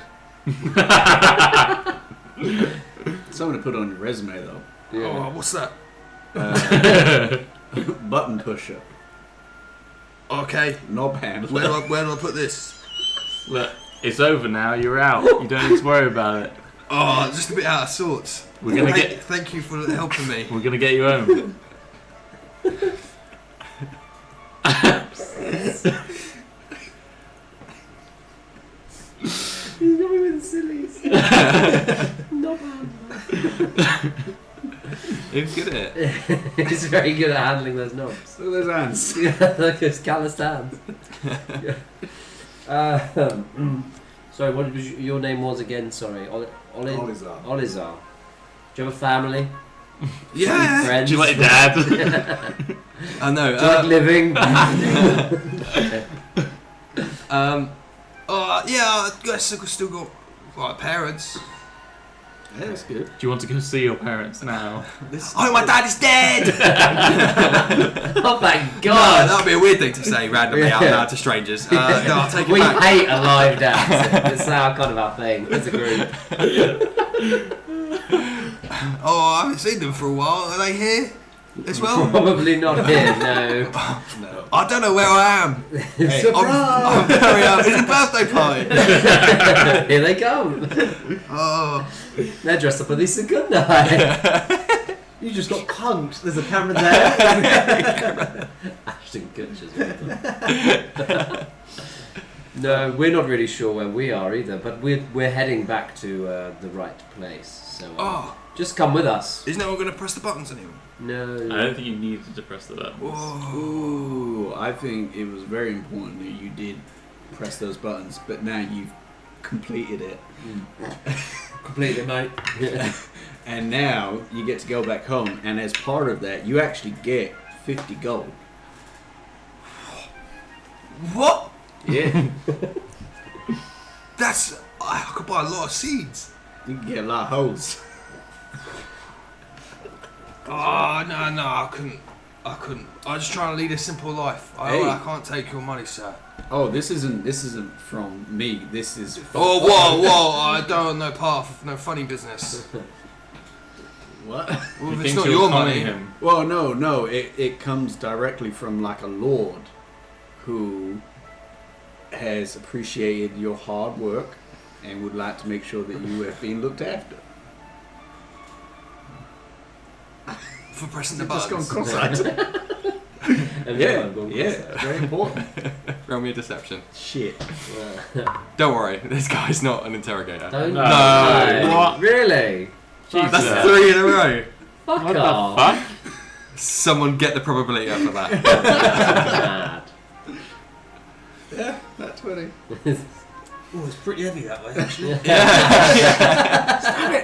Something to put on your resume, though. Oh, what's that? Button pusher. Okay, Knob handler. where do I put this? Look, it's over now. You're out. You don't need to worry about it. Oh, just a bit out of sorts. We're gonna Thank- get. Thank you for helping me. We're gonna get you home. He's got me with sillies. Not He was good at it. He's very good at handling those knobs. Look at those hands. Yeah, like his calloused hands. Sorry, what was your name was again? Sorry, Olizar. Olizar. Do you have a family? Yeah. Friends? Do you like your dad? I know. Do you like living? Yeah, I guess I've still got like parents. Yeah, that's good. Do you want to go see your parents now? Oh, my dad is dead! Oh thank God, God! that would be a weird thing to say randomly out loud to strangers. No, I'll take it We back. hate alive dads. It's our kind of our thing as a group. Oh, I haven't seen them for a while. Are they here as well? Probably not here. No. No. I don't know where I am. Hey, I'm very It's a birthday party. Here they come. Oh, They're dressed up in these Secundi. You just got punked. There's a camera there. Ashton Kutcher's. No, we're not really sure where we are either, but we're heading back to the right place. So oh, just come with us. is no one going to press the buttons anymore? No. I don't think you needed to press the button. Whoa. Ooh, I think it was very important that you did press those buttons, but now you've completed it. Completely, mate. And now you get to go back home, and as part of that, you actually get 50 gold. What? Yeah. That's. I could buy a lot of seeds. You can get a lot of hoes. Oh, no, I couldn't. I couldn't. I'm just trying to lead a simple life. I can't take your money, sir. Oh, this isn't from me. This is. Oh, whoa! I don't know no funny business. What? Well, You if it's think not you're your conning money. him? Well, no. It comes directly from like a lord who has appreciated your hard work and would like to make sure that you have been looked after. For pressing the Just gone buttons. cross-eyed. Yeah, Very important. Roll me a deception. Shit. Don't worry, this guy's not an interrogator. Don't No. What? Really? Jesus. That's 3 in a row. Fuck What off. the fuck? Someone get the probability up for that. Mad. Yeah, that's funny. Oh, it's pretty heavy that way, actually.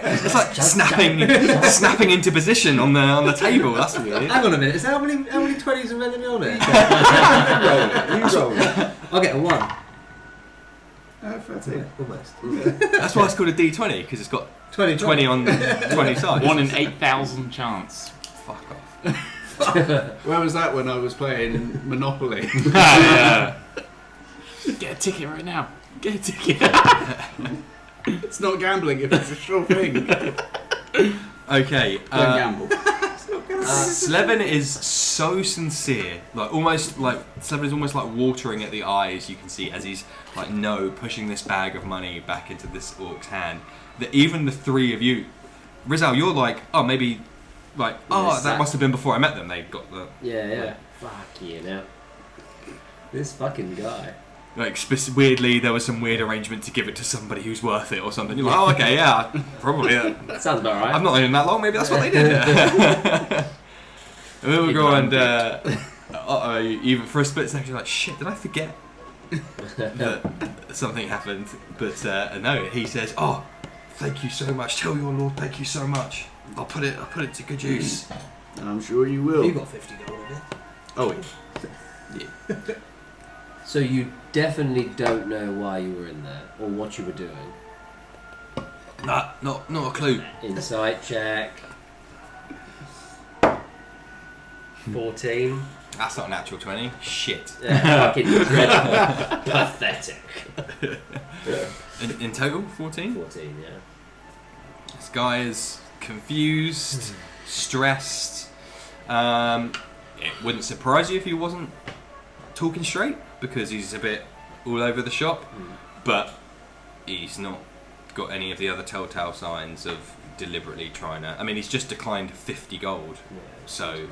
It's like snapping into position on the table. That's weird. Hang on a minute. How many 20s are meant to be on it? You roll it. I'll get a 1. 13. Almost. That's why it's called a D20 because it's got 20 on 20 sides. 1 in 8,000 chance. Fuck off. Where was that when I was playing Monopoly? Yeah. Get a ticket right now. Get a ticket. It's not gambling if it's a sure thing. Okay. Don't gamble. Slevin is so sincere, Slevin is almost like watering at the eyes. You can see as he's pushing this bag of money back into this orc's hand. That even the 3 of you, Rizal, you're like, oh maybe, that must have been before I met them. They got the Yeah. Fuck you now. This fucking guy. weirdly there was some weird arrangement to give it to somebody who's worth it or something. You're like, oh okay, yeah, probably. Sounds about right. I've not known him that long. Maybe that's what they did. And then we go and even for a split second, you're like, shit, did I forget that something happened? But no, he says, oh, thank you so much. Tell your lord, thank you so much. I'll put it to good use. I'm sure you will. You got 50 gold in it. Oh, yeah. So you definitely don't know why you were in there or what you were doing. Not a clue. Insight check. 14. That's not a natural 20. Shit. Fucking dreadful. Pathetic. In total, 14? 14, yeah. This guy is confused, stressed. It wouldn't surprise you if he wasn't talking straight because he's a bit all over the shop, but he's not got any of the other telltale signs of deliberately trying to. I mean, he's just declined 50 gold, so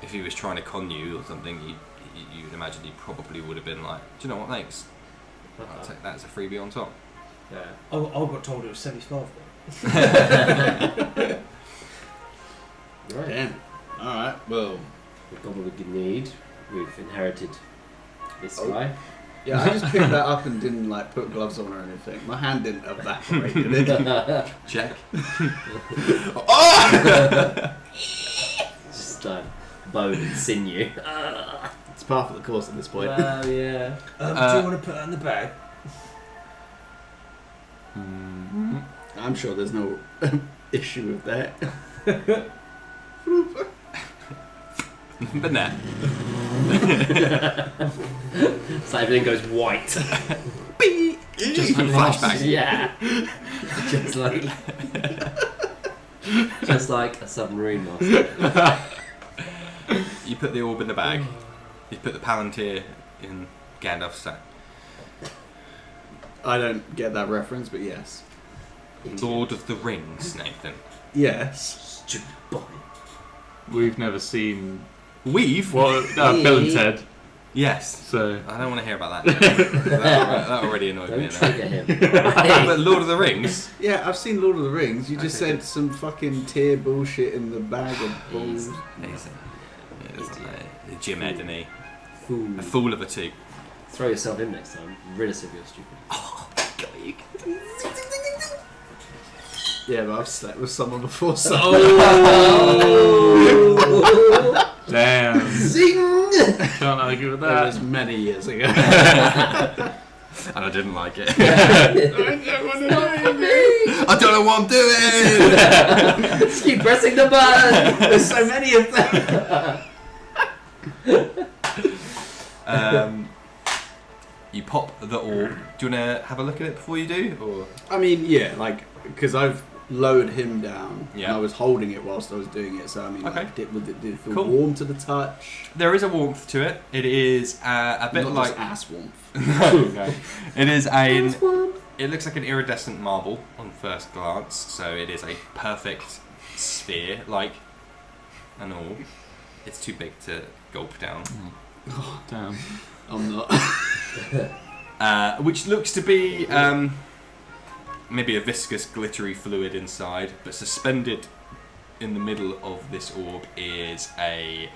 if he was trying to con you or something, you'd imagine he probably would have been like, do you know what, thanks, I'll take that as a freebie on top. Yeah. I got told it was 75. Right. Damn. Alright, well. We've got what we need. We've inherited this guy. Yeah, I just picked that up and didn't put gloves on or anything. My hand didn't evaporate, did it? Check. Just bone and sinew. It's part of the course at this point. Well, yeah. Do you want to put it in the bag? I'm sure there's no issue with that. But nah. So everything goes white. Just flashback. Yeah. just like a submarine master. You put the orb in the bag. You put the Palantir in Gandalf's sack. I don't get that reference, but yes. Lord of the Rings, Nathan. Yes. Stupid boy. We've never seen. We've? Well, Bill and Ted. Yes. So I don't want to hear about that. that already annoyed me. Don't trigger him. But Lord of the Rings? Yeah, I've seen Lord of the Rings. You just Okay, said good. some fucking tier bullshit in the bag of balls. Jim Ed and he. Fool. A fool of a two. Throw yourself in next time. Rid us of your stupid. Yeah, but I've slept with someone before, so. damn, Zing! can't argue with That was that. many years ago. And I didn't like it. Not for me. I don't know what I'm doing. Just keep pressing the button. There's so many of them. You pop the orb. Do you want to have a look at it before you do? Or I mean, yeah, like, because I've lowered him down. Yeah. And I was holding it whilst I was doing it, so I mean, Okay. like, did it feel Cool. warm to the touch? there is a warmth to it. It is a bit Not like just ass warmth. no. It is it looks like an iridescent marble on first glance, so it is a perfect sphere, like an orb. It's too big to gulp down. Damn. I'm not. Which looks to be maybe a viscous, glittery fluid inside, but suspended in the middle of this orb is a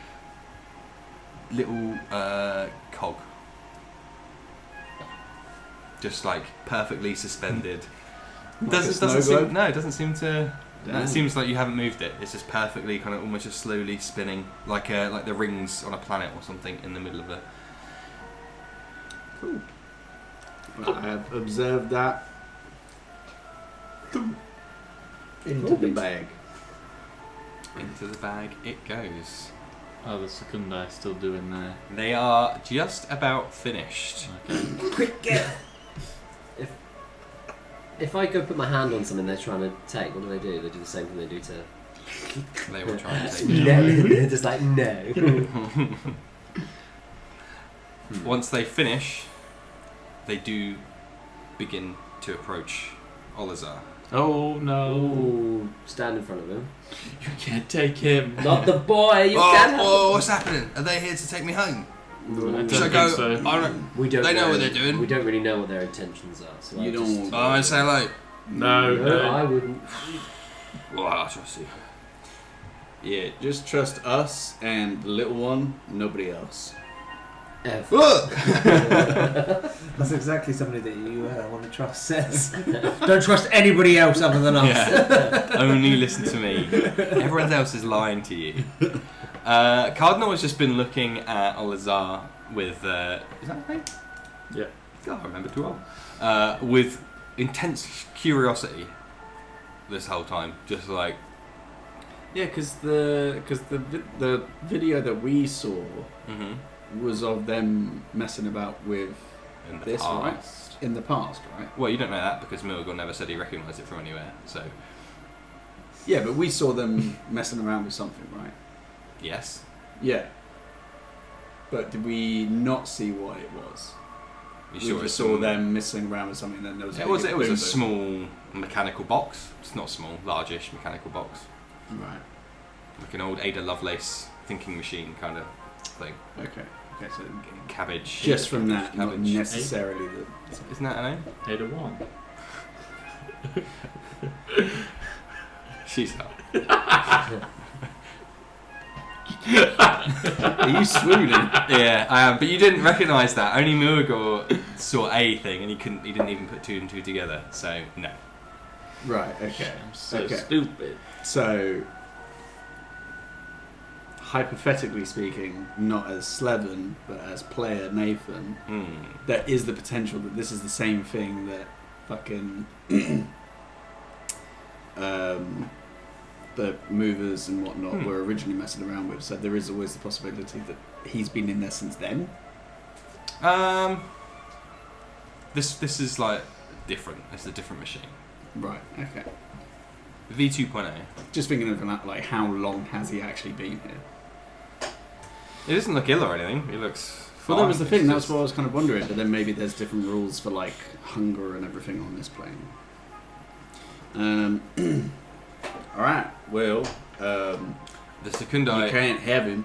little cog. Just like perfectly suspended. Like a doesn't snow seem, globe? no, it doesn't seem to. No, Damn. it seems like you haven't moved it. It's just perfectly, kind of almost just slowly spinning, like the rings on a planet or something in the middle of a. Cool. Well, I have observed that. Into the bag. Into the bag it goes. Oh, the Secundi still doing there. They are just about finished. Okay. Quick, get. If I go put my hand on something they're trying to take, what do? They do the same thing they do to. They will try and take No, it. they're just like no. Once they finish, they do begin to approach Olazar. Oh no! Ooh, stand in front of him. You can't take him. Not the boy. You can't. Oh, what's happening? Are they here to take me home? I don't Should I think go? so. I don't. We don't. They know what they're doing. We don't really know what their intentions are. So You I just, don't- Oh, I say hello. No, No, I no. wouldn't. Well, I'll trust you. Yeah, just trust us and the little one, nobody else. F. Look! That's exactly somebody that you want to trust says. Don't trust anybody else other than us. Yeah. Only listen to me. Everyone else is lying to you. Cardinal has just been looking at Olazar with. Is that his name? Yeah. God, I remember too well. With intense curiosity this whole time. Just like. Yeah, because the video that we saw was of them messing about with In the this, right? past. In the past, right? Well, you don't know that because Milgor never said he recognised it from anywhere. So, Yeah, but we saw them messing around with something, right? yes. Yeah. But did we not see what it was? You We sure just it's saw some- them messing around with something, and then there was It was a boom. small mechanical box. It's not small, largish mechanical box. Right. Like an old Ada Lovelace thinking machine kind of thing. Okay. Okay. So Cabbage. just from that, not Cabbage. necessarily the. Isn't that her name? Ada one. She's not. Are you swooning? Yeah, I am. But you didn't recognise that. Only Milgor saw a thing, and he didn't even put two and two together. So no. Right. Okay. I'm so Okay. stupid. So, hypothetically speaking, not as Slevin, but as player Nathan, there is the potential that this is the same thing that fucking the movers and whatnot were originally messing around with. So there is always the possibility that he's been in there since then. This is like different. It's a different machine. Right. Okay. V2.0. Just thinking of like how long has he actually been here? It doesn't look ill or anything. It looks. Well, that was the fine. thing. It's That's just- what I was kind of wondering. But then maybe there's different rules for like hunger and everything on this plane. All right. Well, The you Secundi. can't have him.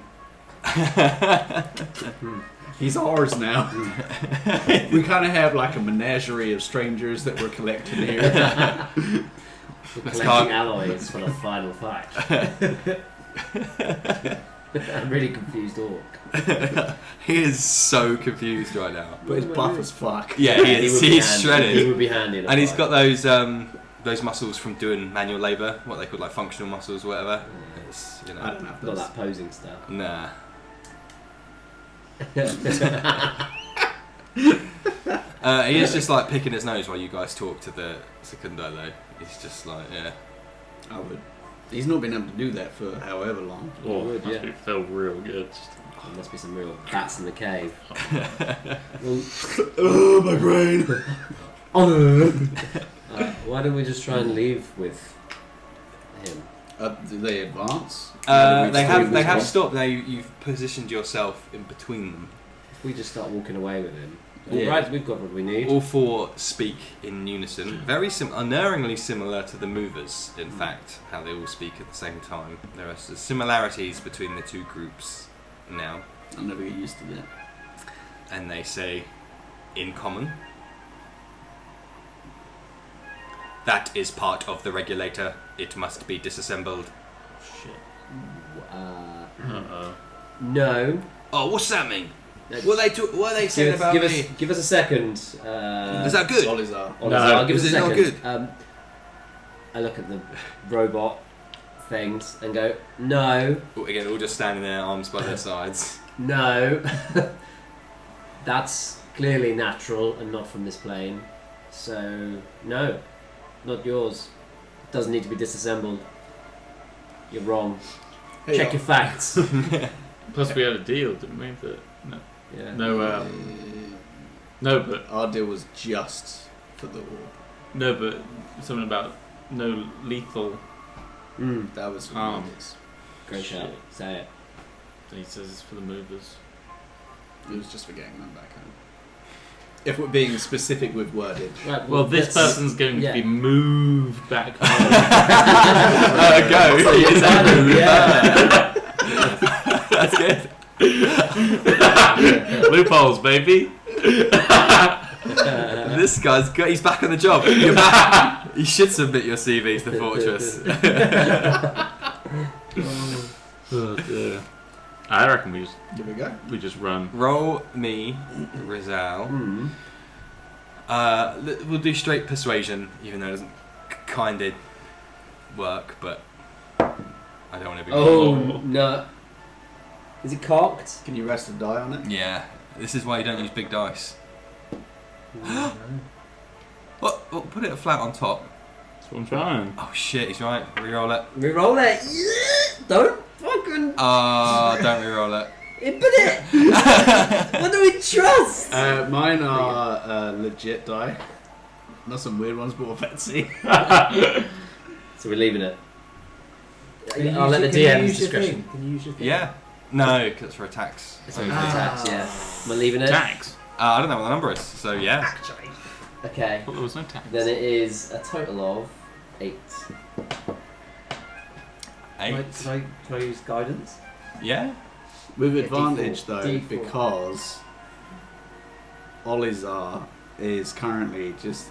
He's ours now. We kind of have like a menagerie of strangers that we're collecting here. We're Let's collecting can't- alloys for the final fight. I'm really confused orc. He is so confused right now. But it's buff as fuck. Yeah, he is. would be He's handy. shredded. He would be handy. in a And he's fight. got those muscles from doing manual labour, what they call like functional muscles or whatever. It's, you I know, don't have Not those. that posing stuff. nah. He is just like picking his nose while you guys talk to the Secundo though. He's just like, yeah. I would. He's not been able to do that for however long. Oh, would, must yeah. feel real good. There must be some real bats in the cave. Oh, my brain. Why don't we just try and leave with him? Do they advance? They have stopped. Now you've positioned yourself in between them. If we just start walking away with him. Yeah. Alright, we've got what we need. All four speak in unison, very unerringly similar to the movers, in fact, how they all speak at the same time. There are similarities between the two groups now, I'll never get used to that. and they say, in common, that is part of the regulator, it must be disassembled. Shit. Uh-oh. No. Oh, what's that mean? What are they saying about me? Give us a second. Is that good? Olizar. No, give us a is it second. not good? I look at the robot things and go, no, Again, all just standing there, arms by their sides. no. That's clearly natural and not from this plane. So, no, not yours. Doesn't need to be disassembled. You're wrong. Hey, Check your facts. Plus, we had a deal, didn't we? That Yeah. no, but Our deal was just for the orb. no, but something about no lethal. That was for Um, the movers. Great shout. Shit. Say it. And he says it's for the movers. It was just for getting them back home. If we're being specific with wordage. Right, Well, this let's- person's going yeah. to be moved back home. Go! Exactly, yeah. That's good. Loopholes, baby. This guy's good. He's back on the job. You're back. You should submit your CV to the Fortress. Oh, dear. I reckon Give it a go. we just run. Roll me, Rizal. We'll do straight persuasion, even though it doesn't kind of work, but I don't want to be. Oh, no. Is it cocked? Can you rest a die on it? Yeah, this is why you don't use big dice. What? Well, put it flat on top. That's what I'm trying. Oh shit, he's right. Reroll it. Reroll it. Yeah. Don't fucking Don't reroll it. input it. What do we trust? Mine are legit die. Not some weird ones, but fancy. So we're leaving it. Can you I'll let the use your DM's thing? discretion. Can you use your thing? Yeah. No, because it's for attacks. It's only for attacks, yeah. We're leaving it. Tax. I don't know what the number is, so yeah. Okay. I thought there was no tax. Then it is a total of 8. 8. Can I use guidance? Yeah. With Yeah, advantage D4. though, D4. because Olizar is currently he's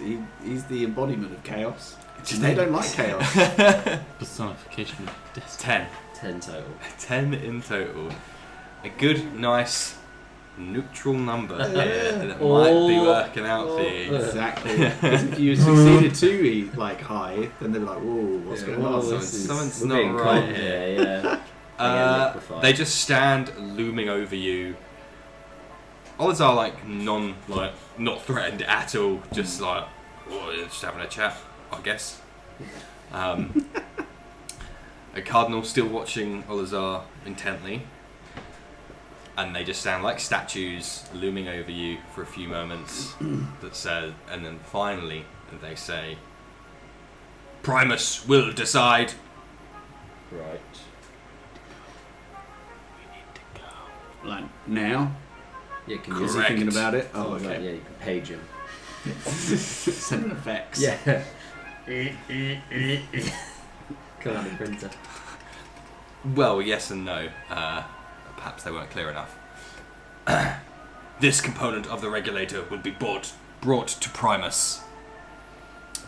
the embodiment of chaos. And they don't like chaos. Personification of destiny. 10. 10 total. 10 in total. A good, nice, neutral number here that might be working out for you. Exactly. Because if you succeeded too high, then they'd be like, "Whoa, what's Yeah, going whoa, on?" this is- Something's we're not being right caught here. Yeah. liquefied. They just stand looming over you. Olives are not threatened at all. Just just having a chat, I guess. A cardinal still watching Olazar intently, and they just stand like statues looming over you for a few moments. And then finally they say, "Primus will decide." Right. Like now, Yeah, can is you he Correct. thinking about it? Oh, Oh, right, okay. yeah, you can page him. Send effects. Yeah. Come on, the printer. Well, yes and no. Perhaps they weren't clear enough. This component of the regulator will be brought to Primus.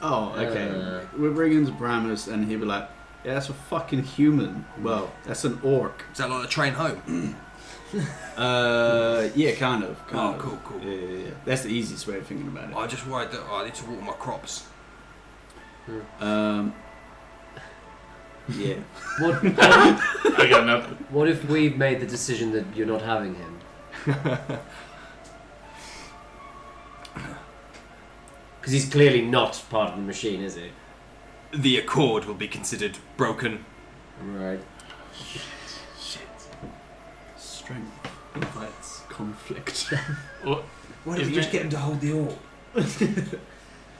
Oh, okay. We're bringing to Primus, and he'll be like, "Yeah, that's a fucking human. Well, that's an orc." Is that like the train home? Yeah, kind of. Oh, cool. Yeah. That's the easiest way of thinking about it. I just worried that I need to water my crops. Yeah. What, I got nothing. what if we've made the decision that you're not having him? Because he's clearly not part of the machine, is he? The accord will be considered broken. Right. Strength invites conflict. What? Why don't we Isn't just it- get him to hold the orb? Isn't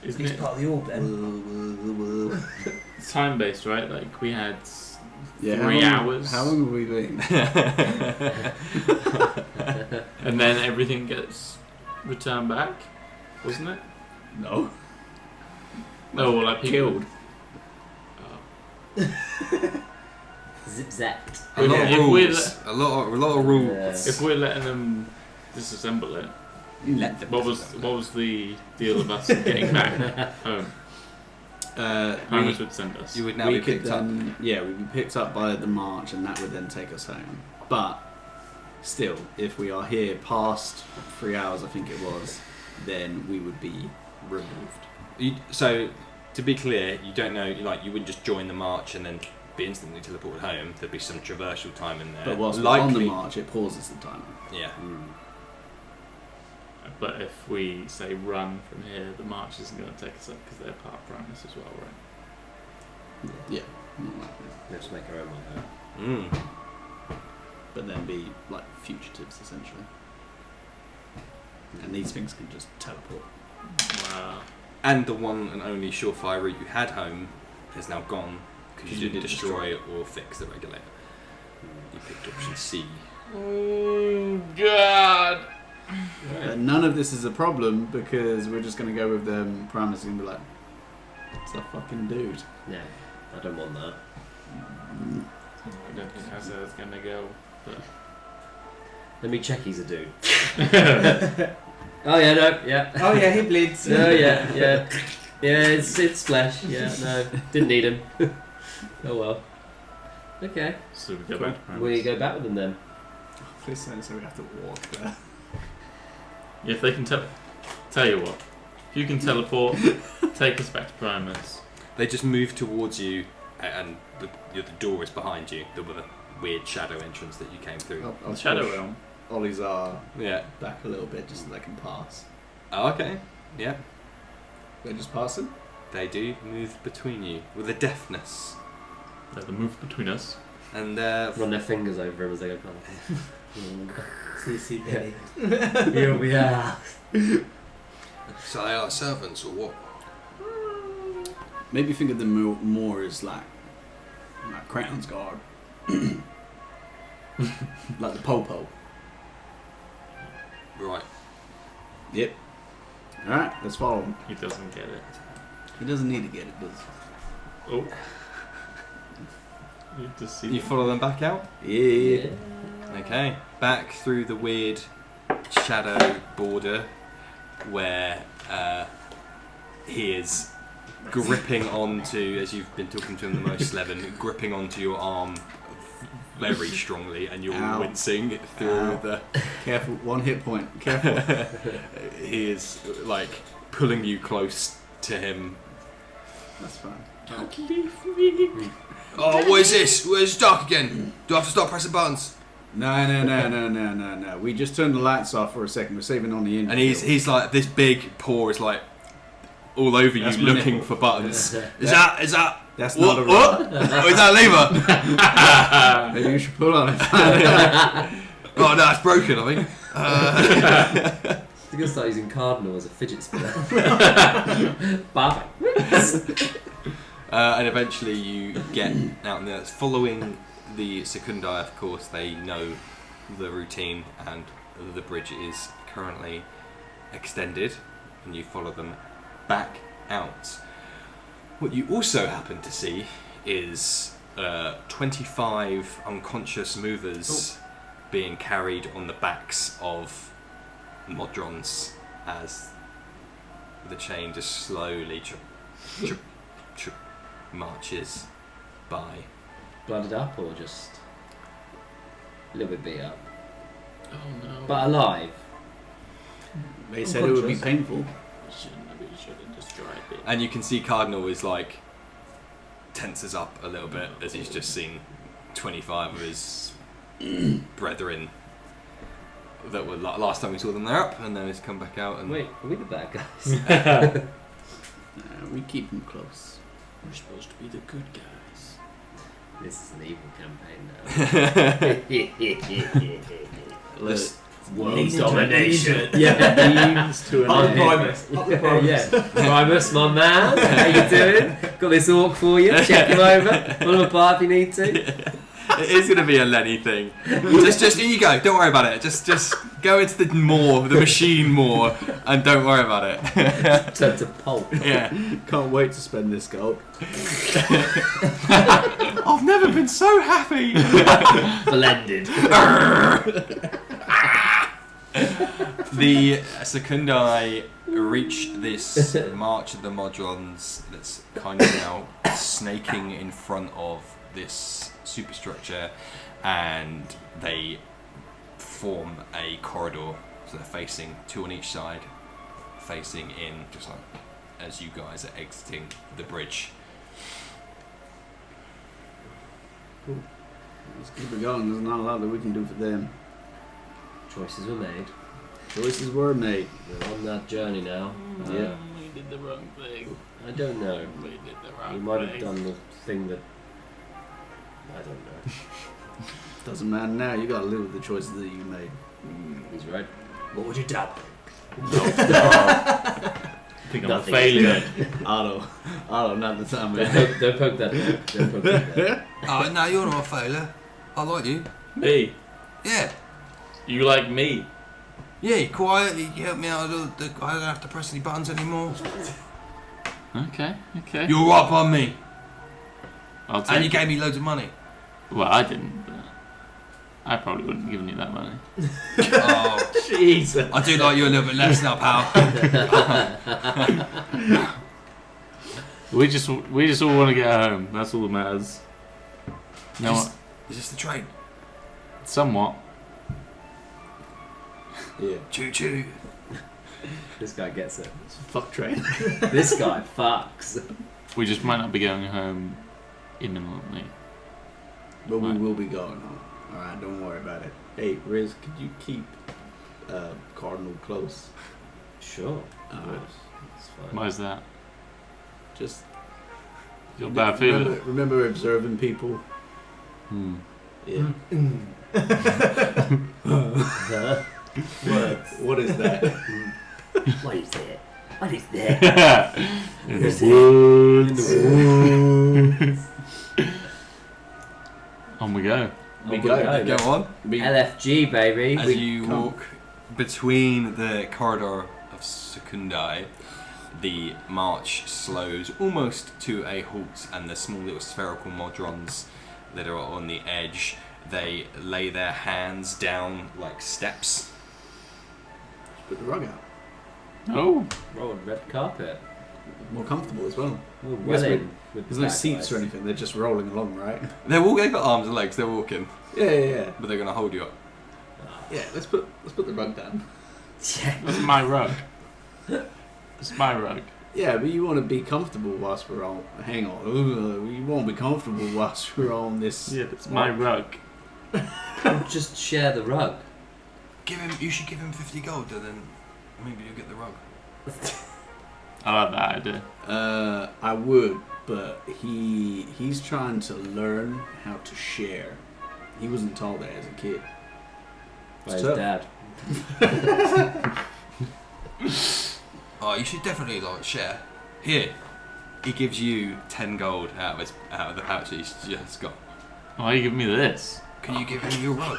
He's it part of the orb then. time based, right? Like we had Yeah, 3 hours, How long have we been? and then everything gets returned back, wasn't it? No. No, well, like people- Killed. Zip zapped. A lot of If we're rules. A lot of rules. Yeah. If we're letting them disassemble it, Let them what was the deal of us getting back home? Primus would send us. You would now we be could picked up. then, yeah, we'd be picked up by the march, and that would then take us home. But still, if we are here past 3 hours, I think it was, then we would be removed. So, to be clear, you don't know. Like, you wouldn't just join the march and then be instantly teleported home. There'd be some traversal time in there. But whilst we're on the likely, march, it pauses the timer. yeah. But if we say run from here, the march isn't going to take us up because they're part of Primus as well, right? Yeah. More likely. Let's make our own one though. But then be like fugitives essentially. And these things can just teleport. Wow. And the one and only surefire route you had home is now gone because you didn't destroy or fix the regulator. You picked option C. Oh God. None of this is a problem because we're just going to go with them promising and be like, it's a fucking dude. Yeah, I don't want that. I don't think that's how it's going to go. But Let me check he's a dude. Oh yeah, no, yeah. Oh yeah, he bleeds. No, yeah, yeah. Yeah, it's flesh. Yeah, no, didn't need him. Oh well. Okay. so we go back to Primus. We go back with them then. Please don't say we have to walk there. Yeah, if they can tell you what, if you can teleport, take us back to Primus. They just move towards you, and the door is behind you. The weird shadow entrance that you came through. I'll Shadow push Realm. Ollie's Yeah. back a little bit just so they can pass. Oh, okay. Yeah. They're just passing? They do move between you with a deftness, Let them move between us. and Run their fingers over him as they go past. CC Billy. Here we are. so they are servants or what? Maybe think of them more as like Crown's Guard. Like the Popo. Right. Yep. Alright, let's follow him. He doesn't get it. He doesn't need to get it, does Oh. You just see You them. follow them back out. he? Yeah. Okay. Back through the weird shadow border where he is gripping onto, as you've been talking to him the most, Slevin, gripping onto your arm very strongly, and you're Ow. wincing through Ow. the. Careful, 1 hit point. Careful. He is like pulling you close to him. That's fine. Don't leave me. Oh, what is this? It's dark again. Do I have to start pressing buttons? No. We just turned the lights off for a second. We're saving on the engine. And he's like, this big paw is like all over you, That's my looking nipple. for buttons. Is that? That's What? not a What? rod. Oh, is that a lever? Maybe you should pull on it. Oh no, it's broken. I think. You're gonna start using Cardinal as a fidget spinner. Perfect. And eventually you get out in there. Following the Secundi, of course, they know the routine, and the bridge is currently extended, and you follow them back out. What you also happen to see is 25 unconscious movers being carried on the backs of Modrons as the chain just slowly marches by. Blooded up or just a little bit beat up? Oh no. But alive. They said it would be Unconscious. painful. We should have destroyed it. And you can see Cardinal is like tenses up a little bit as he's just seen 25 of his brethren that were last time we saw them, they're up, and then he's come back out and Wait, are we the bad guys? We keep them close. We're supposed to be the good guys. This is an evil campaign now. This- World domination. Yeah. Leads to an Up the end. Primus. Up the Primus. Yeah. Primus, my man. How you doing? Got this orc for you. Check him over. Pull him apart if you need to. It is going to be a Lenny thing. Just here you go. Don't worry about it. Just go into the machine more, and don't worry about it. Turn to pulp. Yeah. Can't wait to spend this gold. I've never been so happy. Blended. The Secundi reach this march of the Modrons that's kind of now snaking in front of this superstructure, and they form a corridor. So they're facing two on each side, facing in just like as you guys are exiting the bridge. Let's keep it going. There's not a lot that we can do for them. Choices were made. Choices were made. We're on that journey now. Yeah. We did the wrong thing. I don't know. We did the wrong We might have done the thing that... I don't know. Doesn't matter now. You gotta live with the choices that you made. He's right. What would you do? I think I'm a Nothing. failure. Otto, not the time. Don't poke that. Don't poke that. Oh no, you're not a failure. I like you. Me? Yeah. You like me? Yeah, you quiet. You help me out. I don't have to press any buttons anymore. Okay. You're right by me. I'll And you take gave me loads of money. Well, I didn't, but I probably wouldn't have given you that money. Oh, Jesus. I do like you a little bit less now, pal. We just all want to get home. That's all that matters. No, Is this the train? somewhat. Yeah. Choo choo. This guy gets it. It's a fuck train. This guy fucks. We just might not be going home imminently. But we Right. will be going home. Alright, don't worry about it. Hey, Riz, could you keep Cardinal close? Sure. Alright. It's fine. Why's that? Just Your bad feeling. remember observing people? Yeah. What is that? What is that? What is that? In the woods. On we go. We go. Go on. LFG, baby. As you walk between the corridor of Secundi, the march slows almost to a halt, and the small little spherical modrons that are on the edge, they lay their hands down like steps. Put the rug out. Oh. Roll red carpet. More comfortable as well. Oh, Yes, well in. With There's the no back seats or guys. anything. They're just rolling along, right? They've got arms and legs. They're walking, Yeah. but they're gonna hold you up. Yeah. Let's put the rug down. Yeah. That's my rug. It's my rug. Yeah, but you want to be comfortable whilst we're on. Hang on. You won't be comfortable whilst we're on this. Yeah, it's my rug. Just share the rug. You should give him 50 gold, and then maybe you'll get the rug. I like that idea. I would, but he's trying to learn how to share. He wasn't taught that as a kid. By It's his tough. dad. Oh, you should definitely share. Here, he gives you 10 gold out of the pouch he's just got. Why are you giving me this? Can you give him your rug?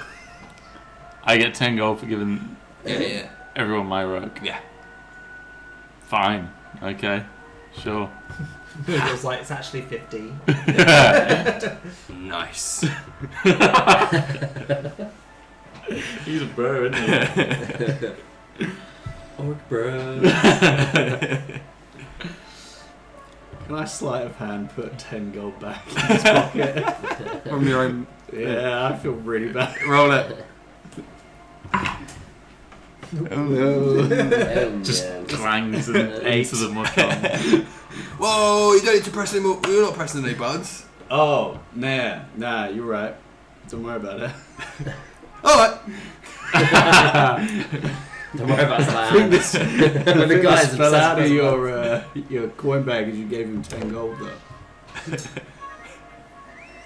I get 10 gold for giving Yeah. everyone my rug. Yeah. Fine. Okay. Sure. It was like, it's actually 15. Nice. He's a bro, isn't he? Orc bro. Can I sleight of hand put 10 gold back in his pocket? From your own. Yeah, I feel really bad. Roll it. Just Yeah. clangs and into the mushroom. Whoa! You don't need to press any more. You're not pressing any buttons. Oh, nah, you're right. Don't worry about it. All right. Don't worry about I think that. this, When the guy's fell out of obsessed your coin bag as you gave him 10 gold though.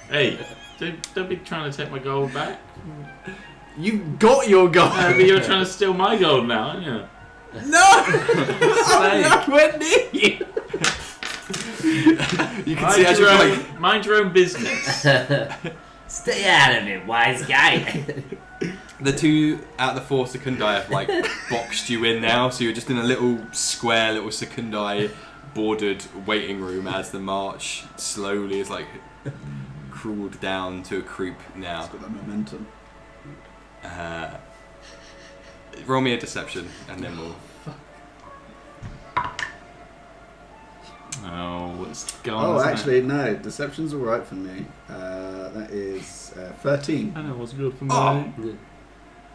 Hey, don't be trying to take my gold back. You've got your gold! But you're trying to steal my gold now, aren't you? No! I'm nowhere near you! You can see as you're like... Mind your own business. Stay out of it, wise guy. The two out of the four Secundi have like boxed you in now, so you're just in a little square, little Secundi bordered waiting room as the march slowly is like crawled down to a creep now. It's got that momentum. Roll me a deception and then we'll... Oh, it's gone. Oh, isn't it? actually, no. Deception's alright for me. That is 13. I know what's good for me.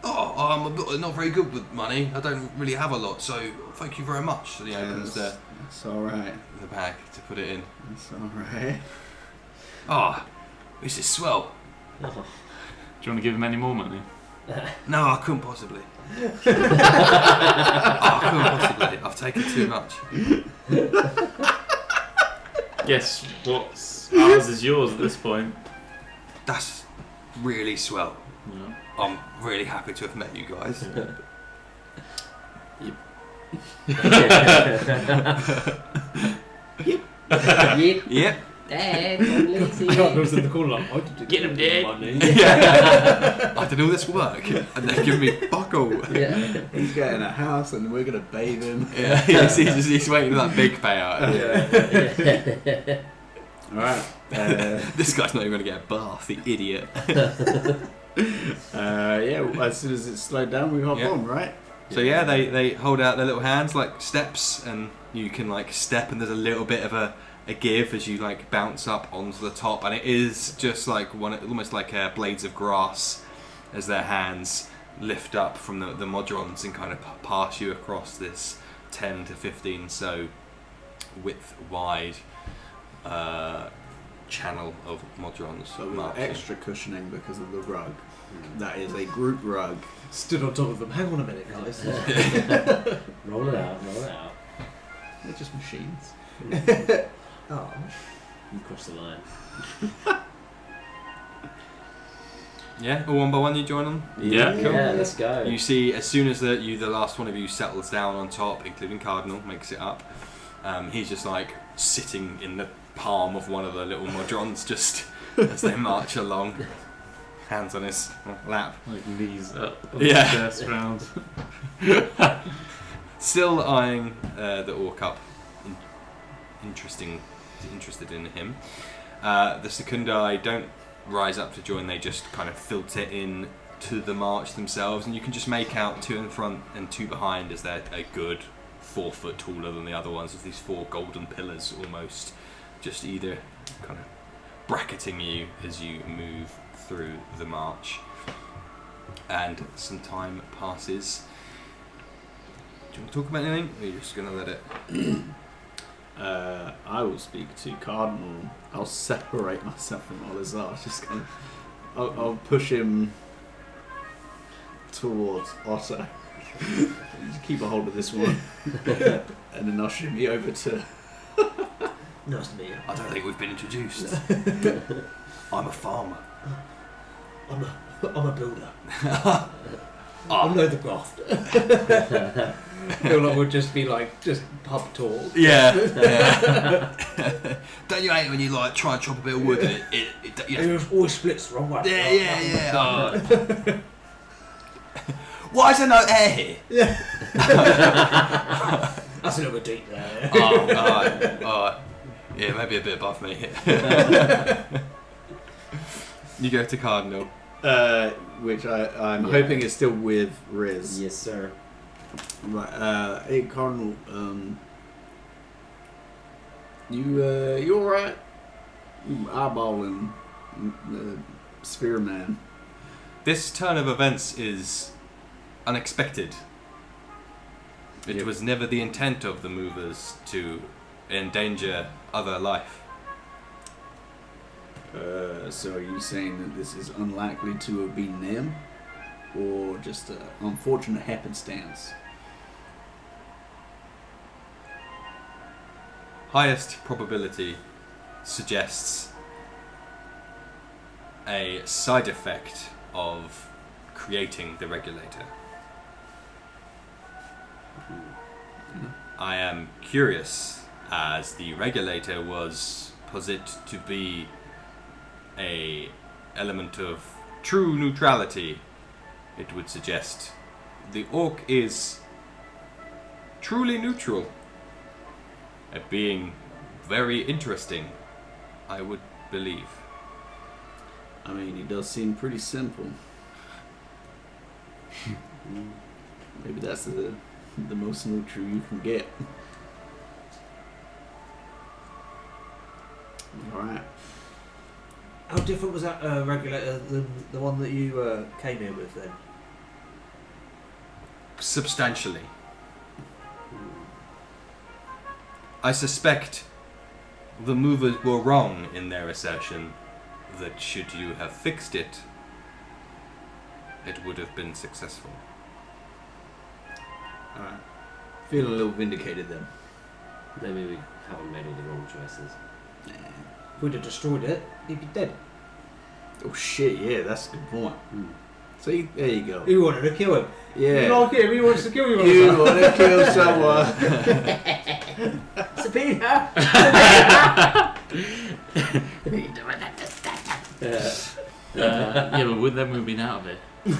Oh, I'm not very good with money. I don't really have a lot, so thank you very much. So he opens It's alright. the bag to put it in. It's alright. Oh, this is swell. Do you want to give him any more money? No, I couldn't possibly. I couldn't possibly. I've taken too much. Guess what's ours is yours at this point. That's really swell. Yeah. I'm really happy to have met you guys. Yep. Yep. Dad, I'm lazy. was in the corner like, I did Get him, Dad. money. Yeah. I did all this work and they're giving me fuck all. Yeah. He's getting a house and we're going to bathe him. Yeah, he's waiting for that big payout. Alright. This guy's not even going to get a bath, the idiot. Yeah, as soon as it's slowed down, we hop Yeah. on, right? So yeah, they hold out their little hands like steps, and you can like step, and there's a little bit of a give as you like bounce up onto the top, and it is just like almost like blades of grass as their hands lift up from the modrons and kind of pass you across this 10 to 15 so width wide channel of modrons. So we've got marching. extra cushioning because of the rug. That is a group rug. Stood on top of them. Hang on a minute, guys. Roll it out, roll it out. They're just machines. Oh. You crossed the line. Yeah, all one by one you join them. Yeah. Cool. Yeah, let's go. You see, as soon as the last one of you settles down on top, including Cardinal, makes it up, he's just like sitting in the palm of one of the little modrons just as they march along, hands on his lap. Like knees up on Yeah. the chest round. Still eyeing the orc up, interested in him. The Secundi don't rise up to join, they just kind of filter in to the march themselves, and you can just make out two in front and two behind as they're a good 4 foot taller than the other ones, with these 4 golden pillars almost just either kind of bracketing you as you move through the march. And some time passes. Do you want to talk about anything, or are you just going to let it... I will speak to Cardinal. I'll separate myself from Olazar. Just kind of, I'll push him towards Otto. Just keep a hold of this one, and then I'll shimmy over to. Nice to meet you. I don't think we've been introduced. I'm a farmer. I'm a builder. I know the graft. I feel like we'll just be like, just pub talk. Yeah. Don't you hate when you like try and chop a bit of wood and It always splits the wrong way. Yeah. Oh. Why is there no air here? That's a little bit deep there. Alright. Yeah, maybe a bit above me. You go to Cardinal. Which I'm hoping is still with Riz. Yes, sir. Right, hey Cardinal, you alright? Eyeballing Sphere Man. This turn of events is unexpected. It was never the intent of the movers to endanger other life. So are you saying that this is unlikely to have been them? or just an unfortunate happenstance? Highest probability suggests a side effect of creating the regulator. I am curious, as the regulator was posited to be a element of true neutrality. It would suggest the orc is truly neutral. A being very interesting, I would believe. I mean, he does seem pretty simple. Maybe that's the most neutral you can get. Alright. How different was that regulator than the one that you came here with then? Substantially. I suspect the movers were wrong in their assertion that should you have fixed it, it would have been successful. Alright. Feeling a little vindicated then. Maybe we haven't made all the wrong choices. If we'd have destroyed it, he'd be dead. Oh shit, yeah, that's a good point. See, there you go. You wanted to kill him. Yeah. You like him, he wants to kill you. You want to kill someone. Sabina! Yeah, but would then we've been out of it? Oh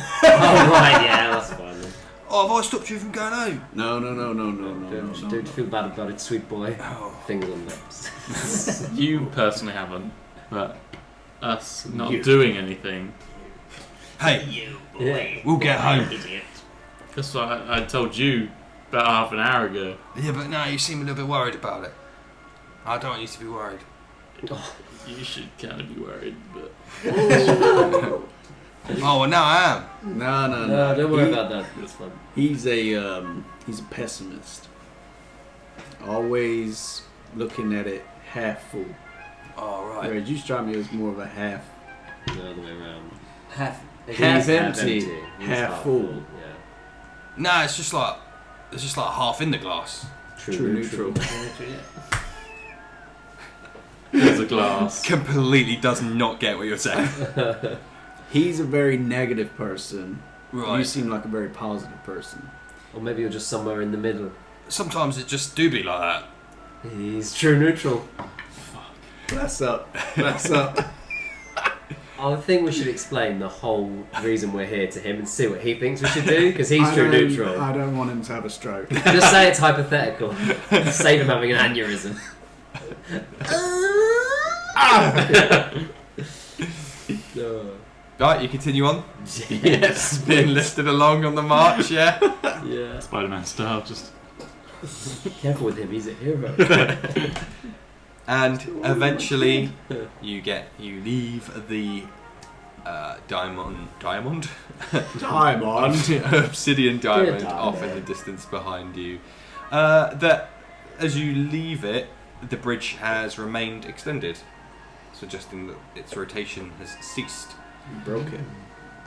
right, yeah, that's fine then. Oh, have I stopped you from going home? No. Don't feel bad about it, sweet boy. Oh. Fingers on lips. You personally haven't, but us not You. doing anything. Hey, Yeah. we'll get home. That's what I told you about half an hour ago. Yeah, but now you seem a little bit worried about it. I don't want you to be worried. You should kind of be worried, but Oh, well, now I am. No. No, don't worry about that. It's fun. He's a pessimist. Always looking at it half full. Oh, right. Whereas you strike me as more of a half The other way around. half He's empty, He's half full. Yeah. Nah, it's just like half in the glass. True neutral. there's a glass. Completely does not get what you're saying. He's a very negative person. Right. You seem like a very positive person. Or maybe you're just somewhere in the middle. Sometimes it just do be like that. He's true neutral. That's up. I think we should explain the whole reason we're here to him and see what he thinks we should do, because he's I true don't- neutral. I don't want him to have a stroke. Just say it's hypothetical. Save him having an aneurysm. Right, you continue on. Yes. Being lifted along on the march, yeah. Yeah. Spider-Man style, just Careful with him, he's a hero. And eventually, you leave the diamond, obsidian diamond off in the distance behind you. That as you leave it, the bridge has remained extended, suggesting that its rotation has ceased. You broke it.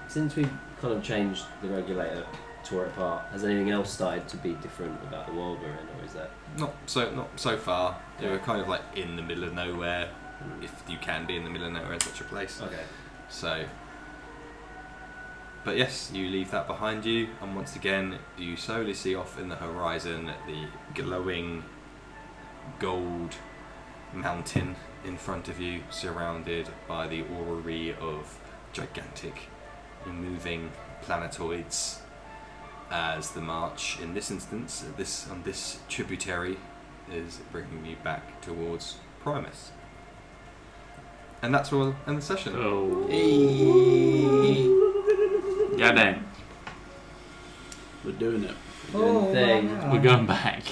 Since we've kind of changed the regulator, tore it apart, has anything else started to be different about the world we're in, or is that... Not so far. You're kind of like in the middle of nowhere, if you can be in the middle of nowhere in such a place. Okay. So, but yes, you leave that behind you, and once again, you slowly see off in the horizon the glowing gold mountain in front of you, surrounded by the orrery of gigantic, moving planetoids. As the march, in this instance, on this tributary, is bringing you back towards Primus. And that's where we'll end the session. oh Hey. yeah, dang, We're doing it. Oh, thing. wow. we're going back.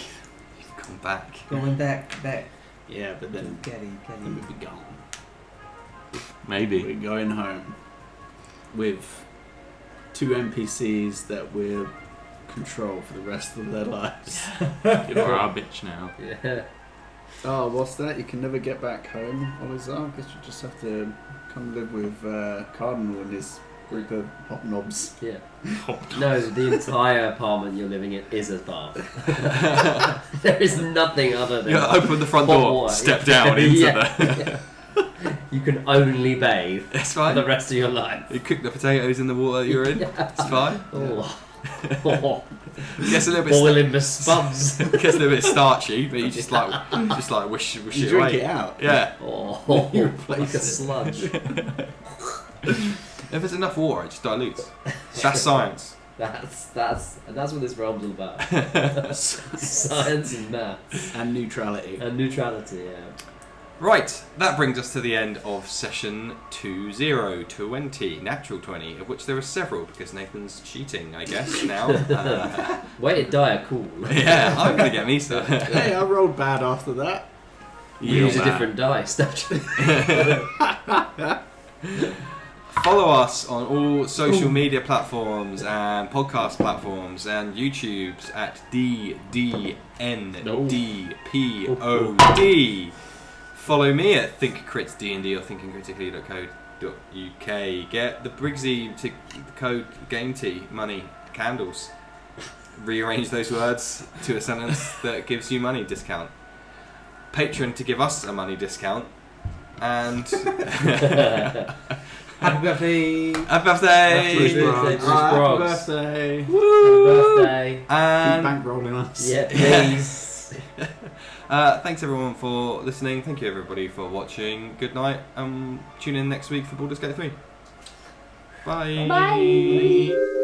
You've come back. Going back. Yeah, but then Getty. we'll be gone. Maybe. We're going home with 2 NPCs that we'll control for the rest of their lives. You're our bitch now. Yeah. Oh, what's that? You can never get back home, Olizar? I guess you just have to come live with Cardinal and his group of hobnobs. Yeah. No, the entire apartment you're living in is a bath. There is nothing other than. You open the front hot door, water. step down into Yeah. You can only bathe It's for fine. the rest of your life. You cook the potatoes in the water you're in. It's fine. Oh. Gets a little bit Boiling the spuds. gets a little bit starchy, but you just like wish You it drink away. it out. Yeah. Oh, You like replace a it. sludge. If there's enough water, it just dilutes. That's science. That's what this realm's all about. Science and maths And neutrality. and neutrality. Yeah. Right, that brings us to the end of session 2020, natural 20, of which there are several because Nathan's cheating, I guess, now. Way to die a cool. Yeah, I'm going to get me some. Hey, I rolled bad after that. Use a Yeah. different dice. Follow us on all social media platforms and podcast platforms and YouTube's at DDNDPOD. Follow me at ThinkCritsD&D or thinkingcritically.co.uk. Get the Briggsy code Game Tea money candles. Rearrange those words to a sentence that gives you money discount. Patreon to give us a money discount. And Happy birthday! happy birthday! Happy birthday, Happy Broggs. birthday. Happy birthday. Keep And bankrolling us. Yeah, please. thanks everyone for listening. Thank you everybody for watching. Good night. Tune in next week for Baldur's Gate 3. Bye. Bye.